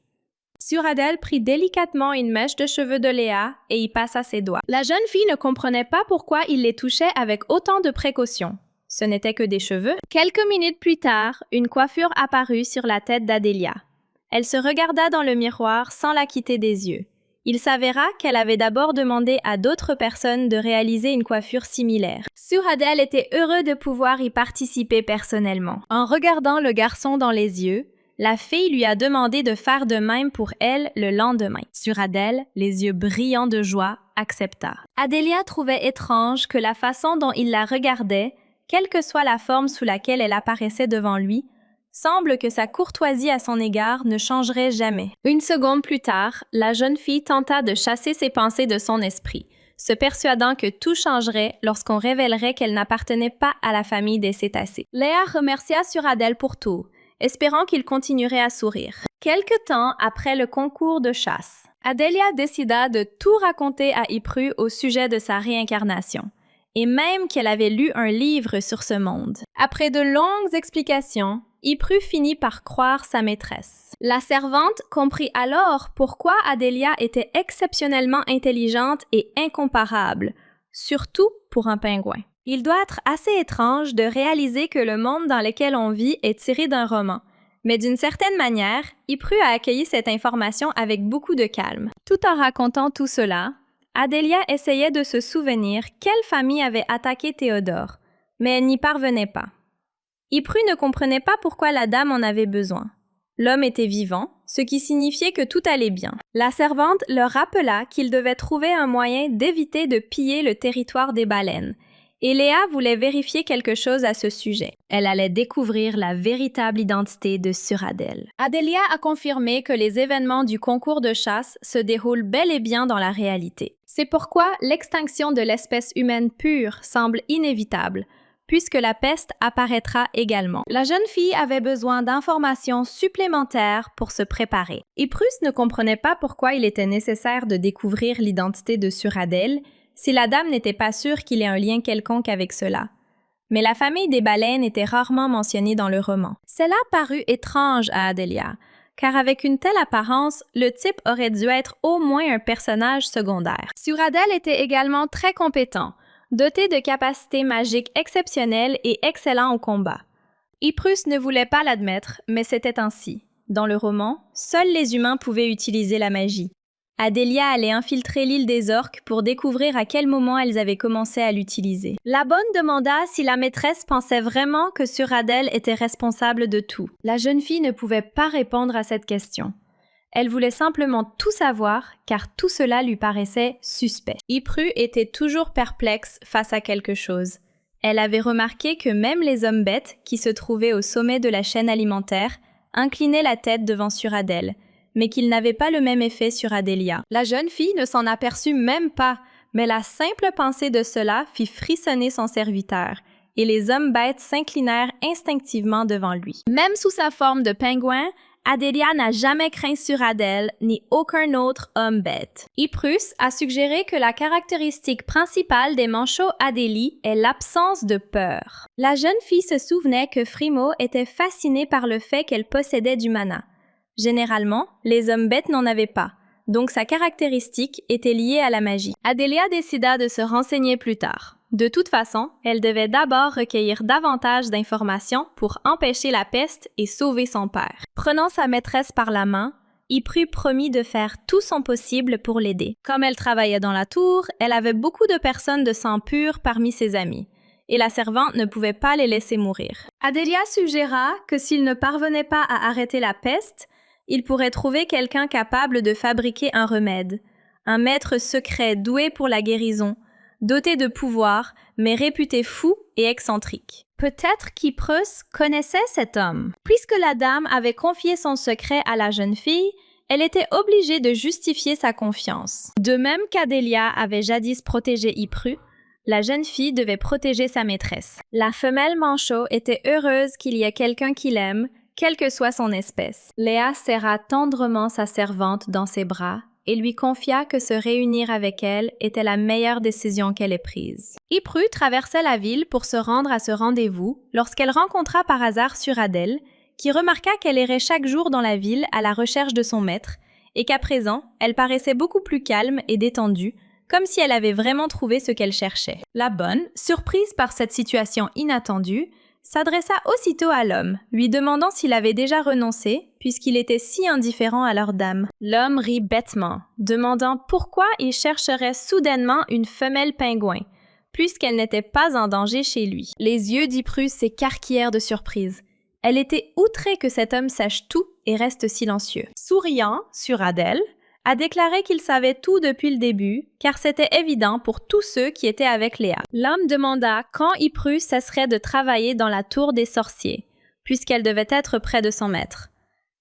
Suradel prit délicatement une mèche de cheveux de Léa et y passa ses doigts. La jeune fille ne comprenait pas pourquoi il les touchait avec autant de précaution. Ce n'était que des cheveux. Quelques minutes plus tard, une coiffure apparut sur la tête d'Adélia. Elle se regarda dans le miroir sans la quitter des yeux. Il s'avéra qu'elle avait d'abord demandé à d'autres personnes de réaliser une coiffure similaire. Suradel était heureux de pouvoir y participer personnellement. En regardant le garçon dans les yeux, la fille lui a demandé de faire de même pour elle le lendemain. Suradel, les yeux brillants de joie, accepta. Adélia trouvait étrange que la façon dont il la regardait, quelle que soit la forme sous laquelle elle apparaissait devant lui, semble que sa courtoisie à son égard ne changerait jamais. Une seconde plus tard, la jeune fille tenta de chasser ses pensées de son esprit, se persuadant que tout changerait lorsqu'on révélerait qu'elle n'appartenait pas à la famille des cétacés. Léa remercia Suradel pour tout, espérant qu'il continuerait à sourire. Quelque temps après le concours de chasse, Adélia décida de tout raconter à Ypru au sujet de sa réincarnation, et même qu'elle avait lu un livre sur ce monde. Après de longues explications, Ypru finit par croire sa maîtresse. La servante comprit alors pourquoi Adélia était exceptionnellement intelligente et incomparable, surtout pour un pingouin. Il doit être assez étrange de réaliser que le monde dans lequel on vit est tiré d'un roman, mais d'une certaine manière, Ypru a accueilli cette information avec beaucoup de calme. Tout en racontant tout cela, Adélia essayait de se souvenir quelle famille avait attaqué Théodore, mais elle n'y parvenait pas. Ypru ne comprenait pas pourquoi la dame en avait besoin. L'homme était vivant, ce qui signifiait que tout allait bien. La servante leur rappela qu'ils devaient trouver un moyen d'éviter de piller le territoire des baleines, et Léa voulait vérifier quelque chose à ce sujet. Elle allait découvrir la véritable identité de Suradel. Adélia a confirmé que les événements du concours de chasse se déroulent bel et bien dans la réalité. C'est pourquoi l'extinction de l'espèce humaine pure semble inévitable, puisque la peste apparaîtra également. La jeune fille avait besoin d'informations supplémentaires pour se préparer. Yprus ne comprenait pas pourquoi il était nécessaire de découvrir l'identité de Suradel si la dame n'était pas sûre qu'il ait un lien quelconque avec cela. Mais la famille des baleines était rarement mentionnée dans le roman. Cela parut étrange à Adélia, car avec une telle apparence, le type aurait dû être au moins un personnage secondaire. Suradel était également très compétent, doté de capacités magiques exceptionnelles et excellent au combat. Yprus ne voulait pas l'admettre, mais c'était ainsi. Dans le roman, seuls les humains pouvaient utiliser la magie. Adélia allait infiltrer l'île des orques pour découvrir à quel moment elles avaient commencé à l'utiliser. La bonne demanda si la maîtresse pensait vraiment que Suradel était responsable de tout. La jeune fille ne pouvait pas répondre à cette question. Elle voulait simplement tout savoir, car tout cela lui paraissait suspect. Ypru était toujours perplexe face à quelque chose. Elle avait remarqué que même les hommes bêtes, qui se trouvaient au sommet de la chaîne alimentaire, inclinaient la tête devant Suradel, mais qu'ils n'avaient pas le même effet sur Adélia. La jeune fille ne s'en aperçut même pas, mais la simple pensée de cela fit frissonner son serviteur, et les hommes bêtes s'inclinèrent instinctivement devant lui. Même sous sa forme de pingouin, Adélia n'a jamais craint Suradel ni aucun autre homme bête. Yprus a suggéré que la caractéristique principale des manchots Adélie est l'absence de peur. La jeune fille se souvenait que Frimo était fasciné par le fait qu'elle possédait du mana. Généralement, les hommes bêtes n'en avaient pas, donc sa caractéristique était liée à la magie. Adélia décida de se renseigner plus tard. De toute façon, elle devait d'abord recueillir davantage d'informations pour empêcher la peste et sauver son père. Prenant sa maîtresse par la main, Ypru promit de faire tout son possible pour l'aider. Comme elle travaillait dans la tour, elle avait beaucoup de personnes de sang pur parmi ses amis, et la servante ne pouvait pas les laisser mourir. Adelia suggéra que s'il ne parvenait pas à arrêter la peste, il pourrait trouver quelqu'un capable de fabriquer un remède, un maître secret doué pour la guérison, doté de pouvoir, mais réputé fou et excentrique. Peut-être qu'Ypres connaissait cet homme. Puisque la dame avait confié son secret à la jeune fille, elle était obligée de justifier sa confiance. De même qu'Adelia avait jadis protégé Ypru, la jeune fille devait protéger sa maîtresse. La femelle manchot était heureuse qu'il y ait quelqu'un qui l'aime, quelle que soit son espèce. Léa serra tendrement sa servante dans ses bras et lui confia que se réunir avec elle était la meilleure décision qu'elle ait prise. Ypru traversait la ville pour se rendre à ce rendez-vous lorsqu'elle rencontra par hasard Suradel, qui remarqua qu'elle errait chaque jour dans la ville à la recherche de son maître et qu'à présent, elle paraissait beaucoup plus calme et détendue, comme si elle avait vraiment trouvé ce qu'elle cherchait. La bonne, surprise par cette situation inattendue, s'adressa aussitôt à l'homme, lui demandant s'il avait déjà renoncé, puisqu'il était si indifférent à leur dame. L'homme rit bêtement, demandant pourquoi il chercherait soudainement une femelle pingouin, puisqu'elle n'était pas en danger chez lui. Les yeux d'Ypru s'écarquillèrent de surprise. Elle était outrée que cet homme sache tout et reste silencieux. Souriant, Suradel a déclaré qu'il savait tout depuis le début, car c'était évident pour tous ceux qui étaient avec Léa. L'homme demanda quand Ypru cesserait de travailler dans la tour des sorciers, puisqu'elle devait être près de son maître.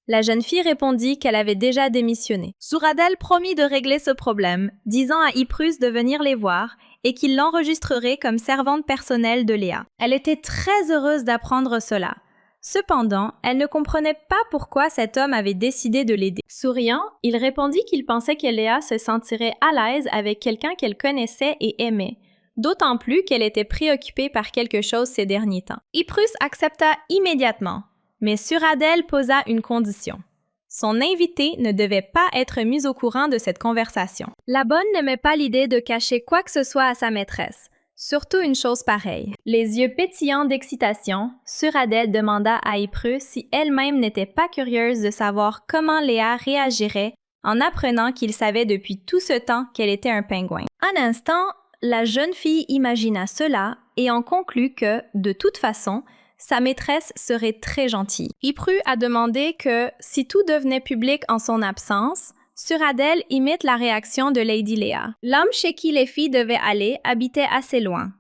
La jeune fille répondit qu'elle avait déjà démissionné. Suradel promit de régler ce problème, disant à Yprus de venir les voir et qu'il l'enregistrerait comme servante personnelle de Léa. Elle était très heureuse d'apprendre cela. Cependant, elle ne comprenait pas pourquoi cet homme avait décidé de l'aider. Souriant, il répondit qu'il pensait que Léa se sentirait à l'aise avec quelqu'un qu'elle connaissait et aimait, d'autant plus qu'elle était préoccupée par quelque chose ces derniers temps. Yprus accepta immédiatement, mais Suradel posa une condition. Son invité ne devait pas être mis au courant de cette conversation. La bonne n'aimait pas l'idée de cacher quoi que ce soit à sa maîtresse. Surtout une chose pareille. Les yeux pétillants d'excitation, Suradel demanda à Ypru si elle-même n'était pas curieuse de savoir comment Léa réagirait en apprenant qu'il savait depuis tout ce temps qu'elle était un pingouin. Un instant, la jeune fille imagina cela et en conclut que, de toute façon, sa maîtresse serait très gentille. Ypru a demandé que, si tout devenait public en son absence, Suradel imite la réaction de Lady Léa. L'homme chez qui les filles devaient aller habitait assez loin.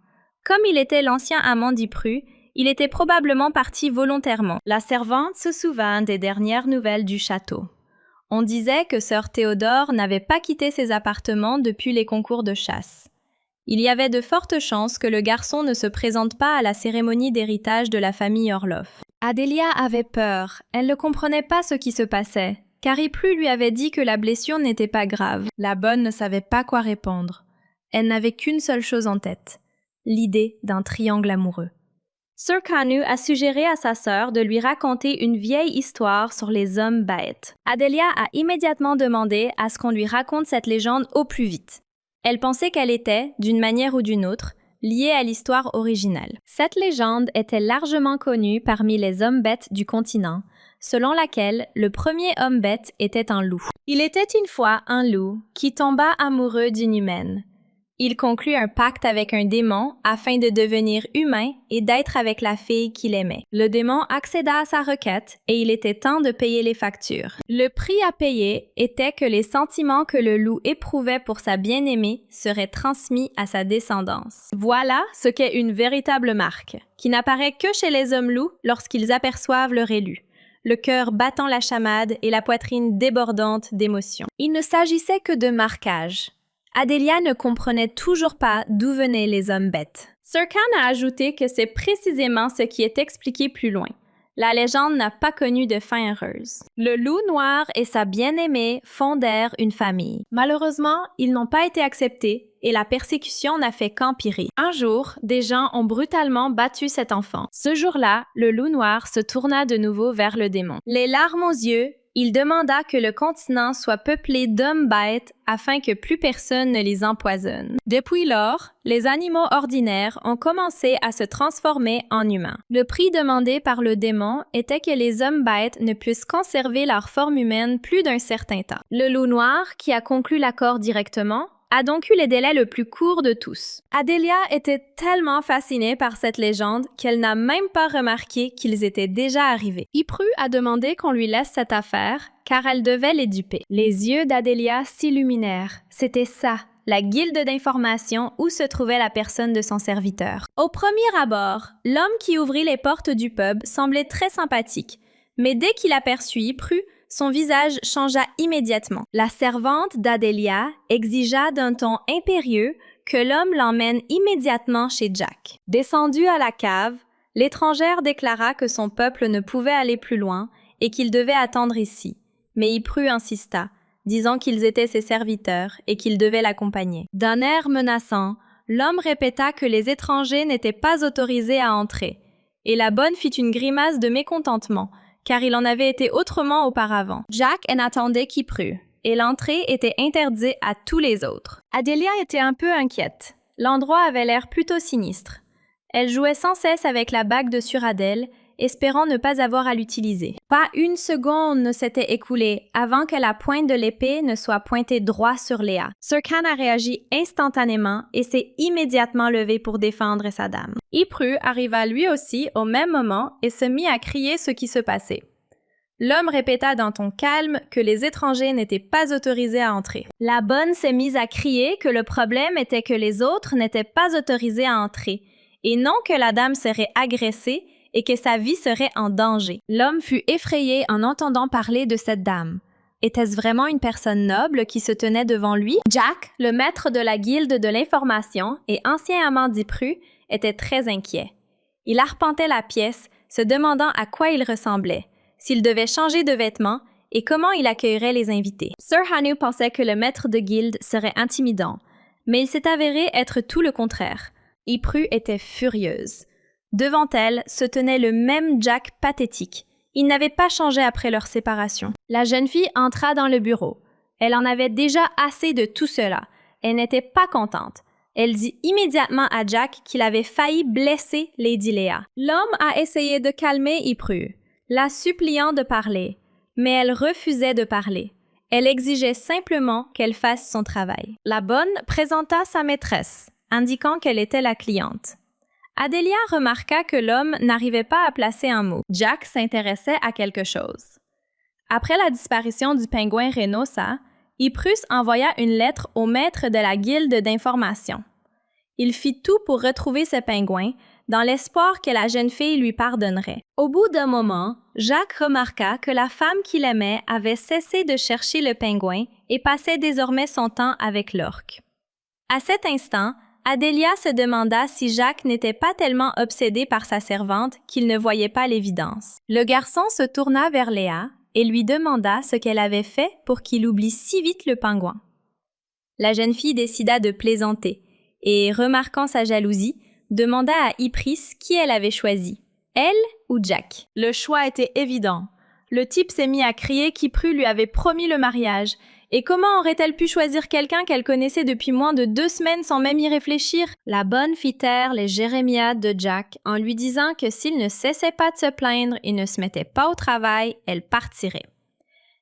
Comme il était l'ancien amant d'Ypru, il était probablement parti volontairement. La servante se souvint des dernières nouvelles du château. On disait que sœur Théodore n'avait pas quitté ses appartements depuis les concours de chasse. Il y avait de fortes chances que le garçon ne se présente pas à la cérémonie d'héritage de la famille Orloff. Adélia avait peur. Elle ne comprenait pas ce qui se passait, car Ypru lui avait dit que la blessure n'était pas grave. La bonne ne savait pas quoi répondre. Elle n'avait qu'une seule chose en tête, l'idée d'un triangle amoureux. Sir Canu a suggéré à sa sœur de lui raconter une vieille histoire sur les hommes bêtes. Adélia a immédiatement demandé à ce qu'on lui raconte cette légende au plus vite. Elle pensait qu'elle était, d'une manière ou d'une autre, liée à l'histoire originale. Cette légende était largement connue parmi les hommes bêtes du continent, selon laquelle le premier homme bête était un loup. Il était une fois un loup qui tomba amoureux d'une humaine. Il conclut un pacte avec un démon afin de devenir humain et d'être avec la fille qu'il aimait. Le démon accéda à sa requête et il était temps de payer les factures. Le prix à payer était que les sentiments que le loup éprouvait pour sa bien-aimée seraient transmis à sa descendance. Voilà ce qu'est une véritable marque, qui n'apparaît que chez les hommes loups lorsqu'ils aperçoivent leur élu, le cœur battant la chamade et la poitrine débordante d'émotion. Il ne s'agissait que de marquage. Adélia ne comprenait toujours pas d'où venaient les hommes bêtes. Sir Khan a ajouté que c'est précisément ce qui est expliqué plus loin. La légende n'a pas connu de fin heureuse. Le loup noir et sa bien-aimée fondèrent une famille. Malheureusement, ils n'ont pas été acceptés et la persécution n'a fait qu'empirer. Un jour, des gens ont brutalement battu cet enfant. Ce jour-là, le loup noir se tourna de nouveau vers le démon. Les larmes aux yeux, Il demanda que le continent soit peuplé d'hommes-bêtes afin que plus personne ne les empoisonne. Depuis lors, les animaux ordinaires ont commencé à se transformer en humains. Le prix demandé par le démon était que les hommes-bêtes ne puissent conserver leur forme humaine plus d'un certain temps. Le loup noir, qui a conclu l'accord directement, a donc eu les délais le plus court de tous. Adélia était tellement fascinée par cette légende qu'elle n'a même pas remarqué qu'ils étaient déjà arrivés. Ypru a demandé qu'on lui laisse cette affaire, car elle devait les duper. Les yeux d'Adélia s'illuminèrent. C'était ça, la guilde d'information où se trouvait la personne de son serviteur. Au premier abord, l'homme qui ouvrit les portes du pub semblait très sympathique, mais dès qu'il aperçut Ypru, son visage changea immédiatement. La servante d'Adélia exigea d'un ton impérieux que l'homme l'emmène immédiatement chez Jack. Descendue à la cave, l'étrangère déclara que son peuple ne pouvait aller plus loin et qu'il devait attendre ici. Mais Ypru insista, disant qu'ils étaient ses serviteurs et qu'ils devaient l'accompagner. D'un air menaçant, l'homme répéta que les étrangers n'étaient pas autorisés à entrer, et la bonne fit une grimace de mécontentement, car il en avait été autrement auparavant. Jack en attendait qu'Ypru, et l'entrée était interdite à tous les autres. Adélia était un peu inquiète. L'endroit avait l'air plutôt sinistre. Elle jouait sans cesse avec la bague de Suradel, espérant ne pas avoir à l'utiliser. Pas une seconde ne s'était écoulée avant que la pointe de l'épée ne soit pointée droit sur Léa. Sir Khan a réagi instantanément et s'est immédiatement levé pour défendre sa dame. Ypru arriva lui aussi au même moment et se mit à crier ce qui se passait. L'homme répéta d'un ton calme que les étrangers n'étaient pas autorisés à entrer. La bonne s'est mise à crier que le problème était que les autres n'étaient pas autorisés à entrer, et non que la dame serait agressée et que sa vie serait en danger. L'homme fut effrayé en entendant parler de cette dame. Était-ce vraiment une personne noble qui se tenait devant lui? Jack, le maître de la guilde de l'information et ancien amant d'Ypru, était très inquiet. Il arpentait la pièce, se demandant à quoi il ressemblait, s'il devait changer de vêtements et comment il accueillerait les invités. Sir Hanu pensait que le maître de guilde serait intimidant, mais il s'est avéré être tout le contraire. Ypru était furieuse. Devant elle se tenait le même Jack pathétique. Il n'avait pas changé après leur séparation. La jeune fille entra dans le bureau. Elle en avait déjà assez de tout cela. Elle n'était pas contente. Elle dit immédiatement à Jack qu'il avait failli blesser Lady Léa. L'homme a essayé de calmer Ypru, la suppliant de parler, mais elle refusait de parler. Elle exigeait simplement qu'elle fasse son travail. La bonne présenta sa maîtresse, indiquant qu'elle était la cliente. Adélia remarqua que l'homme n'arrivait pas à placer un mot. Jack s'intéressait à quelque chose. Après la disparition du pingouin Renosa, Yprus envoya une lettre au maître de la guilde d'information. Il fit tout pour retrouver ce pingouin, dans l'espoir que la jeune fille lui pardonnerait. Au bout d'un moment, Jack remarqua que la femme qu'il aimait avait cessé de chercher le pingouin et passait désormais son temps avec l'orque. À cet instant, Adélia se demanda si Jack n'était pas tellement obsédé par sa servante qu'il ne voyait pas l'évidence. Le garçon se tourna vers Léa et lui demanda ce qu'elle avait fait pour qu'il oublie si vite le pingouin. La jeune fille décida de plaisanter et, remarquant sa jalousie, demanda à Ypris qui elle avait choisi, elle ou Jack. Le choix était évident. Le type s'est mis à crier qu'Ypru lui avait promis le mariage. Et comment aurait-elle pu choisir quelqu'un qu'elle connaissait depuis moins de 2 semaines sans même y réfléchir? La bonne fit taire les jérémiades de Jack en lui disant que s'il ne cessait pas de se plaindre et ne se mettait pas au travail, elle partirait.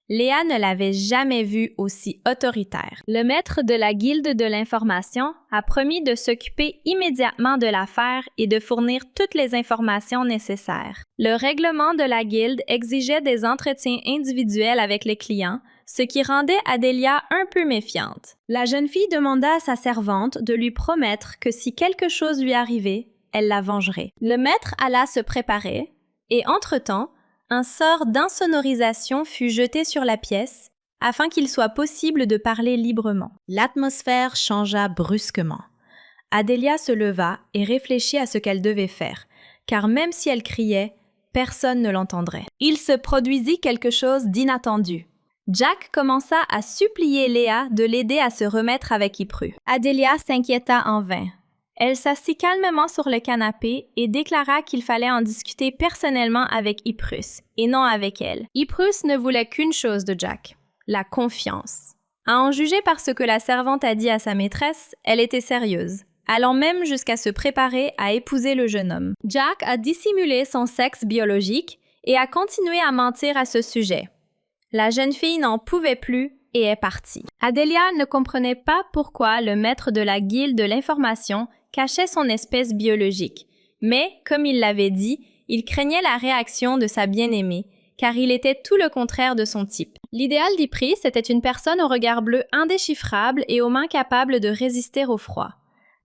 Léa ne l'avait jamais vu aussi autoritaire. Le maître de la guilde de l'information a promis de s'occuper immédiatement de l'affaire et de fournir toutes les informations nécessaires. Le règlement de la guilde exigeait des entretiens individuels avec les clients, ce qui rendait Adélia un peu méfiante. La jeune fille demanda à sa servante de lui promettre que si quelque chose lui arrivait, elle la vengerait. Le maître alla se préparer et, entre-temps, un sort d'insonorisation fut jeté sur la pièce afin qu'il soit possible de parler librement. L'atmosphère changea brusquement. Adélia se leva et réfléchit à ce qu'elle devait faire, car même si elle criait, personne ne l'entendrait. Il se produisit quelque chose d'inattendu. Jack commença à supplier Léa de l'aider à se remettre avec Ypru. Adélia s'inquiéta en vain. Elle s'assit calmement sur le canapé et déclara qu'il fallait en discuter personnellement avec Ypres, et non avec elle. Ypres ne voulait qu'une chose de Jack, la confiance. À en juger par ce que la servante a dit à sa maîtresse, elle était sérieuse, allant même jusqu'à se préparer à épouser le jeune homme. Jack a dissimulé son sexe biologique et a continué à mentir à ce sujet. La jeune fille n'en pouvait plus et est partie. Adelia ne comprenait pas pourquoi le maître de la guilde de l'information cachait son espèce biologique, mais, comme il l'avait dit, il craignait la réaction de sa bien-aimée, car il était tout le contraire de son type. L'idéal d'Ypres était une personne au regard bleu indéchiffrable et aux mains capables de résister au froid.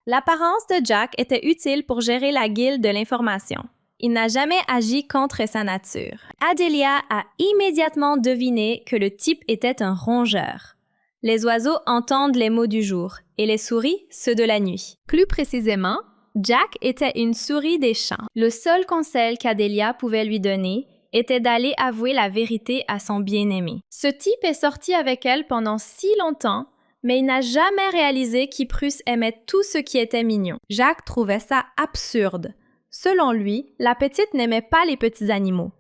L'apparence de Jack était utile pour gérer la guilde de l'information. Il n'a jamais agi contre sa nature. Adelia a immédiatement deviné que le type était un rongeur. Les oiseaux entendent les mots du jour et les souris ceux de la nuit. Plus précisément, Jack était une souris des champs. Le seul conseil qu'Adelia pouvait lui donner était d'aller avouer la vérité à son bien-aimé. Ce type est sorti avec elle pendant si longtemps, mais il n'a jamais réalisé qu'Ypres aimait tout ce qui était mignon. Jack trouvait ça absurde. Selon lui, la petite n'aimait pas les petits animaux.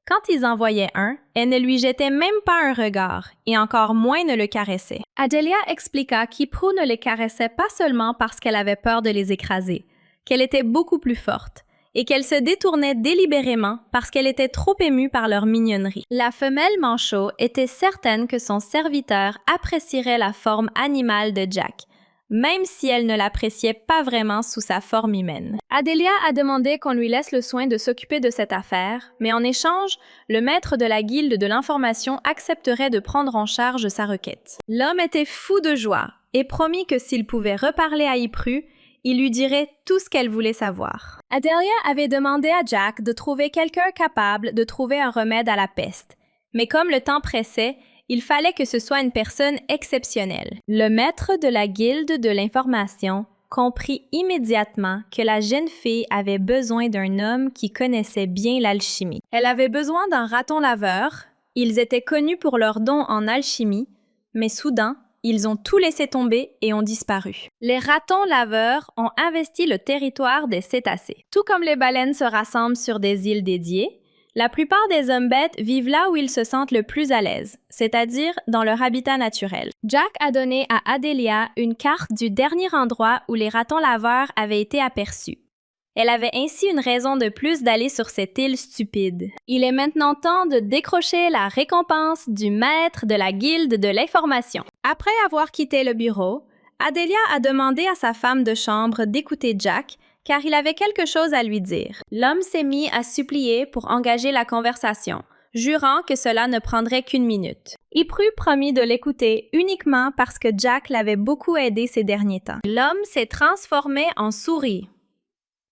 Quand ils en voyaient un, elle ne lui jetait même pas un regard, et encore moins ne le caressait. Adelia expliqua qu'Ypres ne les caressait pas seulement parce qu'elle avait peur de les écraser, qu'elle était beaucoup plus forte, et qu'elle se détournait délibérément parce qu'elle était trop émue par leur mignonnerie. La femelle manchot était certaine que son serviteur apprécierait la forme animale de Jack, même si elle ne l'appréciait pas vraiment sous sa forme humaine. Adelia a demandé qu'on lui laisse le soin de s'occuper de cette affaire, mais en échange, le maître de la guilde de l'information accepterait de prendre en charge sa requête. L'homme était fou de joie et promit que s'il pouvait reparler à Ypres, il lui dirait tout ce qu'elle voulait savoir. Adelia avait demandé à Jack de trouver quelqu'un capable de trouver un remède à la peste, mais comme le temps pressait, il fallait que ce soit une personne exceptionnelle. Le maître de la guilde de l'information comprit immédiatement que la jeune fille avait besoin d'un homme qui connaissait bien l'alchimie. Elle avait besoin d'un raton laveur. Ils étaient connus pour leurs dons en alchimie, mais soudain, ils ont tout laissé tomber et ont disparu. Les ratons laveurs ont investi le territoire des cétacés. Tout comme les baleines se rassemblent sur des îles dédiées, la plupart des hommes-bêtes vivent là où ils se sentent le plus à l'aise, c'est-à-dire dans leur habitat naturel. Jack a donné à Adelia une carte du dernier endroit où les ratons laveurs avaient été aperçus. Elle avait ainsi une raison de plus d'aller sur cette île stupide. Il est maintenant temps de décrocher la récompense du maître de la guilde de l'information. Après avoir quitté le bureau, Adelia a demandé à sa femme de chambre d'écouter Jack, car il avait quelque chose à lui dire. L'homme s'est mis à supplier pour engager la conversation, jurant que cela ne prendrait qu'une minute. Ypres promit de l'écouter uniquement parce que Jack l'avait beaucoup aidé ces derniers temps. L'homme s'est transformé en souris.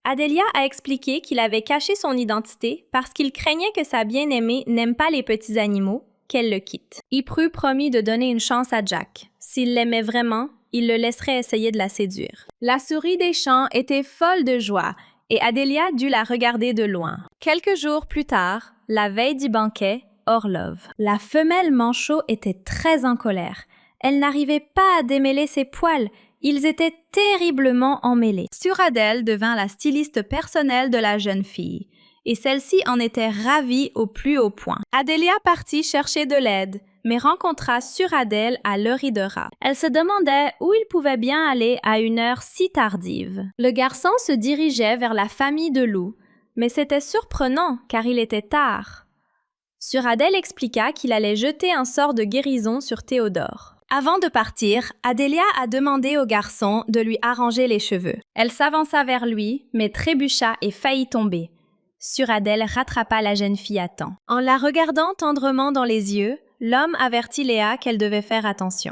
Adelia a expliqué qu'il avait caché son identité parce qu'il craignait que sa bien-aimée n'aime pas les petits animaux, qu'elle le quitte. Ypres promit de donner une chance à Jack. S'il l'aimait vraiment, il le laisserait essayer de la séduire. La souris des champs était folle de joie et Adelia dut la regarder de loin. Quelques jours plus tard, la veille du banquet, Orlov. La femelle manchot était très en colère. Elle n'arrivait pas à démêler ses poils. Ils étaient terriblement emmêlés. Suradel devint la styliste personnelle de la jeune fille, et celle-ci en était ravie au plus haut point. Adelia partit chercher de l'aide, mais rencontra Suradel à l'œil de rat. Elle se demandait où il pouvait bien aller à une heure si tardive. Le garçon se dirigeait vers la famille de loups, mais c'était surprenant car il était tard. Suradel expliqua qu'il allait jeter un sort de guérison sur Théodore. Avant de partir, Adelia a demandé au garçon de lui arranger les cheveux. Elle s'avança vers lui, mais trébucha et faillit tomber. Suradel rattrapa la jeune fille à temps. En la regardant tendrement dans les yeux, l'homme avertit Léa qu'elle devait faire attention.